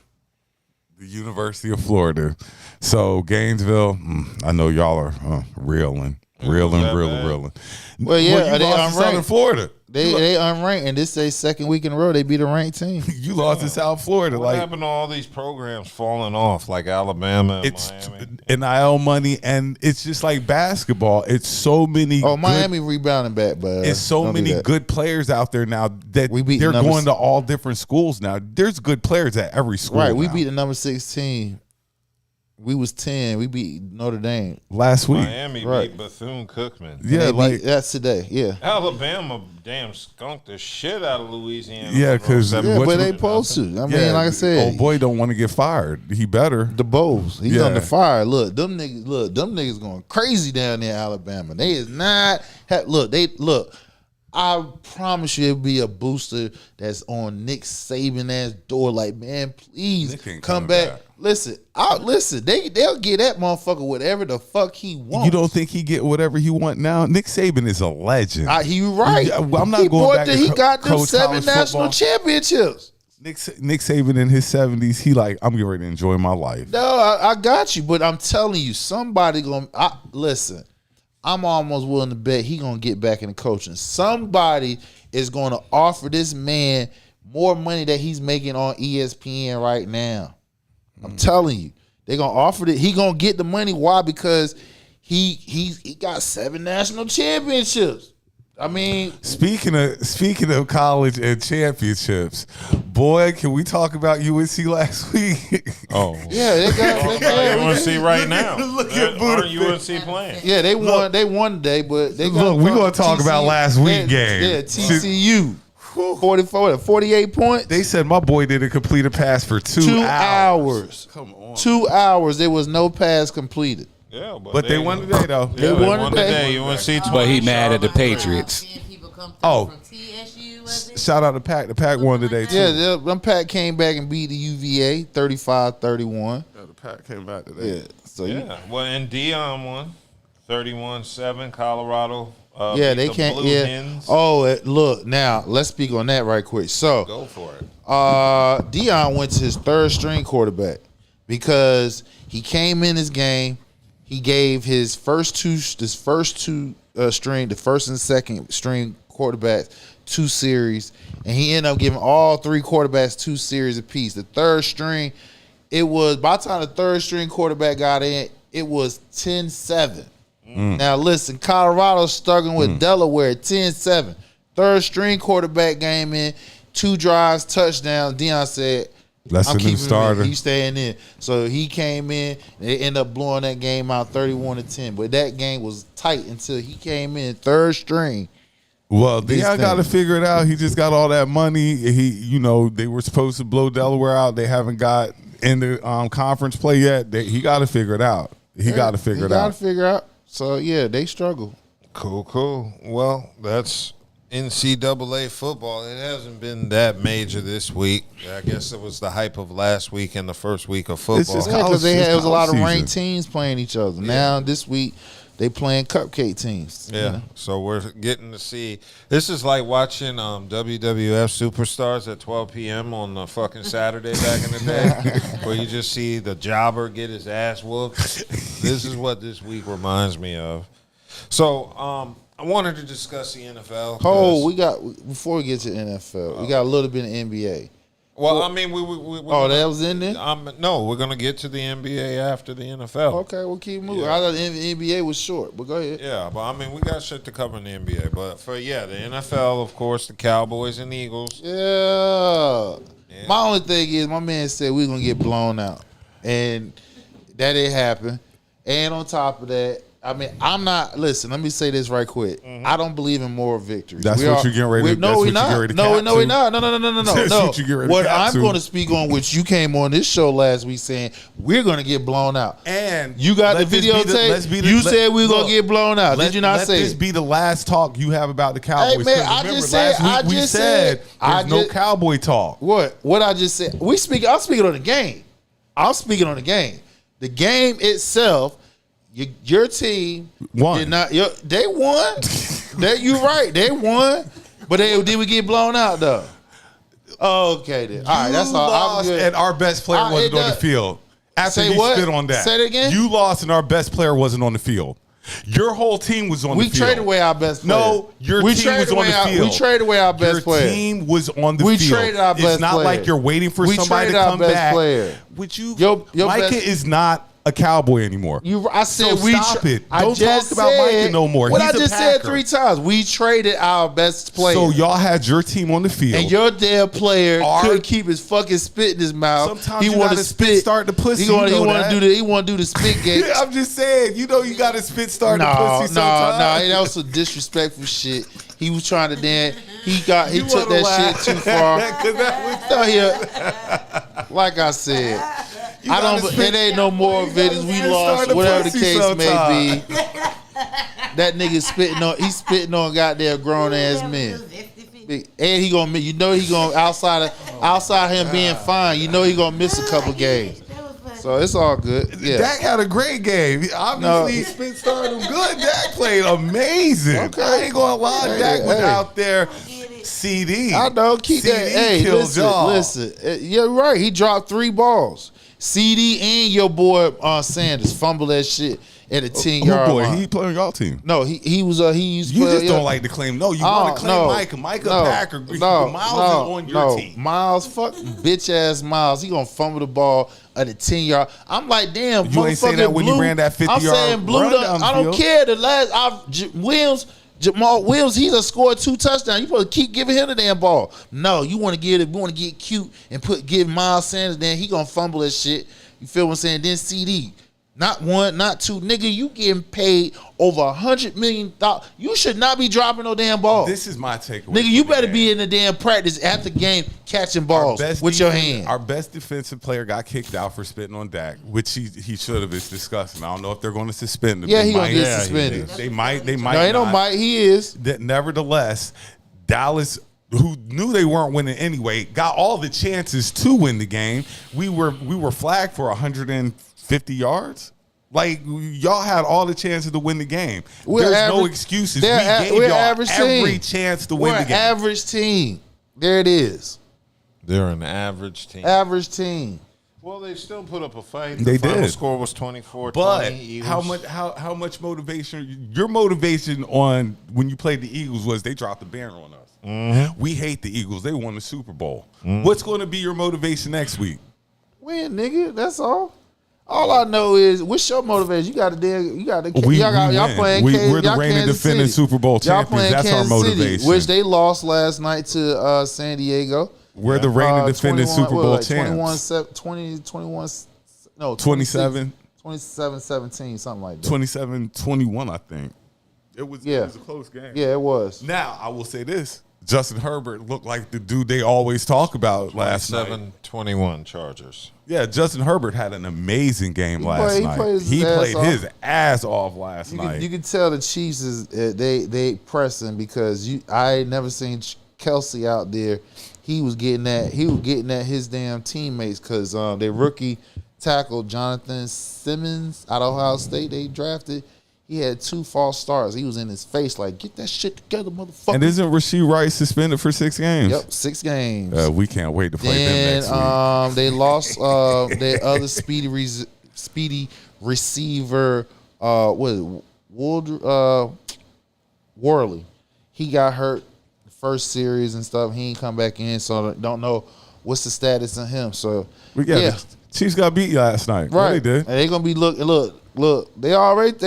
The University of Florida. So Gainesville, I know y'all are reeling. Well, yeah, you they lost to Southern unranked. Florida. They unranked, and this is their second week in a row they beat a ranked team. You lost to South Florida. What happened to all these programs falling off, like Alabama and Miami? NIL money, and it's just like basketball. It's so many. Oh, Miami rebounding back, but it's so don't do many that. good players out there now that beat they're number going to all different schools now. There's good players at every school. Right, we now. beat the number 16. We was 10. We beat Notre Dame last week. Miami beat Bethune-Cookman. Yeah, like that's today. Yeah, Alabama damn skunked the shit out of Louisiana. yeah, because but they supposed to. I mean, like I said, old boy don't want to get fired. He better. The Bows, he's Yeah. under fire. Look, them niggas going crazy down there in Alabama. They is not. Look. I promise you, it'll be a booster that's on Nick Saban ass door. Like, man, please come back. Listen, they'll get that motherfucker whatever the fuck he wants. You don't think he get whatever he want now? Nick Saban is a legend. He right. I'm not he going back. He got them coach 7 college national football. championships. Nick Saban in his 70s, he like, I'm getting ready to enjoy my life. No, I got you, but I'm telling you, somebody listen. I'm almost willing to bet he gonna get back into coaching. Somebody is gonna offer this man more money that he's making on ESPN right now. I'm telling you, they gonna offer it. He gonna get the money. Why? Because he got 7 national championships. I mean, speaking of college and championships, boy, can we talk about UNC last week? Oh, yeah, they got UNC right now. Look at Aren't UNC playing? Yeah, they won. They won today, but they got. Look, we're gonna talk about last week game. Yeah, TCU. 48 points. They said my boy didn't complete a pass for 2 hours. Come on. 2 hours. There was no pass completed. Yeah, but they won today though. They won today. UNC, but he mad at the Patriots. Oh, shout out to Pack. The Pack won today too. Yeah, them Pack came back and beat the UVA 35-31. Yeah, the Pack came back today. Yeah. So well, and Dion won 31-7. Colorado. Yeah, they can't. Yeah. Hens. Oh, look now. Let's speak on that right quick. So go for it. Dion went to his 3rd string quarterback because he came in this game. He gave his first two string, the first and second string quarterbacks 2 series, and he ended up giving all 3 quarterbacks 2 series apiece. The 3rd string, it was by the time the 3rd string quarterback got in, it was 10-7. Now listen, Colorado's struggling with Delaware 10-7. 3rd string quarterback game in, 2 drives, touchdown. Dion said, "I'm keeping starter. He's staying in." So he came in. They ended up blowing that game out 31-10. But that game was tight until he came in 3rd string. Well, Dion got to figure it out. He just got all that money. They were supposed to blow Delaware out. They haven't got in the conference play yet. He got to figure it out. He got to figure it out. Got to figure out. So yeah, they struggle. Cool. Well, that's NCAA football. It hasn't been that major this week. I guess it was the hype of last week and the first week of football. Because there was a lot of ranked teams playing each other. Now this week they playing cupcake teams. Yeah. So we're getting to see. This is like watching WWF Superstars at 12 p.m. on the fucking Saturday back in the day, where you just see the jobber get his ass whooped. This is what this week reminds me of. So I wanted to discuss the NFL. Before we get to NFL, we got a little bit of NBA. Well, I mean, we that was in there? No, we're going to get to the NBA after the NFL. Okay, we'll keep moving. Yeah. I thought the NBA was short, but go ahead. Yeah, but I mean, we got shit to cover in the NBA. But the NFL, of course, the Cowboys and Eagles. Yeah. My only thing is, my man said we're going to get blown out. And that didn't happen. And on top of that, I mean, I'm not. Listen, let me say this right quick. I don't believe in moral victories. That's what you're getting ready to. No, we're not. No, we're not. No. That's what you're getting ready to. What I'm going to speak on, which you came on this show last week saying we're going to get blown out. And you got the videotape. You said we were going to get blown out. Did you not say? Let this be the last talk you have about the Cowboys. Hey man, I just said. There's no Cowboy talk. What I just said. I'm speaking on the game. I'm speaking on the game. The game itself. Your team won. Did not. They won. You right. They won. But did we get blown out though? Okay then. All right. That's all. I'm good. And our best player wasn't on the field. After he spit on that. Say it again. You lost, and our best player wasn't on the field. Your whole team was on the field. We traded away our best player. No, your team was on the field. We traded away our best player. Your team was on the field. We traded our best player. It's not like you're waiting for somebody to come back. Would you? Micah is not a Cowboy anymore. I said so stop it. Don't talk about Micah no more. What He's I just said 3 times. We traded our best player. So y'all had your team on the field, and your damn player couldn't keep his fucking spit in his mouth. Sometimes he want to spit start the pussy. He want to do the spit game. I'm just saying. You got to spit start the pussy. No, that was some disrespectful shit. He was trying to dance. He took that shit too far. Like I said. It ain't no more videos. We lost, whatever the case may be. That nigga spitting on goddamn grown ass men. And he gonna outside him being fine. He gonna miss a couple games. So it's all good. Yeah. Dak had a great game. Obviously, spit started him good. Dak played amazing. Okay. I ain't gonna lie. Dak was out there. CD. I know. Keep CD that. Hey, listen. You're right. He dropped 3 balls. CD and your boy Sanders fumbled that shit. at a 10-yard boy, line. he played on y'all team. No, he used to You play, just don't like to claim. No, you want to claim Micah. Micah Packer. Miles is on your team. Miles, fuck bitch ass Miles. He gonna fumble the ball at a 10-yard. I'm like, damn. You ain't saying that when you ran that 50-yard. I'm saying Blue. I don't care. The last Jamal Williams, he's a scored 2 touchdowns. You supposed to keep giving him the damn ball. No, you want to get cute and give Miles Sanders. Then he gonna fumble that shit. You feel what I'm saying? Then CD. Not 1, not 2. Nigga, you getting paid over $100 million. You should not be dropping no damn ball. This is my takeaway. Nigga, you better be in the damn practice after game catching balls with your hand. Our best defensive player got kicked out for spitting on Dak, which he should have. It's disgusting. I don't know if they're going to suspend him. Yeah, he gonna get suspended. They might. No, ain't no might. He is. Nevertheless, Dallas, who knew they weren't winning anyway, got all the chances to win the game. We were flagged for 150 yards. Like, y'all had all the chances to win the game. There's no excuses. We gave y'all every chance to win the game. We're an average team. There it is. They're an average team. Average team. Well, they still put up a fight. They the final did. score was 24-20. But Eagles. how much motivation? Your motivation on when you played the Eagles was they dropped the banner on us. Mm-hmm. We hate the Eagles. They won the Super Bowl. What's going to be your motivation next week? Win, nigga. That's all. All I know is, what's your motivation? Y'all playing. We're the reigning defending Super Bowl champions. That's our motivation. Which they lost last night to San Diego. We're the reigning defending Super Bowl champs. 27-17, something like that. 27-21, I think. It was a close game. Yeah, it was. Now, I will say this. Justin Herbert looked like the dude they always talk about last night. 27-21 Chargers. Yeah, Justin Herbert had an amazing game last night. He played his ass off last night. You can tell the Chiefs they pressing because I ain't never seen Kelsey out there. He was getting at his damn teammates because their rookie tackle Jonathan Simmons out of Ohio State they drafted. He had 2 false starts. He was in his face like, get that shit together, motherfucker. And isn't Rasheed Rice suspended for 6 games? Yep, 6 games. We can't wait to play them next week. They lost their other speedy receiver, Worley. He got hurt the first series and stuff. He ain't come back in, so don't know what's the status of him. So Chiefs got beat last night. Right. Yeah, they did. And they gonna be look. They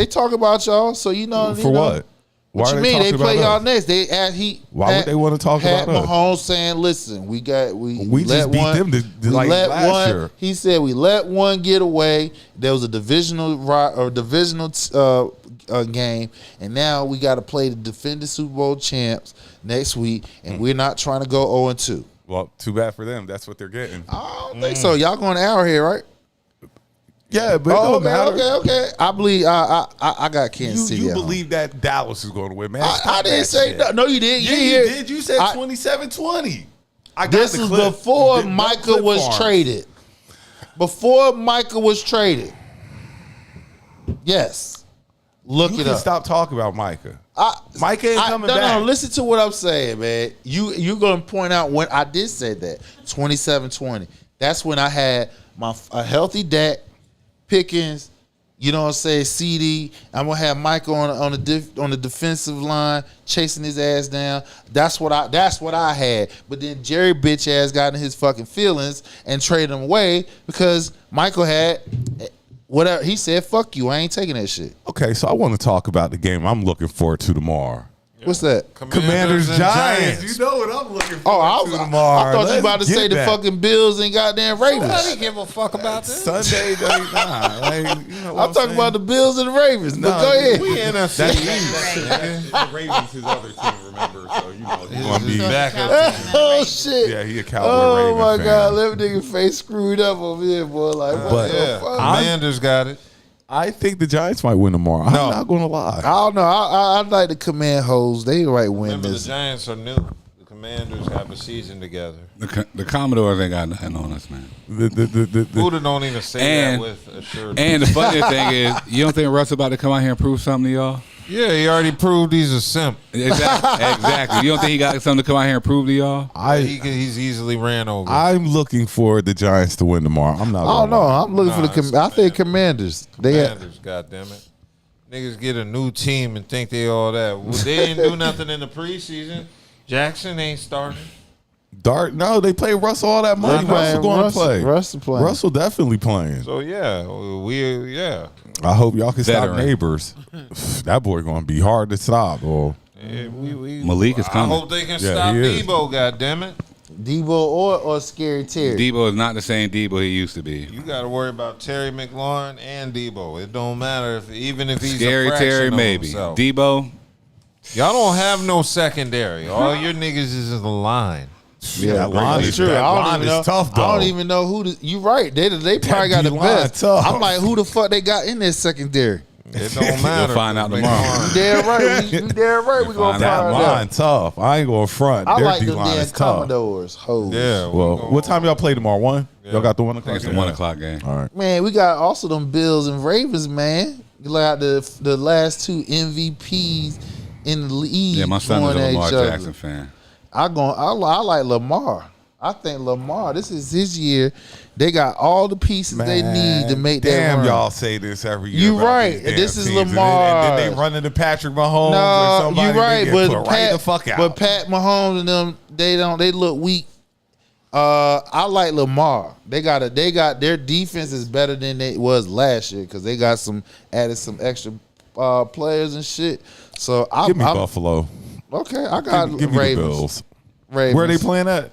talk about y'all. So For what? What you mean? They play y'all next. Why would they want to talk about us? Mahomes saying, "Listen, we just beat them last year." He said we let one get away. There was a divisional game, and now we got to play the defending Super Bowl champs next week, and we're not trying to go 0-2. Well, too bad for them. That's what they're getting. I don't think so. Y'all going to Arrowhead, right? Yeah, but it don't matter. Okay. I believe I got Kansas City. You believe that Dallas is going to win, man? I didn't say no. You didn't. Yeah, you did. You said 27-20. This is before Micah was traded. Before Micah was traded. Yes. Look it up. Stop talking about Micah. Micah ain't coming back. No, listen to what I'm saying, man. You're going to point out when I did say that 27-20. That's when I had a healthy Dak. Pickens, you know what I'm saying, CD. I'm gonna have Michael on the defensive line chasing his ass down. That's what I had. But then Jerry bitch ass got in his fucking feelings and traded him away because Michael had whatever he said. Fuck you, I ain't taking that shit. Okay, so I want to talk about the game I'm looking forward to tomorrow. What's that? Commanders Giants. You know what I'm looking forward to tomorrow. I thought you about to say the fucking Bills and goddamn Ravens. Nobody give a fuck about this. Sunday, I'm talking about the Bills and the Ravens. But go ahead. We NFC. The Ravens, his other team, remember? So you know he's gonna be back. Oh shit! Yeah, he a Cowboy Oh Ravens my god, fan. that nigga face screwed up over here, boy. Like, what the fuck? Commanders got it. I think the Giants might win tomorrow. I'm not going to lie. I don't know. I like the command hoes. They might win Remember, this. the Giants are new. The Commanders have a season together. The Commodores ain't got nothing on us, man. Buddha don't even say that with assurance. And the funny thing is, you don't think Russ about to come out here and prove something to y'all? Yeah, he already proved he's a simp. Exactly. You don't think he got something to come out here and prove to y'all? He's easily ran over. I'm looking for the Giants to win tomorrow. I'm not. I don't know. I'm looking for the. I think Commanders. Commanders, goddammit. niggas get a new team and think they all that. Well, they didn't do nothing in the preseason. Jackson ain't starting. No, they play Russell all that money. Russell going to play. Russell playing. Russell definitely playing. So yeah. I hope y'all can stop Veteran. Neighbors. That boy going to be hard to stop. Boy. Yeah, Malik is coming. I hope they can stop he is. Debo. Goddammit. Debo or Scary Terry. Debo is not the same Debo he used to be. You got to worry about Terry McLaurin and Debo. It don't matter even if he's Scary a fraction Terry, of maybe. himself. Debo, Y'all don't have no secondary. All your niggas is in the line. Yeah, that line that's is, true. that I line don't even is know. tough, though. I don't even know who. You right? They probably got the D-line best. tough. I'm like, who the fuck they got in their secondary? It don't matter. We'll find out tomorrow. You damn right. We damn right. We gonna That find line out. tough. I ain't going front. I Their like them D-line damn is tough. Commodores. Hoes. Yeah. Well, what time y'all play tomorrow? 1? Y'all got the 1 I o'clock? think it's the 1 o'clock game. All right. Man, we got also them Bills and Ravens, man. Like the last 2 MVPs in the league. Yeah, my son is going a at Lamar each other. Jackson fan. I like Lamar. I think Lamar, this is his year. They got all the pieces they need to make that Damn, run. y'all say this every year. You about right. these damn This is teams. Lamar. And then they run into Patrick Mahomes or No, somebody. you right, they but get put right the fuck out. But Pat Mahomes and them, they look weak. I like Lamar. They got their defense is better than it was last year because they got added some extra players and shit. So Give me Buffalo. Okay, I got Give me Ravens. the Bills. Ravens. Where are they playing at?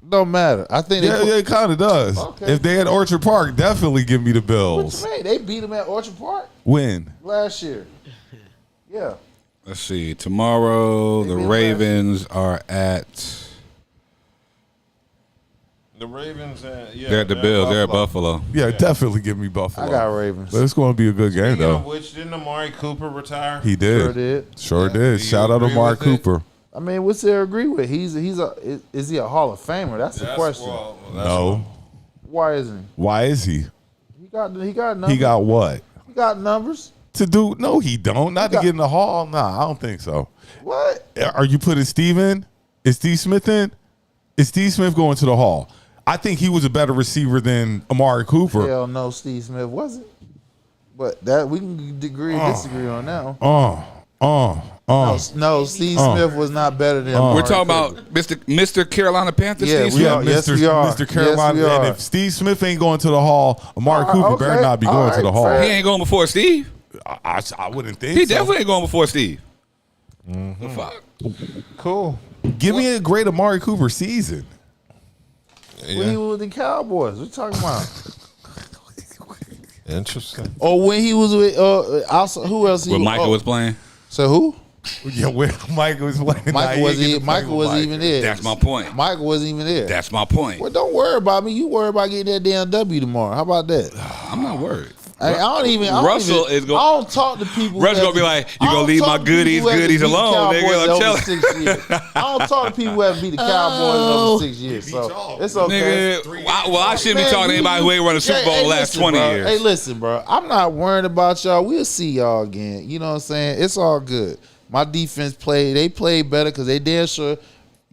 Don't matter. I think Yeah, it kind of does. Okay. If they had Orchard Park, definitely give me the What Bills. you mean? They beat them at Orchard Park Win. last year. Yeah. Let's see. Tomorrow, the Ravens are at. The Ravens, They're at the Bills. They're at Buffalo. Yeah, definitely give me Buffalo. I got Ravens. But it's going to be a good game, Speaking of though. which, didn't Amari Cooper retire? He did. Sure did. Sure Yeah. did. Do you Shout out to agree Amari with it? Cooper. I mean, what's there to agree with? Is he a Hall of Famer? That's the question. No. Why isn't he? Why is he? He got numbers. He got what? He got numbers. To do? No, he don't. Not He to got- get in the hall. Nah, I don't think so. What? Are you putting Steve in? Is Steve Smith in? Is Steve Smith going to the hall? I think he was a better receiver than Amari Cooper. Hell no, Steve Smith wasn't. But that we can agree and disagree on that one. No, Steve Smith was not better than Amari We're talking Cooper. about Mr. Carolina Panthers. Yeah, Steve we Smith? are. Yes, we are. Mr. Carolina. Yes, we and are. if Steve Smith ain't going to the hall, Amari Cooper better okay. not be All going to right, the hall. fair. He ain't going before Steve. I wouldn't think He so. definitely ain't going before Steve. The fuck? Cool. Give me a great Amari Cooper season. When he was with the Cowboys, what you talking about? Interesting. Or when he was with also who else? When Michael was playing. So who? Yeah, where Michael was playing. Michael wasn't even there. That's my point. Michael wasn't even there. That's my point. Well, don't worry about me. You worry about getting that damn W tomorrow. How about that? I'm not worried. I don't even. I don't talk to people. Russell gonna be like, you gonna leave my goodies alone, nigga. I'm telling 6 years. I don't talk to people who haven't beat the Cowboys in over 6 years. So it's okay. Nigga, I shouldn't be talking to anybody who ain't won a Super Bowl the last 20 years. Hey, listen, bro. I'm not worried about y'all. We'll see y'all again. You know what I'm saying? It's all good. My defense they played better because they damn sure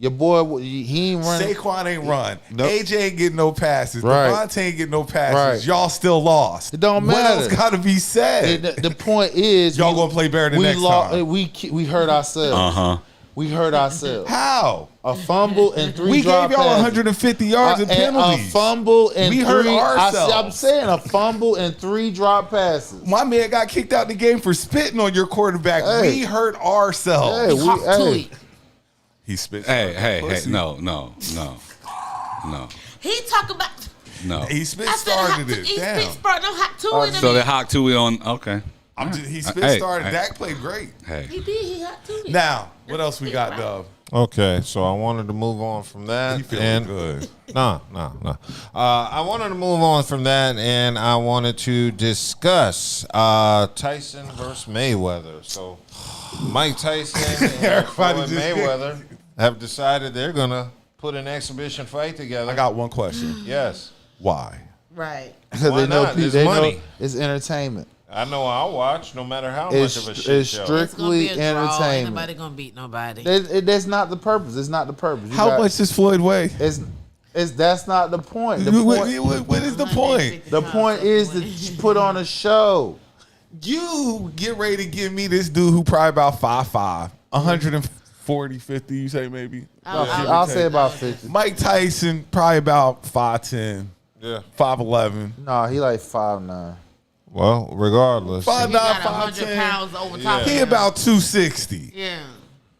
your boy, he ain't running. Saquon ain't run. Nope. AJ ain't getting no passes. Right. Devontae ain't getting no passes. Right. Y'all still lost. It don't What matter. else got to be said? The point is, Y'all gonna play better the next time. We hurt ourselves. We hurt ourselves. How? A fumble and 3 We drop gave y'all passes. 150 yards and penalties. A fumble and We 3. hurt ourselves. I'm saying a fumble and 3 drop passes. My man got kicked out the game for spitting on your quarterback. Hey. We hurt ourselves. He spit. Hey, no. He talk about. No. He spit I said hot started to it. eat Damn. spit spurt. No hot to it. So the hot two we on. Okay. He spit Hey, started. hey. Dak played great. Hey. He did. He hot to it. Now, what else we got, Dove? Okay, so I wanted to move on from that. He feeling good. No. I wanted to move on from that, and I wanted to discuss Tyson versus Mayweather. So Mike Tyson and Floyd Mayweather have decided they're going to put an exhibition fight together. I got one question. Yes. Why? Right. Because Why they know not? people. It's They money. know it's entertainment. I know I'll watch no matter how much of a shit It's show. It's gonna be strictly a draw. Ain't entertainment. nobody gonna beat nobody. That's not the purpose. It's not the purpose. How much does Floyd weigh? It's that's not the point. The What point, is the point? the point is to put on a show. You get ready to give me this dude who probably about 5'5", 140, 50, you say maybe? I'll say about 50. Mike Tyson, probably about 5'10". Yeah. 5'11". No, he like 5'9". Well, regardless. 5'9", He got 100 5'10". pounds over top of He him. about 260. Yeah.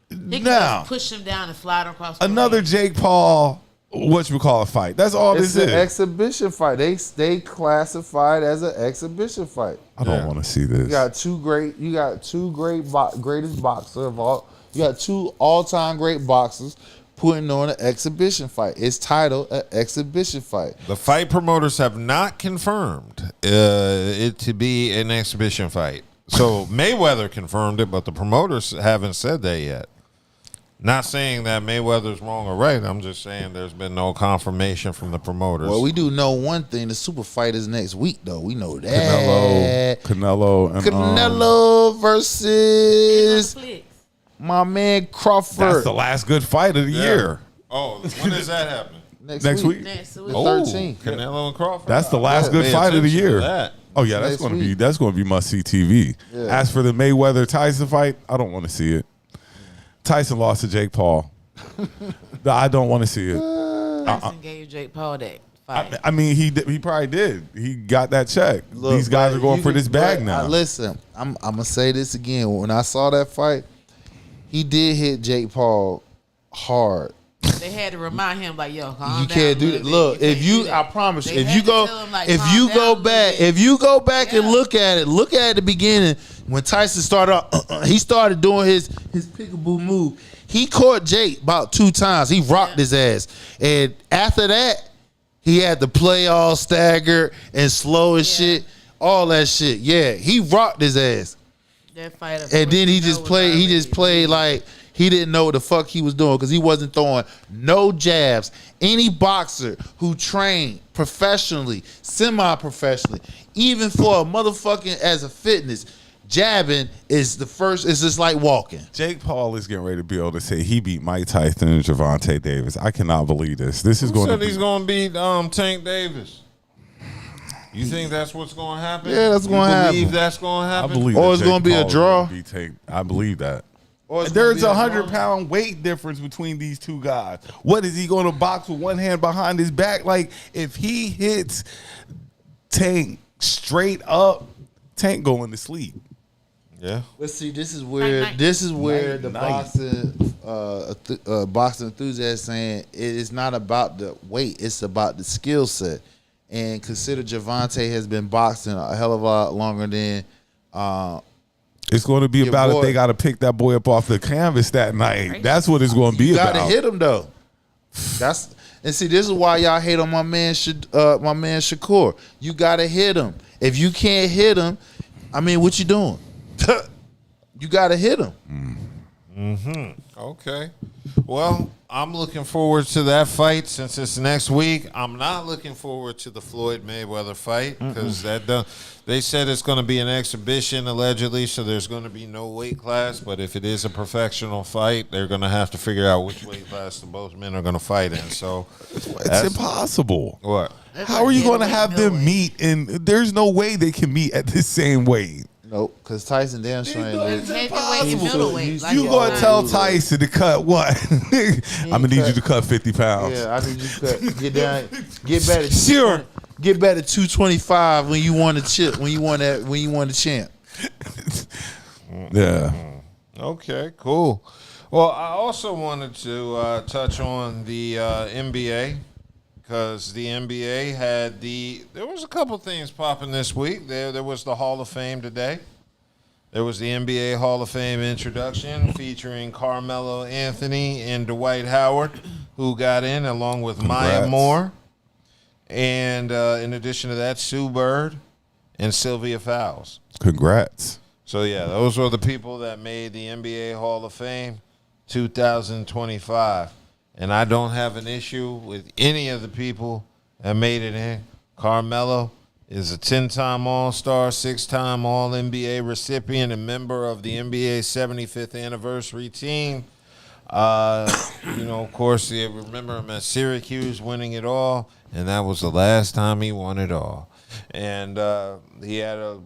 He can Now, just push him down and slide him across the another ring. Jake Paul, whatchamacallit fight. That's all It's this an is. exhibition fight. They classified as an exhibition fight. I don't want to see this. You got two greatest boxers of all. You got two all-time great boxers putting on an exhibition fight. It's titled an exhibition fight. The fight promoters have not confirmed it to be an exhibition fight. So Mayweather confirmed it, but the promoters haven't said that yet. Not saying that Mayweather's wrong or right. I'm just saying there's been no confirmation from the promoters. Well, we do know one thing: the super fight is next week, though. We know that. Canelo versus my man Crawford. That's the last good fight of the year. Oh, when does that happen? Next week. Next week. The 13th. Canelo and Crawford. That's the last good Pay fight of the attention to year. that. Oh yeah, that's Next going to be must see TV. Yeah. As for the Mayweather Tyson fight, I don't want to see it. Tyson lost to Jake Paul. I don't want to see it. Tyson gave Jake Paul that fight. I mean, he probably did. He got that check. Look, These guys but are going you for can- this bag but, now. Listen, I'm gonna say this again. When I saw that fight, he did hit Jake Paul hard. They had to remind him, like, yo, calm You down can't a do little that. bit. Look, if can't you, do that. I promise you, They if had you to go, tell him, like, if calm you down go a little back, bit. if you go back and look at the beginning when Tyson started off, he started doing his peekaboo move. He caught Jake about 2 times. He rocked his ass, and after that, he had to play all staggered and slow as shit, all that shit. Yeah, he rocked his ass. That fight, And then he just played. He just played like he didn't know what the fuck he was doing because he wasn't throwing no jabs. Any boxer who trained professionally, semi-professionally, even for a motherfucking as a fitness, jabbing is the first. It's just like walking. Jake Paul is getting ready to be able to say he beat Mike Tyson and Gervonta Davis. I cannot believe this. This is Who going to said be. he's going to beat Tank Davis? You think that's what's going to happen? Yeah, that's going to You happen. believe that's going to I happen? believe. Or that it's Jake gonna be a Paul is draw. gonna be I believe that. Or it's There's gonna a be a 100-pound weight difference between these two guys. What is he going to box with one hand behind his back? Like if he hits Tank straight up, Tank going to sleep. Yeah. Let's see. This is where the boxing enthusiast saying it is not about the weight; it's about the skill set. And consider Gervonta has been boxing a hell of a lot longer than. It's going to be Your about boy- if they got to pick that boy up off the canvas that night. That's what it's going to be You about. gotta hit him though. That's and see. This is why y'all hate on my man Shakur. You gotta hit him. If you can't hit him, I mean, what you doing? You gotta hit him. Okay. Well, I'm looking forward to that fight since it's next week. I'm not looking forward to the Floyd Mayweather fight because they said it's going to be an exhibition allegedly, so there's going to be no weight class. But if it is a professional fight, they're going to have to figure out which weight class the both men are going to fight in. So It's impossible. What? How are you going to have them meet? And there's no way they can meet at the same weight. Nope, because Tyson damn sure ain't lose. Heavyweight and middleweight. You going to tell Tyson to cut what? I'm going to need you to cut 50 pounds. Yeah, I need you to cut. Get down. Get back to sure. Get back to 225 when you want a chip. When you want a champ. Yeah. Okay, cool. Well, I also wanted to touch on the NBA because the NBA had there was a couple things popping this week. There was the Hall of Fame today. There was the NBA Hall of Fame introduction featuring Carmelo Anthony and Dwight Howard, who got in along with Maya Moore. And in addition to that, Sue Bird and Sylvia Fowles. Congrats. So, yeah, those were the people that made the NBA Hall of Fame 2025. And I don't have an issue with any of the people that made it in. Carmelo is a 10-time All-Star, 6-time All-NBA recipient and member of the NBA's 75th anniversary team. Of course, you remember him at Syracuse winning it all, and that was the last time he won it all. And he had a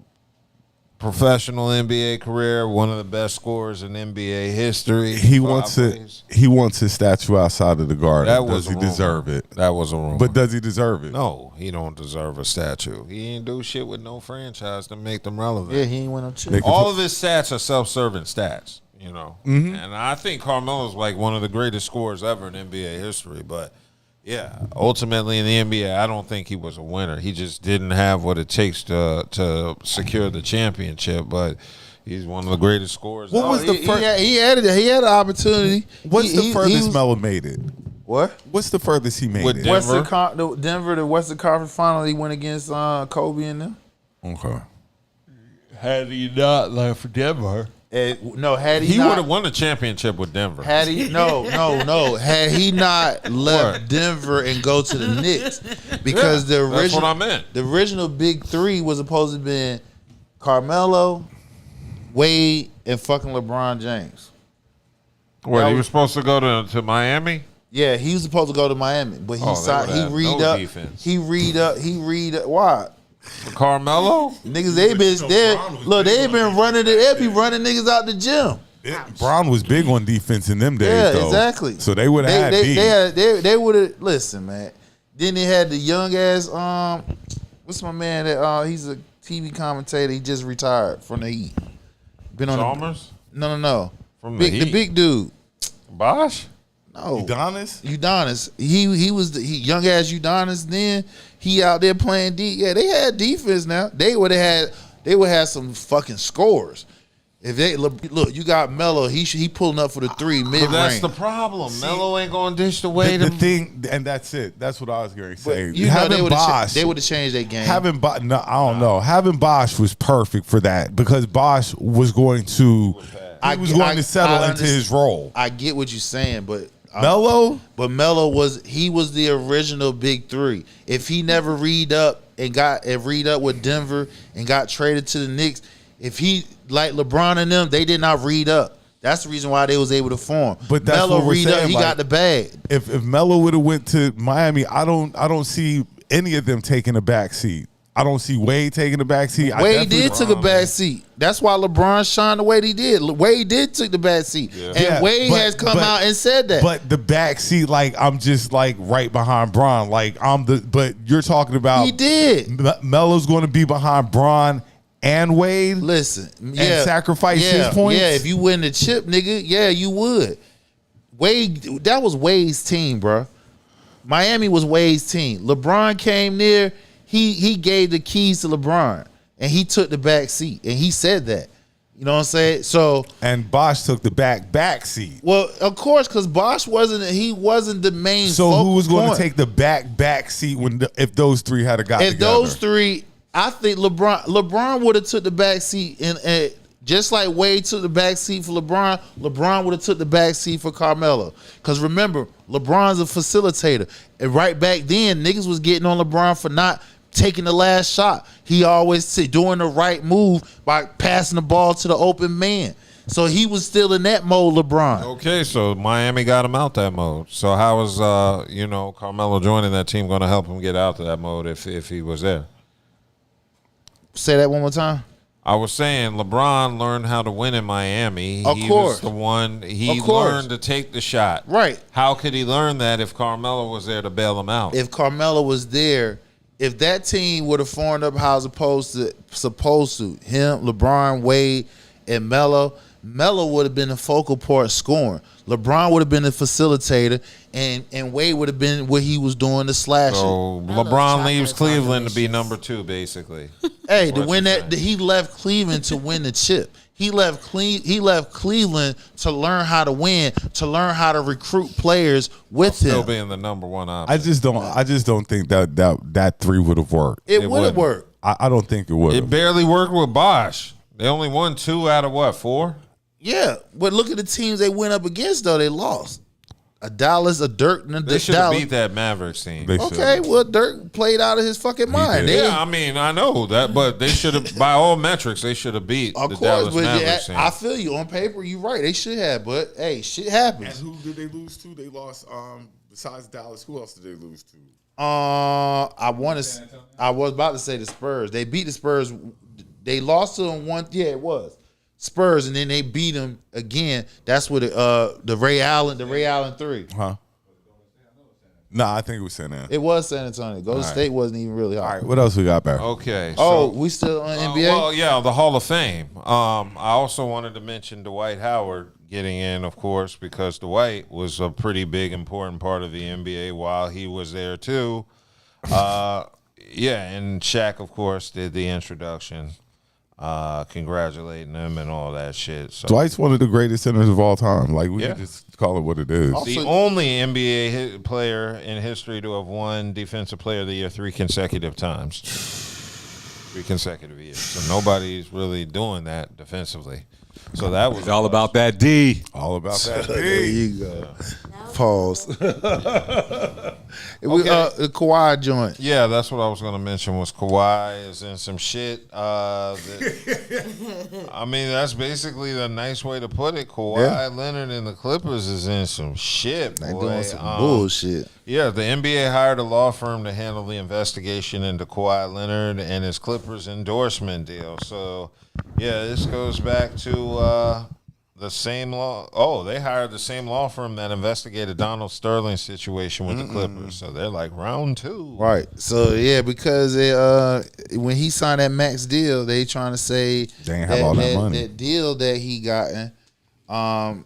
professional NBA career, one of the best scorers in NBA history. He wants his statue outside of the garden. Does he deserve it? That was a rumor. But does he deserve it? No, he don't deserve a statue. He ain't do shit with no franchise to make them relevant. Yeah, he ain't win no chip. All of his stats are self-serving stats, you know. Mhm. And I think Carmelo's like one of the greatest scorers ever in NBA history. But yeah, ultimately in the NBA, I don't think he was a winner. He just didn't have what it takes to secure the championship. But he's one of the greatest scorers. What was the first? He had an opportunity. What's the furthest Melo made it? What? What's the furthest he made With it? Denver? The Western Conference Final, he went against Kobe and them. Okay. Had he not left for Denver, no, had he would not, have won the championship with Denver. had he no, had he not left Denver and go to the Knicks, because the original, that's what I meant. The original big three was supposed to be Carmelo, Wade, and fucking LeBron James. What, he was supposed to go to Miami? Yeah, he was supposed to go to Miami, but he signed. He read up. Defense. He read up. Why? Carmelo? Niggas, they been there. Look, they been running it. They be running niggas out the gym. Brown was big on defense in them days. Yeah, though. exactly. So they would have had They would have. Listen, man. Then they had the young ass. What's my man? That he's a TV commentator. He just retired from the Heat. Been on Chalmers? No. From the Heat? The big dude. Bosh? No. Udonis? He was the young ass Udonis. Then he out there playing D. Yeah, they had defense now. They would have some fucking scores. If they look, you got Melo. He pulling up for the three mid range. But that's the problem. Melo ain't gonna dish the way the thing, and that's it. That's what I was going to say. You know, they would have changed their game. I don't know. Having Bosh was perfect for that because Bosh was going to to settle into his role. I get what you're saying, but Melo, Melo was the original big three. If he never read up with Denver and got traded to the Knicks, if he like LeBron and them, they did not read up. That's the reason why they was able to form. But that's Melo what we're read saying, up, he like, got the bag. If Melo would have went to Miami, I don't see any of them taking a back seat. I don't see Wade taking a back seat. Wade did took a back seat. That's why LeBron shined the way he did. Wade did took the back seat, and Wade has come out and said that. But the back seat, like I'm just like right behind Bron. Like but you're talking about he did. Melo's going to be behind Bron and Wade. Listen, and sacrifice his points. Yeah, if you win the chip, nigga, yeah, you would. Wade, that was Wade's team, bro. Miami was Wade's team. LeBron came there. He gave the keys to LeBron, and he took the back seat, and he said that. You know what I'm saying? So and Bosh took the back seat. Well, of course, because Bosh wasn't the main. So who was going to take the back seat if those three had got if together? Those three, I think LeBron would have took the back seat, and just like Wade took the back seat for LeBron would have took the back seat for Carmelo. Because remember, LeBron's a facilitator, and right back then, niggas was getting on LeBron for not taking the last shot. He always doing the right move by passing the ball to the open man. So he was still in that mode, LeBron. Okay, so Miami got him out that mode. So how is Carmelo joining that team going to help him get out of that mode if he was there? Say that one more time. I was saying LeBron learned how to win in Miami. Of he course. was the one. He Of course. learned to take the shot. Right. How could he learn that if Carmelo was there to bail him out? If Carmelo was there, if that team would have formed up how it's supposed to, him, LeBron, Wade, and Melo would have been the focal part scoring. LeBron would have been the facilitator, and Wade would have been what he was doing the slashing. So LeBron leaves Cleveland to be number 2, basically. Hey, to win that, he left Cleveland to win the chip. He left Cleveland to learn how to win, to learn how to recruit players with him. Still being the number 1 option. I just don't think that three would have worked. It would have worked. I don't think it would. It barely worked with Bosh. They only won 2 out of 4? Yeah, but look at the teams they went up against, though. They lost. A Dallas, a Dirk, and They should have beat that Mavericks team. Okay, well, Dirk played out of his fucking mind. I mean, I know that, but they should have, by all metrics, they should have beat the Dallas Mavericks team. I feel you. On paper, you're right. They should have, but hey, shit happens. And who did they lose to? They lost, besides Dallas, who else did they lose to? I was about to say the Spurs. They beat the Spurs They lost to them one. Yeah, it was Spurs, and then they beat them again. That's what the Ray Allen 3. Huh? Nah, I think it was San Antonio. It was San Antonio. Golden State wasn't even really hard. All right, what else we got, Barry? Okay. We still on NBA? Well, yeah, the Hall of Fame. I also wanted to mention Dwight Howard getting in, of course, because Dwight was a pretty big, important part of the NBA while he was there, too. And Shaq, of course, did the introduction, congratulating him and all that shit. So. Dwight's one of the greatest centers of all time. Like, we can just call it what it is. The only NBA player in history to have won Defensive Player of the Year 3 consecutive times. 3 consecutive years. So nobody's really doing that defensively. So that was all about that D. All about that D. There you go. Pause. The Kawhi joint. Yeah, that's what I was going to mention was Kawhi is in some shit. I mean, that's basically the nice way to put it. Kawhi Leonard and the Clippers is in some shit, boy. They doing some bullshit. Yeah, the NBA hired a law firm to handle the investigation into Kawhi Leonard and his Clippers endorsement deal. So, yeah, this goes back to the same law. Oh, they hired the same law firm that investigated Donald Sterling's situation with the Clippers. So they're like round 2. Right. So, yeah, because they, when he signed that max deal, they trying to say they ain't have all that money. That deal that he gotten from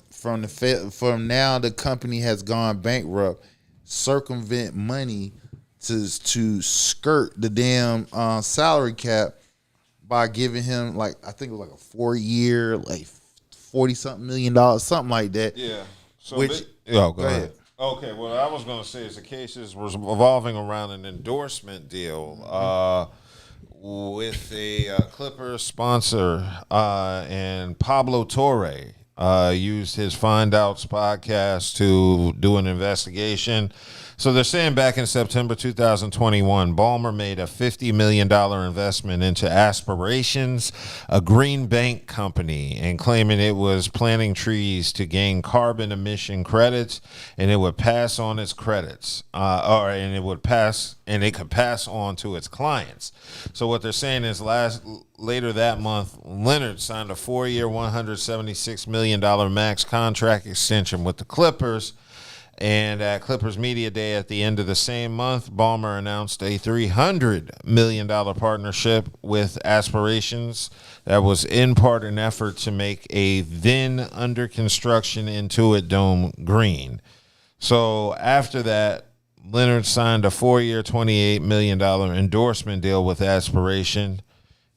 now the company has gone bankrupt, circumvent money to skirt the damn salary cap by giving him like I think it was like a 4-year like $40-something million, something like that. Yeah. So which go ahead. Okay, what I was going to say is the cases was revolving around an endorsement deal with a Clippers sponsor, and Pablo Torre used his Find Outs podcast to do an investigation. So they're saying back in September 2021, Ballmer made a $50 million investment into Aspirations, a green bank company, and claiming it was planting trees to gain carbon emission credits, and it would pass on its credits, and it could pass on to its clients. So what they're saying is later that month, Leonard signed a 4-year, $176 million max contract extension with the Clippers. And at Clippers Media Day at the end of the same month, Ballmer announced a $300 million partnership with Aspirations that was in part an effort to make a then under construction Intuit Dome green. So after that, Leonard signed a 4-year, $28 million endorsement deal with Aspiration.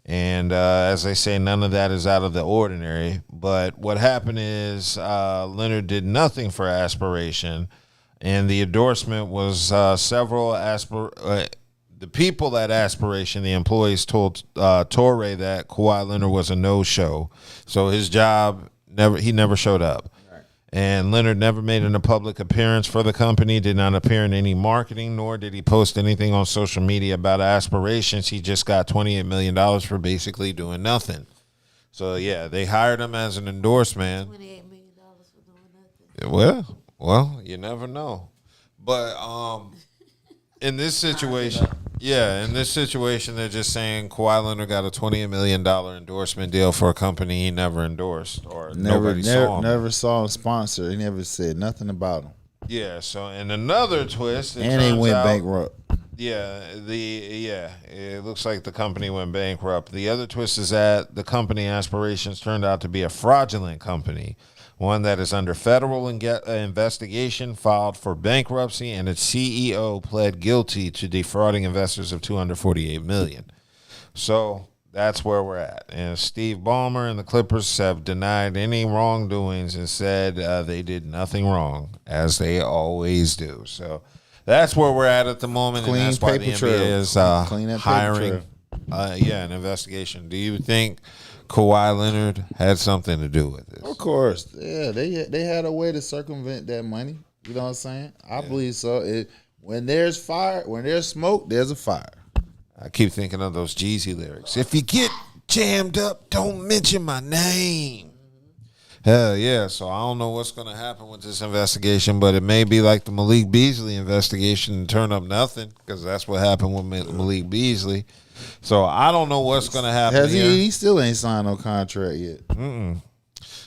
And as I say, none of that is out of the ordinary. But what happened is Leonard did nothing for Aspiration, and the endorsement was the people at Aspiration, the employees told Torre that Kawhi Leonard was a no-show. So his job, he never showed up. And Leonard never made a public appearance for the company, did not appear in any marketing, nor did he post anything on social media about Aspirations. He just got $28 million for basically doing nothing. So, yeah, they hired him as an endorsement. $28 million for doing nothing. Well, you never know. But in this situation, they're just saying Kawhi Leonard got a $28 million endorsement deal for a company he never endorsed or nobody saw him. Never saw a sponsor. He never said nothing about him. Yeah, so in another twist, and they went bankrupt. Yeah, it looks like the company went bankrupt. The other twist is that the company Aspirations turned out to be a fraudulent company, one that is under federal investigation, filed for bankruptcy, and its CEO pled guilty to defrauding investors of $248 million. So that's where we're at. And Steve Ballmer and the Clippers have denied any wrongdoings and said they did nothing wrong, as they always do. So that's where we're at the moment, and that's why the NBA is hiring an investigation. Do you think Kawhi Leonard had something to do with this? Of course. Yeah, they had a way to circumvent that money. You know what I'm saying? I believe so. When there's fire, when there's smoke, there's a fire. I keep thinking of those Jeezy lyrics. If you get jammed up, don't mention my name. Hell yeah. So I don't know what's going to happen with this investigation, but it may be like the Malik Beasley investigation and turn up nothing, because that's what happened with Malik Beasley. So I don't know what's going to happen Has here. he still ain't signed no contract yet. Mm-mm.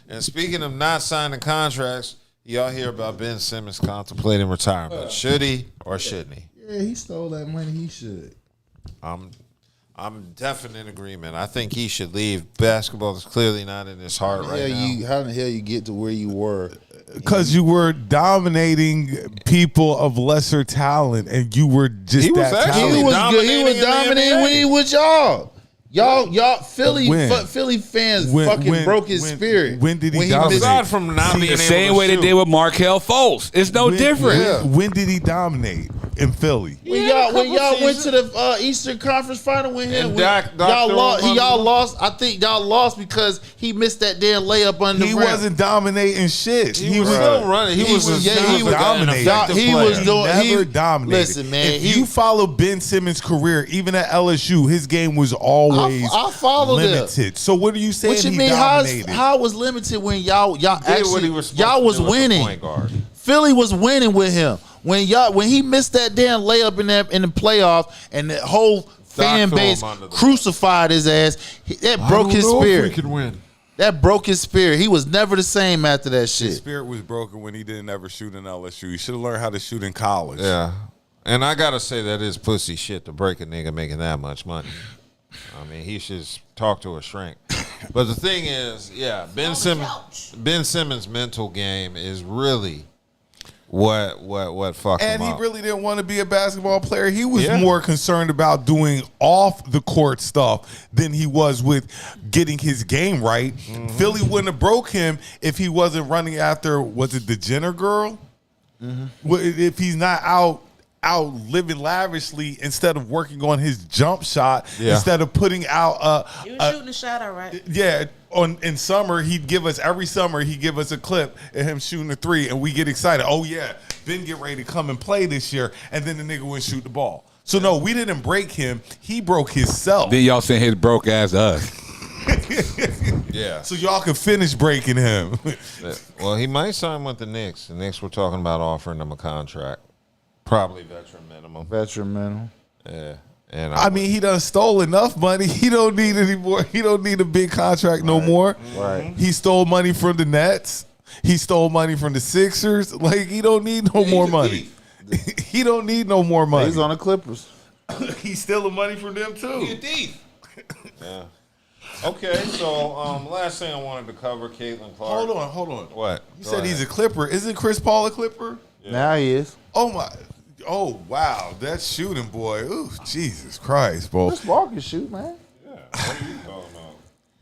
And speaking of not signing contracts, y'all hear about Ben Simmons contemplating retirement. Should he or shouldn't he? Yeah, he stole that money. He should. I'm definitely in agreement. I think he should leave. Basketball is clearly not in his heart right now. How the hell you get to where you were? Because you were dominating people of lesser talent, and you were just He was that actually talented. He was dominating when he was y'all. Y'all, Philly fans fucking broke his spirit. When did he dominate? dominate? Aside from not being The able same to way they shoot. did with Markelle Fultz. It's no different. When did he dominate in Philly? When y'all went to the Eastern Conference Final with him, And y'all lost. I think y'all lost because he missed that damn layup under He the rim. wasn't dominating shit. He was still running. He was dominating. Never dominated. Listen, man. If you follow Ben Simmons' career, even at LSU, his game was always I followed limited. So what are you saying? What you he mean? dominated? How was limited when y'all actually what he was supposed y'all to was do as a winning? point guard. Philly was winning with him when he missed that damn layup in the playoff and the whole fan threw him base under the crucified his ass. That broke his spirit. Could win. That broke his spirit. He was never the same after that His shit. spirit was broken when he didn't ever shoot in LSU. He should have learned how to shoot in college. Yeah. And I got to say that is pussy shit to break a nigga making that much money. I mean, he should talk to a shrink. But the thing is, yeah, Ben Simmons' mental game is really what fucked him And he up. really didn't want to be a basketball player. He was more concerned about doing off the court stuff than he was with getting his game right. Philly wouldn't have broke him if he wasn't running after, was it the Jenner girl? If he's not out living lavishly instead of working on his jump shot, instead of putting out You was shooting the shot all right. yeah, in summer every summer he'd give us a clip of him shooting a three, and we get excited. Oh yeah, Ben get ready to come and play this year, and then the nigga wouldn't shoot the ball. So no, we didn't break him. He broke himself. Then y'all saying his broke ass to us. Yeah. So y'all can finish breaking him. Well, he might sign with the Knicks. The Knicks were talking about offering him a contract. Probably veteran minimum. Yeah. And I mean, he done stole enough money. He don't need any more. He don't need a big contract no more. Right. He stole money from the Nets. He stole money from the Sixers. Like, he don't need no more money. He don't need no more money. He's on the Clippers. He's stealing money from them too. He a thief. Yeah. Okay, so last thing I wanted to cover, Caitlin Clark. Hold on. What? You said he's a Clipper. Isn't Chris Paul a Clipper? Yeah. Now he is. Oh my. Oh wow, that shooting boy. Ooh, Jesus Christ, bro. Chris Paul can shoot, man. Yeah. What are you talking about?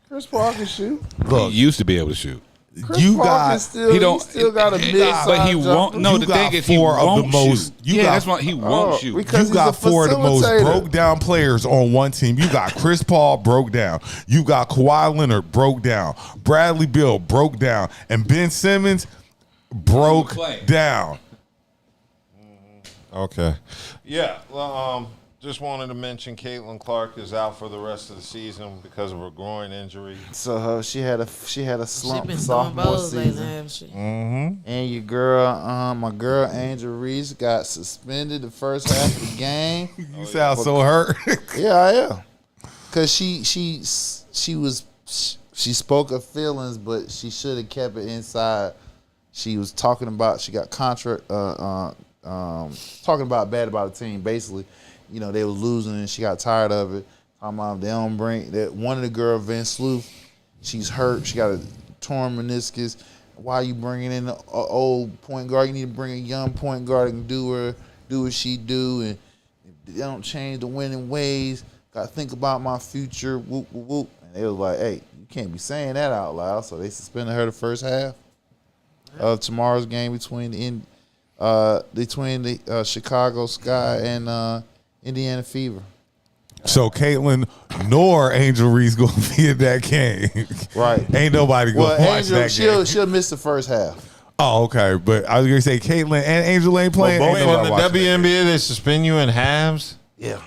Chris Paul can shoot. Look, He used to be able to shoot. Chris you Paul got can still, he don't- still got a mid-size But he won't. No, You the got thing is he four of the won't most- shoot. you Yeah, got- that's why he won't shoot. because You he's got a four of the most facilitator. broke down players on one team. You got Chris Paul broke down. You got Kawhi Leonard broke down. Bradley Beal broke down. And Ben Simmons broke Play. down. Okay. Yeah. Well, just wanted to mention Caitlin Clark is out for the rest of the season because of her groin injury. So she had a She slump been throwing sophomore balls lately, season. haven't she? And your girl, my girl Angel Reese got suspended the first half of the game. You sound so hurt. Yeah, I am. Cause she spoke her feelings, but she should have kept it inside. She was talking about she got contract talking about bad about the team. Basically, you know, they was losing and she got tired of it. Talking about they don't bring that one of the girl, Vince Sleuth, she's hurt. She got a torn meniscus. Why are you bringing in an old point guard? You need to bring a young point guard that can do what she do. And if they don't change the winning ways, got to think about my future. Whoop, whoop, whoop. And they was like, hey, you can't be saying that out loud. So they suspended her the first half of tomorrow's game between the Chicago Sky and Indiana Fever. So Caitlin nor Angel Reese gonna be in that game. Right. Ain't nobody gonna watch Angel, that game. she'll miss the first half. Oh, okay. But I was gonna say Caitlin and Angel ain't playing. Well, Ain't both nobody in the watching that. WNBA, they suspend you in halves. Yeah.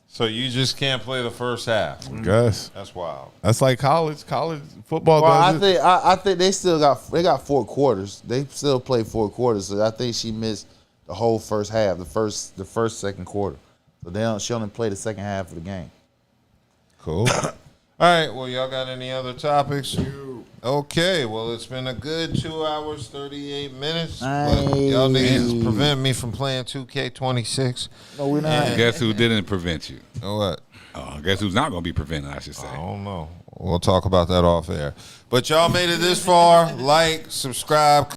So you just can't play the first half. Guess That's wild. that's like college football. Well, does it. I think they got 4 quarters. They still play 4 quarters. So I think she missed the whole first half, the first second quarter. So she only played the second half of the game. Cool. All right. Well, y'all got any other topics? Okay. Well, it's been a good 2 hours, 38 minutes. But y'all niggas prevent me from playing 2K26. No, we're not. Guess who didn't prevent you? What? Guess who's not going to be prevented, I should say. I don't know. We'll talk about that off air. But y'all made it this far. Like, subscribe.